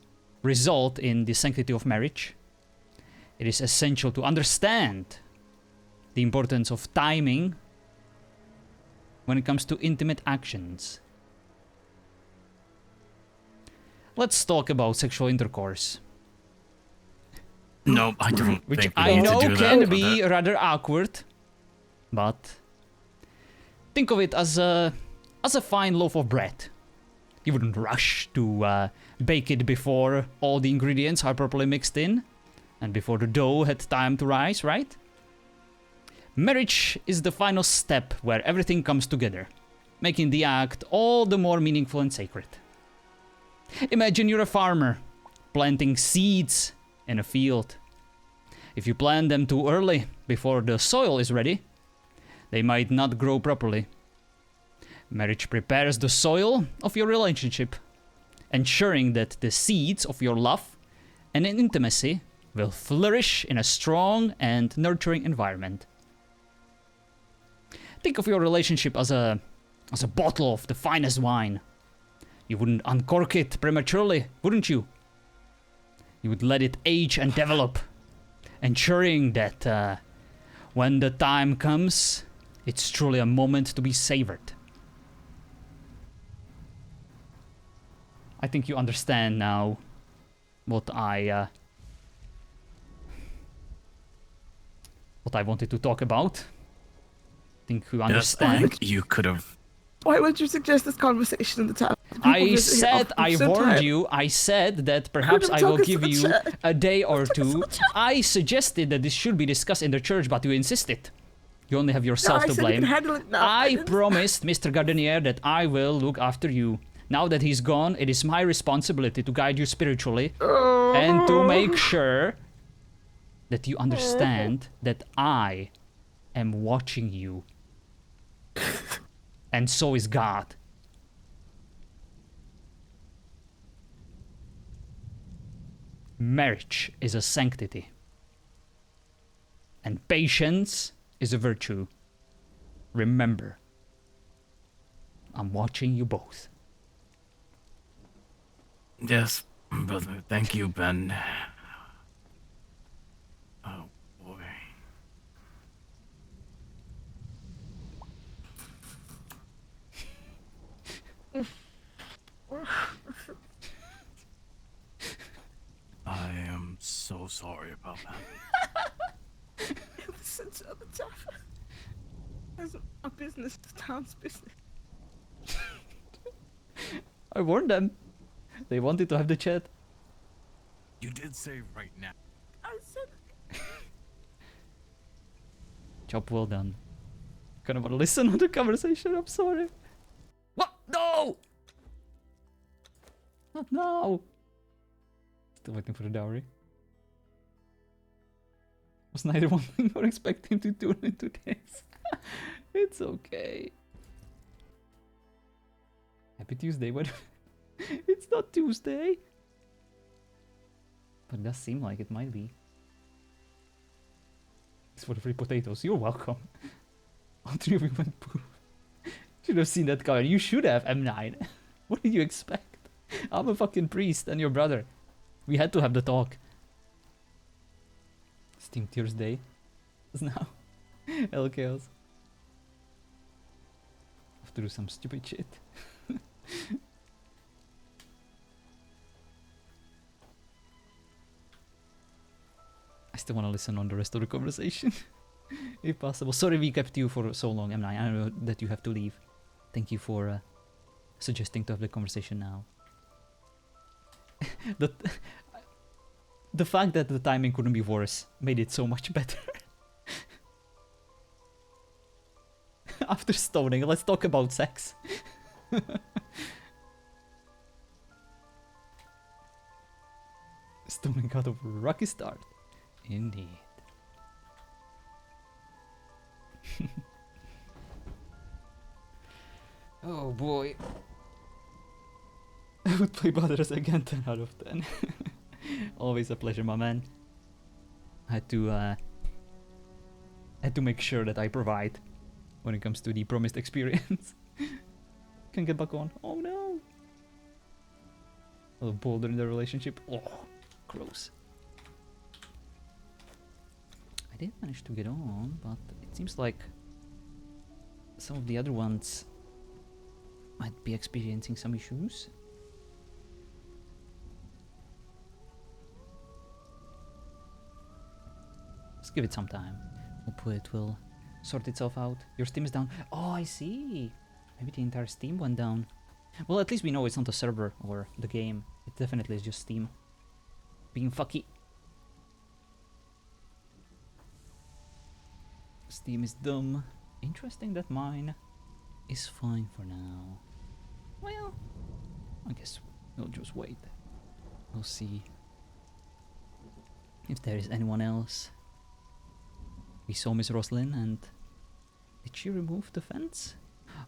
result in the sanctity of marriage, it is essential to understand the importance of timing when it comes to intimate actions. Let's talk about sexual intercourse. No, I don't Which think we I need know to do can that. be rather awkward, but think of it as a fine loaf of bread. You wouldn't rush to bake it before all the ingredients are properly mixed in and before the dough had time to rise, right? Marriage is the final step where everything comes together, making the act all the more meaningful and sacred. Imagine you're a farmer planting seeds in a field. If you plant them too early, before the soil is ready, they might not grow properly. Marriage prepares the soil of your relationship, ensuring that the seeds of your love and intimacy will flourish in a strong and nurturing environment. Think of your relationship as a bottle of the finest wine. You wouldn't uncork it prematurely, wouldn't you? You would let it age and develop, ensuring that when the time comes, it's truly a moment to be savored. I think you understand now what I wanted to talk about. I think you understand. You could have. Why would you suggest this conversation in the tavern? I said, I warned you, I said that perhaps I will give you a day or two. I suggested that this should be discussed in the church, but you insisted. You only have yourself to blame. I promised Mr. Gardenier that I will look after you. Now that he's gone, it is my responsibility to guide you spiritually and to make sure that you understand that I am watching you. And so is God. Marriage is a sanctity. And patience is a virtue. Remember, I'm watching you both. Yes, brother. Thank you, Ben. Oh, boy. I am so sorry about that. Listen to the tavern. It's a business, the town's business. I warned them. They wanted to have the chat. You did say right now. I said. Job well done. Gonna wanna listen to the conversation, I'm sorry. What? No! Not now! Still waiting for the dowry. Was neither one thing nor expecting to tune into this. It's okay. Happy Tuesday, what? It's not Tuesday. But it does seem like it might be. It's for the free potatoes. You're welcome. All three of you went poof. Should have seen that coming. You should have, M9. What did you expect? I'm a fucking priest and your brother. We had to have the talk. Steam Tuesday. Is now. Hell chaos. Have to do some stupid shit. I still want to listen on the rest of the conversation. If possible. Sorry we kept you for so long, M9. I know that you have to leave. Thank you for suggesting to have the conversation now. The fact that the timing couldn't be worse made it so much better. After stoning, let's talk about sex. Stoning got a rocky start. Indeed. Oh boy. I would play Brothers again 10 out of 10. Always a pleasure, my man. I had to make sure that I provide when it comes to the promised experience. Can get back on. Oh no. A little bolder in the relationship. Oh, gross. I did manage to get on, but it seems like some of the other ones might be experiencing some issues. Let's give it some time. Hopefully it will sort itself out. Your Steam is down. Oh, I see. Maybe the entire Steam went down. Well, at least we know it's not the server or the game. It definitely is just Steam being fucky. Steam is dumb. Interesting that mine is fine for now. Well, I guess we'll just wait. We'll see if there is anyone else. We saw Miss Roslyn, and did she remove the fence?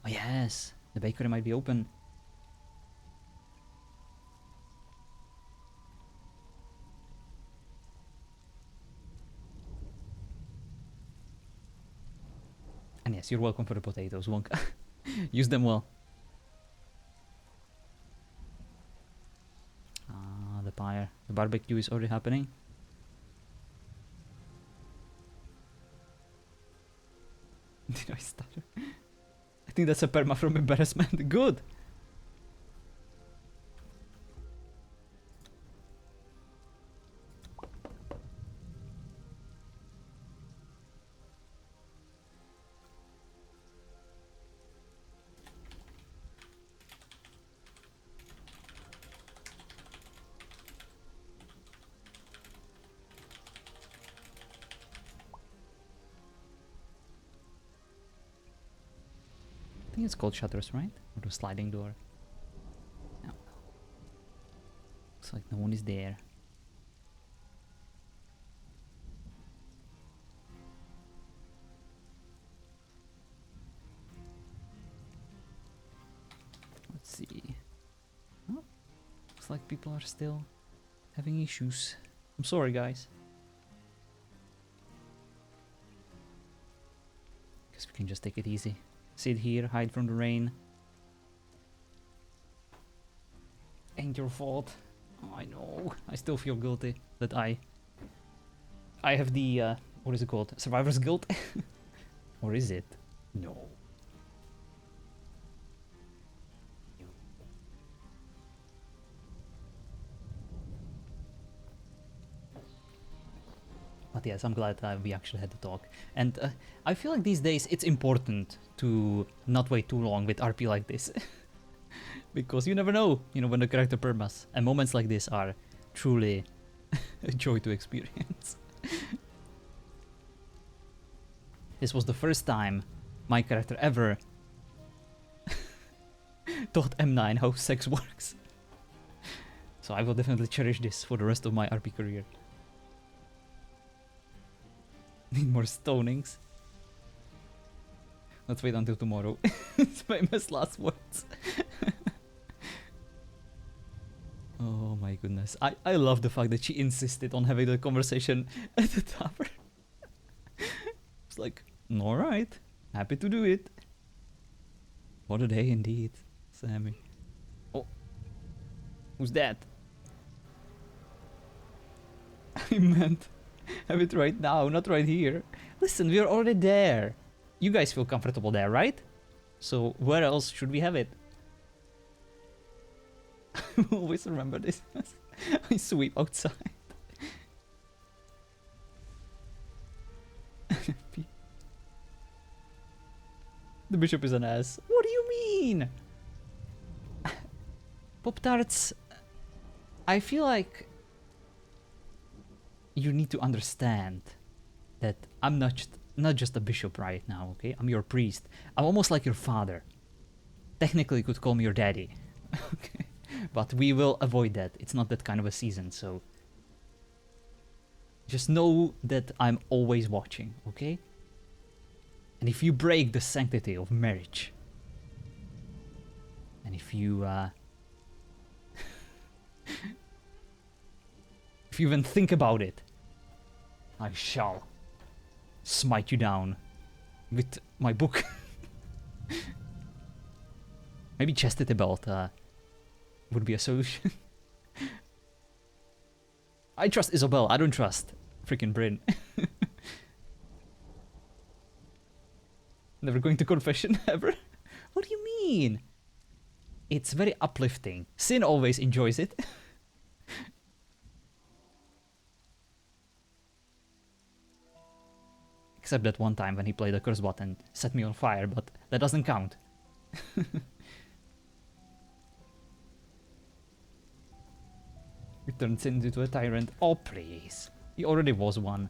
Oh yes, the bakery might be open. And yes, you're welcome for the potatoes, Wonka. Use them well. The barbecue is already happening. Did I stutter? I think that's a perma from embarrassment. Good. I think it's called shutters, right? Or the sliding door. No. Looks like no one is there. Let's see. Oh, looks like people are still having issues. I'm sorry, guys. Guess we can just take it easy. Sit here, hide from the rain. Ain't your fault. Oh, I know. I still feel guilty that I have the what is it called? Survivor's guilt? Or is it? No. But yes, I'm glad we actually had the talk. And I feel like these days it's important to not wait too long with RP like this. Because you never know, you know, when the character permas. And moments like this are truly a joy to experience. This was the first time my character ever taught M9 how sex works. So I will definitely cherish this for the rest of my RP career. Need more stonings. Let's wait until tomorrow. His famous last words. Oh my goodness. I love the fact that she insisted on having the conversation at the tavern. It's like, alright, happy to do it. What a day indeed, Sammy. Oh, who's that? I meant, have it right now, not right here. Listen, we're already there. You guys feel comfortable there, right? So where else should we have it? I always remember this. I sweep outside. The bishop is an ass. What do you mean? Pop-Tarts, I feel like you need to understand that I'm not just a bishop right now, okay? I'm your priest. I'm almost like your father. Technically, you could call me your daddy. Okay. But we will avoid that. It's not that kind of a season, so just know that I'm always watching, okay? And if you break the sanctity of marriage, and if you if you even think about it, I shall smite you down with my book. Maybe chastity belt would be a solution. I trust Isabel, I don't trust freaking Bryn. Never going to confession ever? What do you mean? It's very uplifting. Sin always enjoys it. Except that one time when he played a curse bot and set me on fire, but that doesn't count. He turns into a tyrant. Oh, please. He already was one.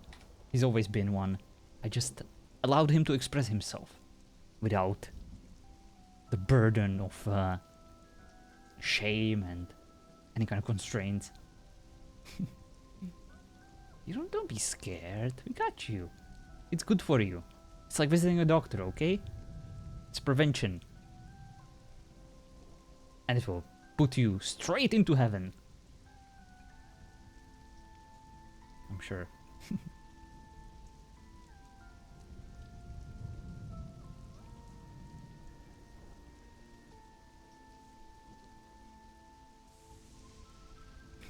He's always been one. I just allowed him to express himself without the burden of shame and any kind of constraints. You don't be scared. We got you. It's good for you. It's like visiting a doctor, okay? It's prevention. And it will put you straight into heaven. I'm sure.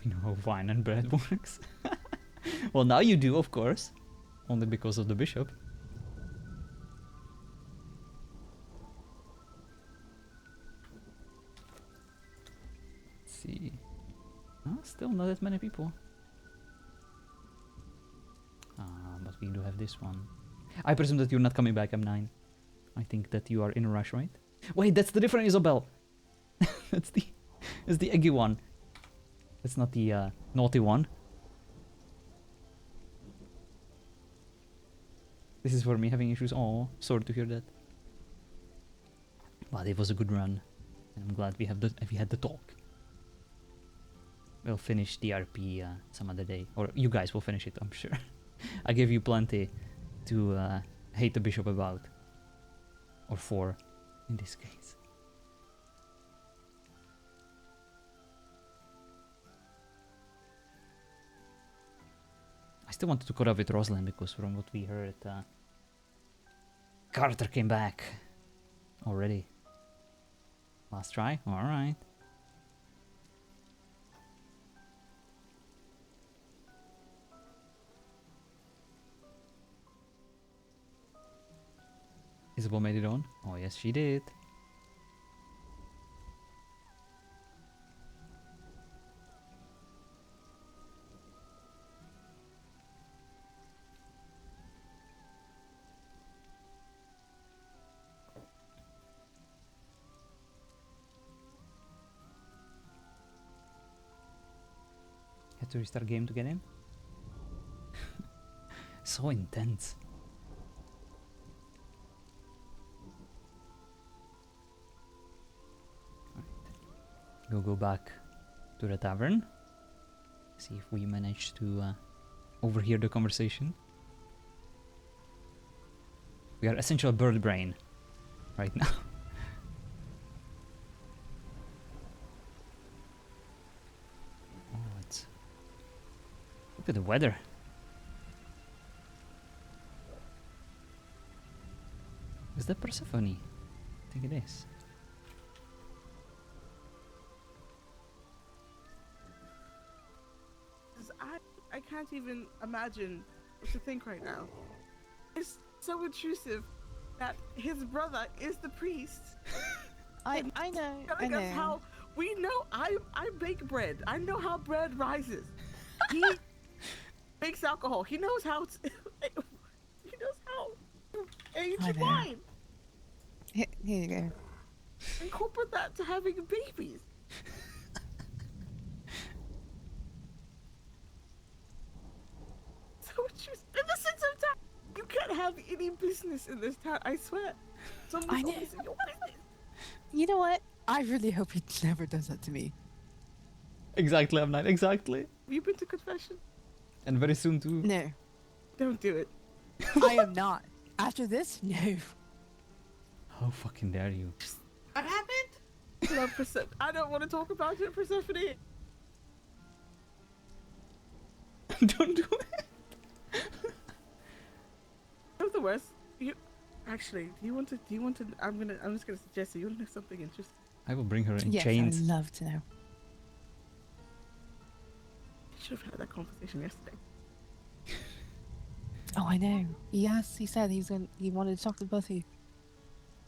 You know how wine and bread works. Well, now you do, of course. Only because of the bishop. Let's see. Still not that many people. But we do have this one. I presume that you're not coming back, M9. I think that you are in a rush, right? Wait, that's the different Isabel. That's the eggy one. That's not the naughty one. This is for me having issues. Oh, sorry to hear that. But it was a good run. And I'm glad we had the talk. We'll finish the RP some other day. Or you guys will finish it, I'm sure. I gave you plenty to hate the bishop about. Or for, in this case. I still wanted to caught up with Rosalind because from what we heard, Carter came back already. Last try? Alright. Isabel made it on? Oh yes, she did. Had to restart game to get in? So intense. We'll go back to the tavern. See if we manage to overhear the conversation. We are essential bird brain right now. Oh, it's... Look at the weather. Is that Persephone? I think it is. I can't even imagine what to think right now. It's so intrusive that his brother is the priest. I know. Telling us how we know I bake bread. I know how bread rises. He makes alcohol. He knows how to, he knows how to age wine. Here you go. Incorporate that to having babies. So intrusive. In the sense of time, you can't have any business in this town. I swear. I know. Always in your business. You know what? I really hope he never does that to me. Exactly, M9, exactly. Have you been to confession? And very soon too. No. Don't do it. I am not. After this, no. How fucking dare you? What happened? Love I don't want to talk about it, Persephone. Don't do it. You know the worst? You actually, do you want to I'm just gonna suggest you want to know something interesting. I will bring her in Yes, chains. I'd love to know. I should have had that conversation yesterday. Oh, I know. Yes, he said he wanted to talk to both of you.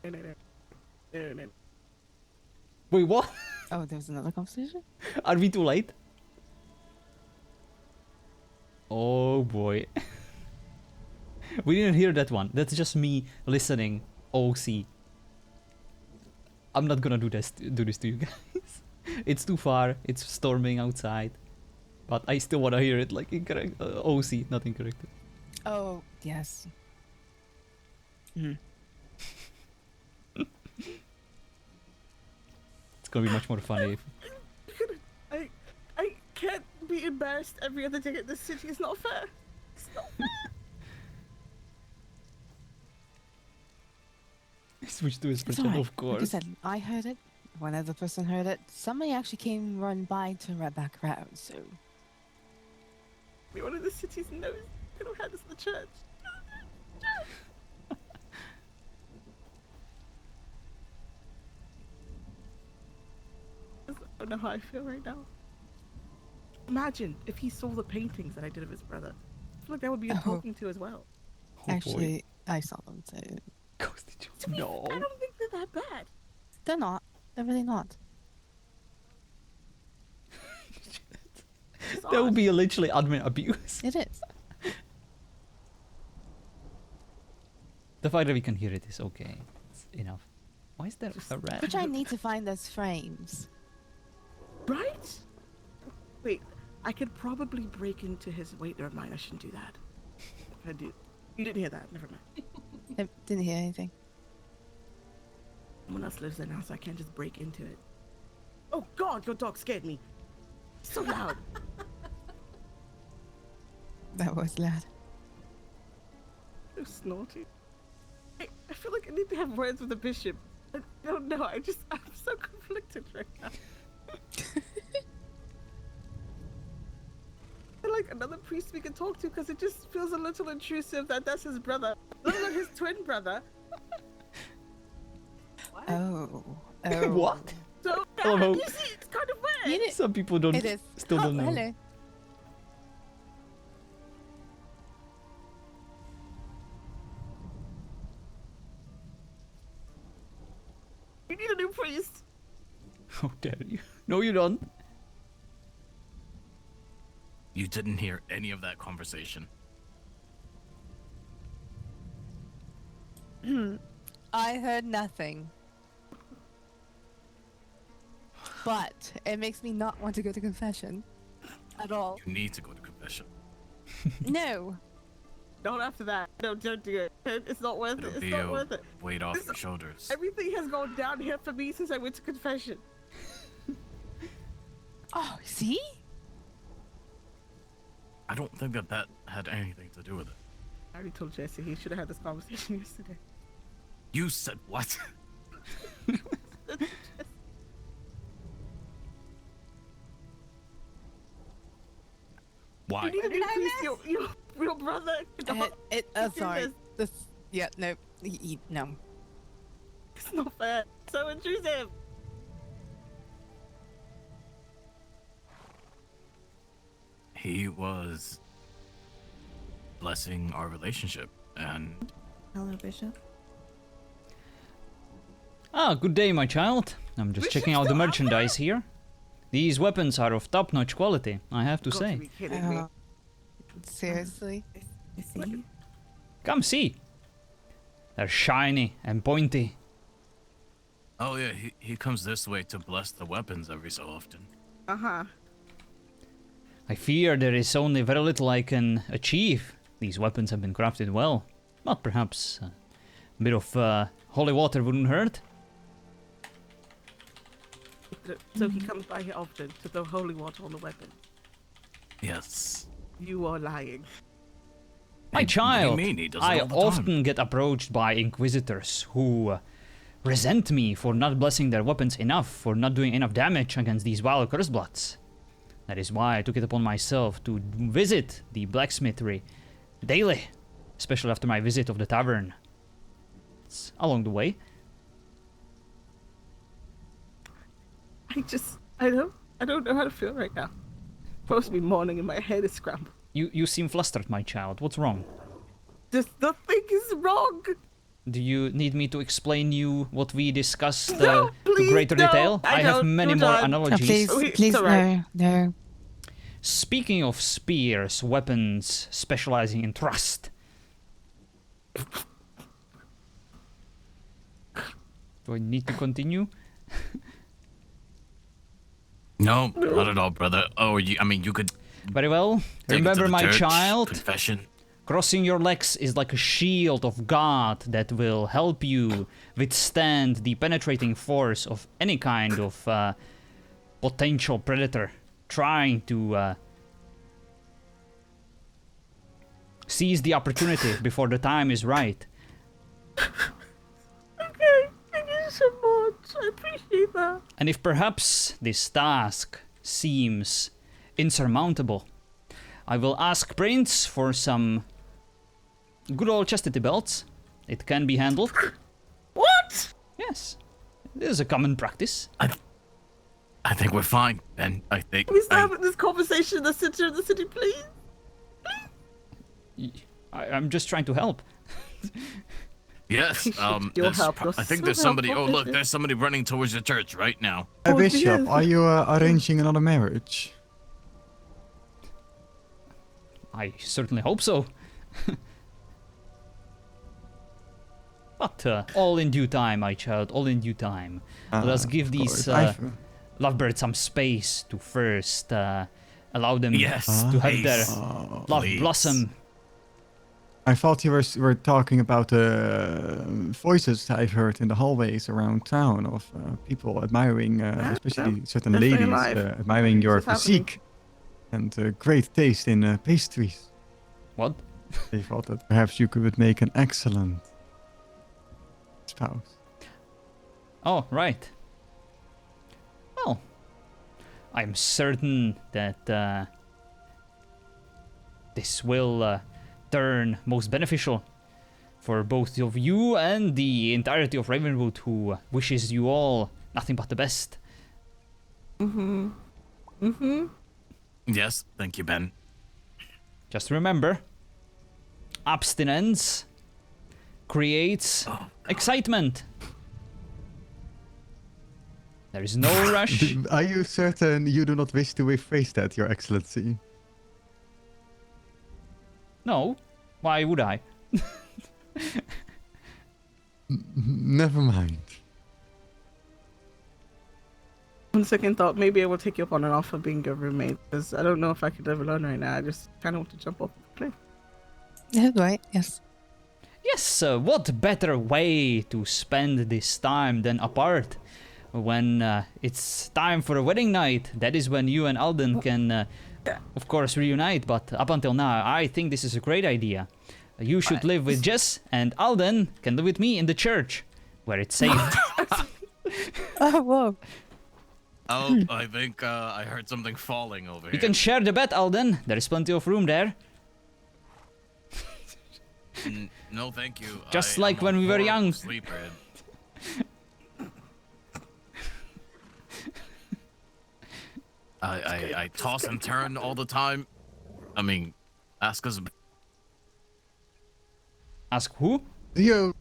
No. Wait, what? Oh, there was another conversation? Are we too late? Oh boy. We didn't hear that one. That's just me listening. OC. I'm not gonna do this to you guys. It's too far. It's storming outside. But I still wanna hear it like incorrect. OC, not incorrect. Oh, yes. It's gonna be much more funny if... I can't be embarrassed every other day at this city. It's not fair. It's not fair. Switch to his It's percent, alright. of course. Like I said, I heard it. One other person heard it. Somebody actually came run by and turned right back around, so... One of the city's knows they don't have this in the church. I don't know how I feel right now. imagine if he saw the paintings that I did of his brother. I feel like that would be a talking to as well. Actually, I saw them too. No. I don't think they're that bad. They're not. They're really not. That would be literally admin abuse. It is. The fact that we can hear it is okay. It's enough. Why is there a rat? Which I need to find those frames. Right? Wait, I could probably break into his... Wait, never mind. I shouldn't do that. If I do... You didn't hear that. Never mind. I didn't hear anything. Someone else lives there now, so I can't just break into it. Oh God, your dog scared me. So loud. That was loud. So snotty. I feel like I need to have words with the bishop. I don't know. I'm so conflicted right now. I like another priest we can talk to because it just feels a little intrusive that that's his brother, let alone his twin brother. What? Oh. What? So Hello. you see, it's kind of weird. Some people don't. It is. Still don't know. Hello. You need a new priest. How dare you? No, you don't. You didn't hear any of that conversation. I heard nothing. But it makes me not want to go to confession. At all. You need to go to confession. No. Not after that. No, don't do it. It's not worth it. It'll It's be not a worth it. weight off your shoulders. Everything has gone downhill for me since I went to confession. Oh, see? I don't think that had anything to do with it. I already told Jesse he should have had this conversation yesterday. You said what? Why? You need a new priest, your real brother. Sorry. This, yeah, no. No. It's not fair. So intrusive. He was blessing our relationship, and Hello, Bishop. Ah, good day, my child. I'm just checking out the merchandise here. These weapons are of top-notch quality, I have to say. Seriously? I see. Come see. They're shiny and pointy. oh yeah, he comes this way to bless the weapons every so often. Uh-huh. I fear there is only very little I can achieve. These weapons have been crafted well. But perhaps a bit of holy water wouldn't hurt. So he comes by here often to throw holy water on the weapon. Yes. You are lying. My child, he does it I all the often time. get approached by inquisitors who resent me for not blessing their weapons enough, for not doing enough damage against these wild cursebloods. That is why I took it upon myself to visit the blacksmithery daily, especially after my visit of the tavern. It's along the way. I don't know how to feel right now. Supposed to be morning and my head is scrambled. You seem flustered, my child. What's wrong? Just nothing is wrong. Do you need me to explain you what we discussed No, to please, greater no, detail? I have don't, many do more not. analogies. Please, alright. no. Speaking of spears, weapons specializing in thrust. Do I need to continue? No, not at all, brother. Oh, you could. Very well. Take it to Remember, the my church, child, Confession. crossing your legs is like a shield of God that will help you withstand the penetrating force of any kind of potential predator trying to seize the opportunity before the time is right. Okay, thank you so much. I appreciate that. And if perhaps this task seems insurmountable, I will ask Prince for some good old chastity belts. It can be handled. What? Yes, it is a common practice. I think we're fine, Ben. I think. Can we start having this conversation in the center of the city, please? I'm just trying to help. Yes. Your help, I think so there's somebody. Oh, helpful. look, there's somebody running towards the church right now. Bishop, are you arranging another marriage? I certainly hope so. But all in due time, my child, all in due time. Let us give these lovebirds some space to first allow them to have their love blossom. I thought you were talking about voices I've heard in the hallways around town of people admiring, especially certain definitely ladies, alive. admiring your This is happening. physique and great taste in pastries. What? They thought that perhaps you could make an excellent spouse. Oh, right. Well, I'm certain that this will turn most beneficial for both of you and the entirety of Ravenwood, who wishes you all nothing but the best. Yes, thank you, Ben. Just remember, abstinence creates excitement. There is no rush. Are you certain you do not wish to rephrase that, Your Excellency? No, why would I? Never mind. On second thought, maybe I will take you up on an offer being your roommate, because I don't know if I could live alone right now. I just kind of want to jump off the cliff. Yeah, right, yes. Yes, what better way to spend this time than apart? When it's time for a wedding night, that is when you and Alden can, of course, reunite. But up until now, I think this is a great idea. You should live with Jess, and Alden can live with me in the church, where it's safe. Oh, whoa. Oh, I think I heard something falling over here. You can share the bed, Alden. There is plenty of room there. No, thank you. Just like when we were young. Sleeper. I toss and turn all the time. I mean, ask us. Ask who? You.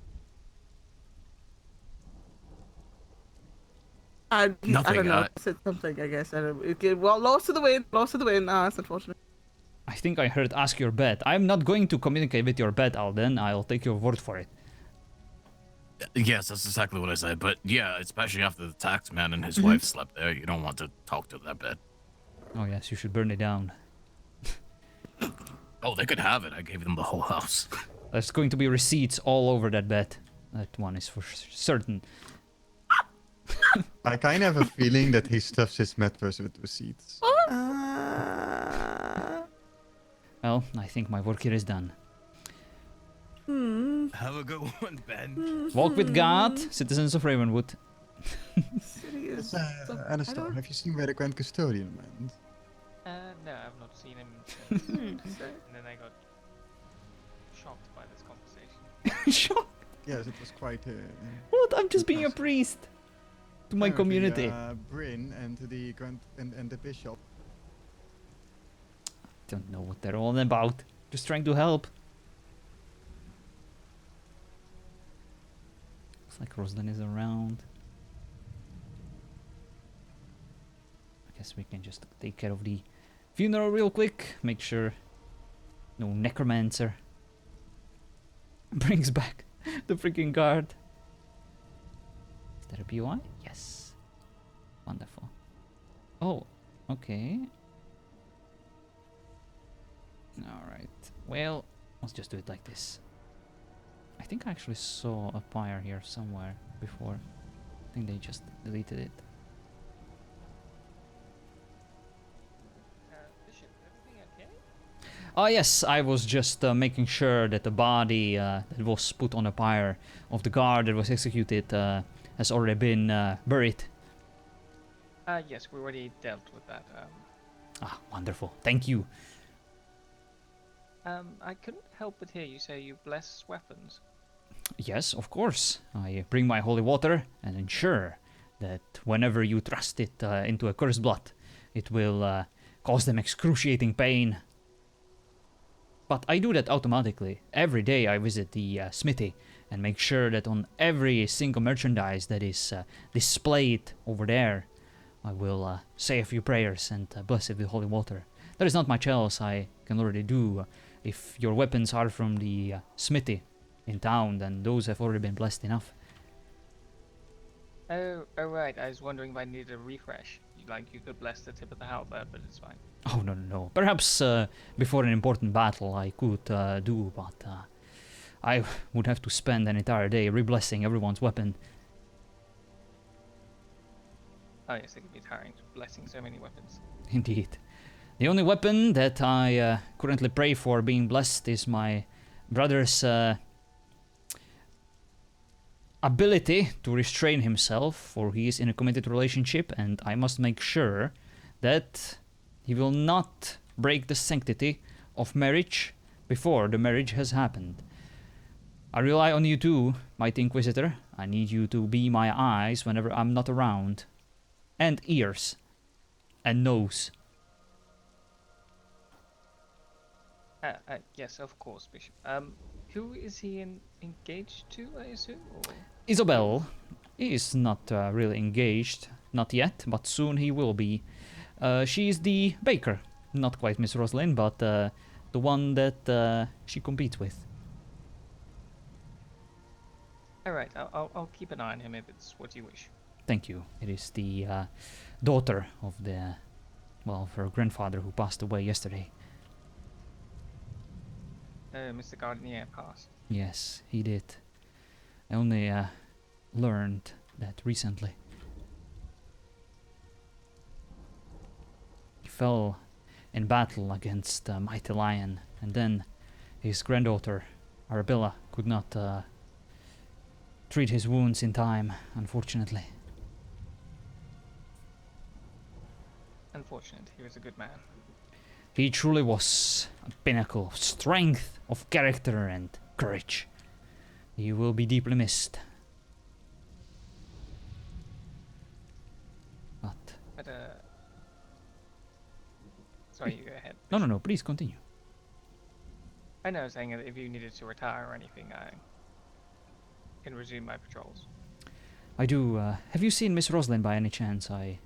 I Nothing, don't know. I said something, I guess. I don't, well, lost to the wind. Lost to the wind. That's unfortunate. I think I heard ask your bed. I'm not going to communicate with your bed, Alden. I'll take your word for it. Yes, that's exactly what I said. But yeah, especially after the tax man and his wife slept there, you don't want to talk to that bed. Oh yes, you should burn it down. Oh, they could have it. I gave them the whole house. There's going to be receipts all over that bed. That one is for certain. I kind of have a feeling that he stuffs his mattress with receipts. Well, I think my work here is done. Have a good one, Ben. Walk with God, citizens of Ravenwood. Anastasia, have you seen where the Grand Custodian went? No, I've not seen him since. And then I got shocked by this conversation. Shocked? Yes, it was quite... What? I'm just being a priest. To my community. Bryn and the and the bishop. Don't know what they're all about. Just trying to help. Looks like Rosdan is around. I guess we can just take care of the funeral real quick. Make sure no necromancer brings back the freaking guard. Is there a BOI? Yes. Wonderful. Oh, okay. Alright. Well, let's just do it like this. I think I actually saw a pyre here somewhere before. I think they just deleted it. Bishop, everything okay? Oh yes, I was just making sure that the body that was put on a pyre of the guard that was executed has already been buried. Yes, we already dealt with that. Ah, wonderful. Thank you. I couldn't help but hear you say you bless weapons. Yes, of course. I bring my holy water and ensure that whenever you thrust it into a cursed blood, it will cause them excruciating pain. But I do that automatically. Every day I visit the smithy and make sure that on every single merchandise that is displayed over there, I will say a few prayers and bless it with holy water. There is not much else I can already do. If your weapons are from the smithy in town, then those have already been blessed enough. Oh, right. I was wondering if I needed a refresh. Like, you could bless the tip of the halberd, but it's fine. Oh, no. Perhaps before an important battle I could do, but I would have to spend an entire day re-blessing everyone's weapon. Oh yes, it can be tiring, blessing so many weapons. Indeed. The only weapon that I currently pray for being blessed is my brother's ability to restrain himself, for he is in a committed relationship, and I must make sure that he will not break the sanctity of marriage before the marriage has happened. I rely on you too, mighty Inquisitor. I need you to be my eyes whenever I'm not around. And ears. And nose. Yes, of course, Bishop. Who is he engaged to, I assume? Or? Isabel is not really engaged, not yet, but soon he will be. She is the baker, not quite Miss Rosalind, but the one that she competes with. Alright, I'll keep an eye on him if it's what you wish. Thank you. It is the daughter of of her grandfather who passed away yesterday. Mr. Gardenier passed. Yes, he did. I only learned that recently. He fell in battle against a mighty lion, and then his granddaughter, Arabella, could not treat his wounds in time, unfortunately. Unfortunate, he was a good man. He truly was a pinnacle of strength, of character and courage. He will be deeply missed. But sorry, you go ahead. No, please continue. I know, saying that if you needed to retire or anything, I can resume my patrols. I do. Have you seen Miss Rosalind by any chance? I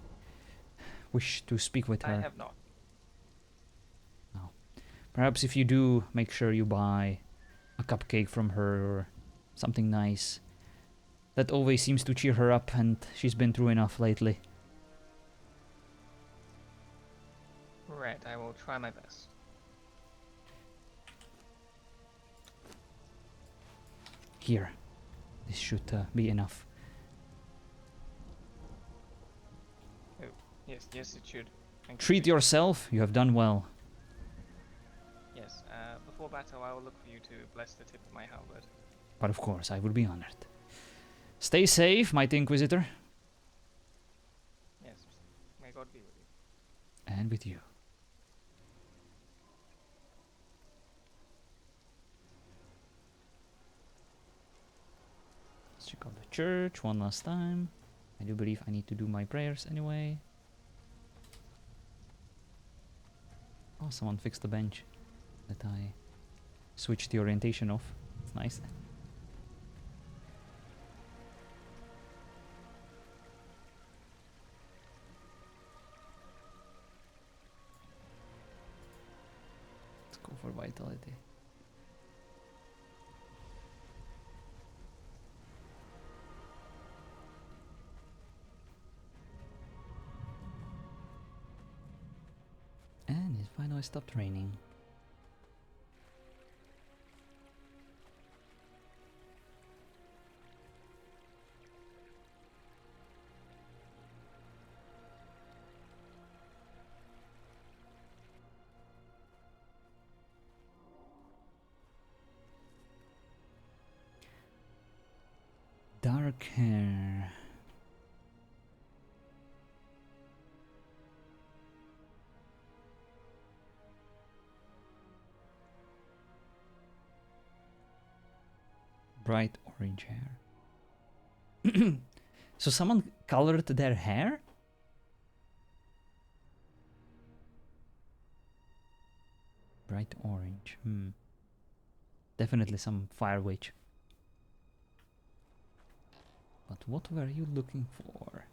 wish to speak with her. I have not. No. Perhaps if you do, make sure you buy a cupcake from her or something nice. That always seems to cheer her up, and she's been through enough lately. Right, I will try my best. Here. This should be enough. Oh, yes, it should. Thank you. Treat yourself. You have done well. Yes, before battle I will look for you to bless the tip of my halberd. But of course, I would be honored. Stay safe, mighty Inquisitor. Yes, may God be with you. And with you. Let's check out the church one last time. I do believe I need to do my prayers anyway. Oh, someone fixed the bench that I switched the orientation of. It's nice. Let's go for vitality. And it finally stopped raining. Dark hair. Bright orange hair. So someone colored their hair? Bright orange. Definitely some fire witch. But what were you looking for?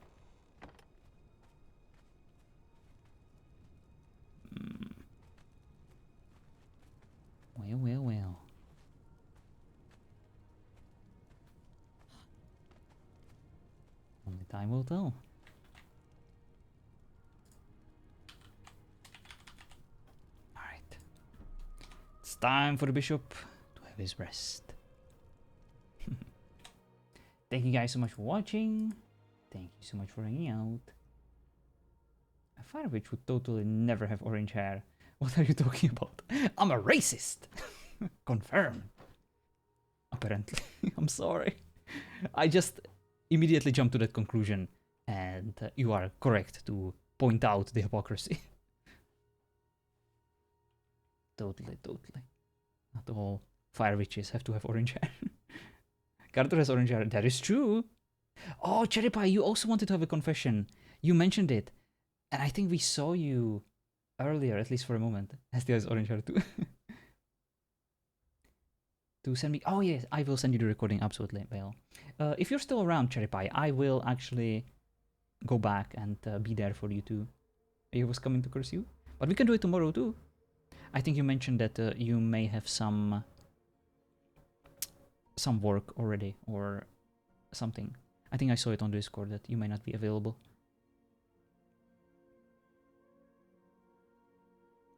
Well, well, well. Only time will tell. Alright. It's time for the bishop to have his rest. Thank you guys so much for watching. Thank you so much for hanging out. A fire witch would totally never have orange hair. What are you talking about? I'm a racist! Confirm. Apparently. I'm sorry. I just immediately jumped to that conclusion, and you are correct to point out the hypocrisy. Totally. Not all fire witches have to have orange hair. Carter has orange hair. That is true. Oh, Cherry Pie, you also wanted to have a confession. You mentioned it. And I think we saw you earlier, at least for a moment. Hestia has orange hair too. To send me... Oh yes, I will send you the recording, absolutely, Bale. If you're still around, Cherry Pie, I will actually go back and be there for you too. I was coming to curse you. But we can do it tomorrow too. I think you mentioned that you may have some work already or something. I think I saw it on Discord that you may not be available.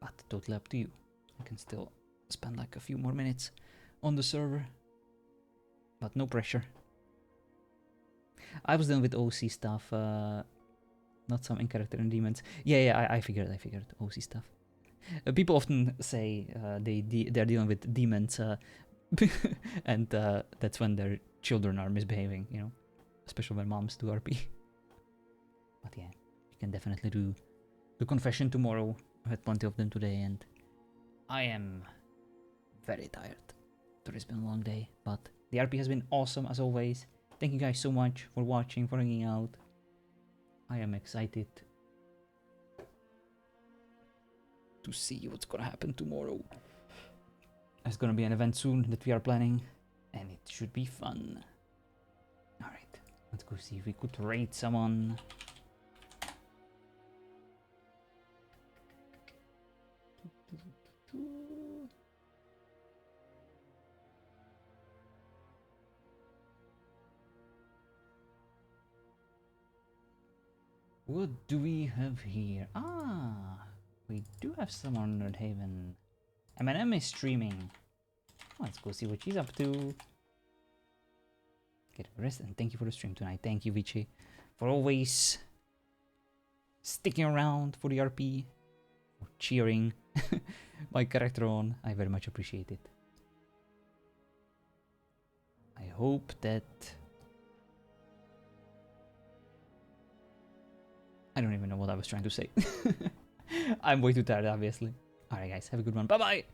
But totally up to you. You can still spend like a few more minutes on the server. But no pressure. I was done with OC stuff, not some in-character and demons. Yeah, I figured OC stuff. People often say they're dealing with demons, and that's when their children are misbehaving, you know, especially when moms do RP. But yeah, you can definitely do the confession tomorrow. I had plenty of them today, and I am very tired. Today's been a long day, but the RP has been awesome as always. Thank you guys so much for watching, for hanging out. I am excited to see what's gonna happen tomorrow. There's gonna be an event soon that we are planning, and it should be fun. Alright, let's go see if we could raid someone. What do we have here? Ah, we do have someone on Nerdhaven. M&M is streaming. Let's go see what she's up to. Get a rest, and thank you for the stream tonight. Thank you, Vici, for always sticking around for the RP, for cheering my character on. I very much appreciate it. I hope that... I don't even know what I was trying to say. I'm way too tired, obviously. Alright guys, have a good one. Bye-bye!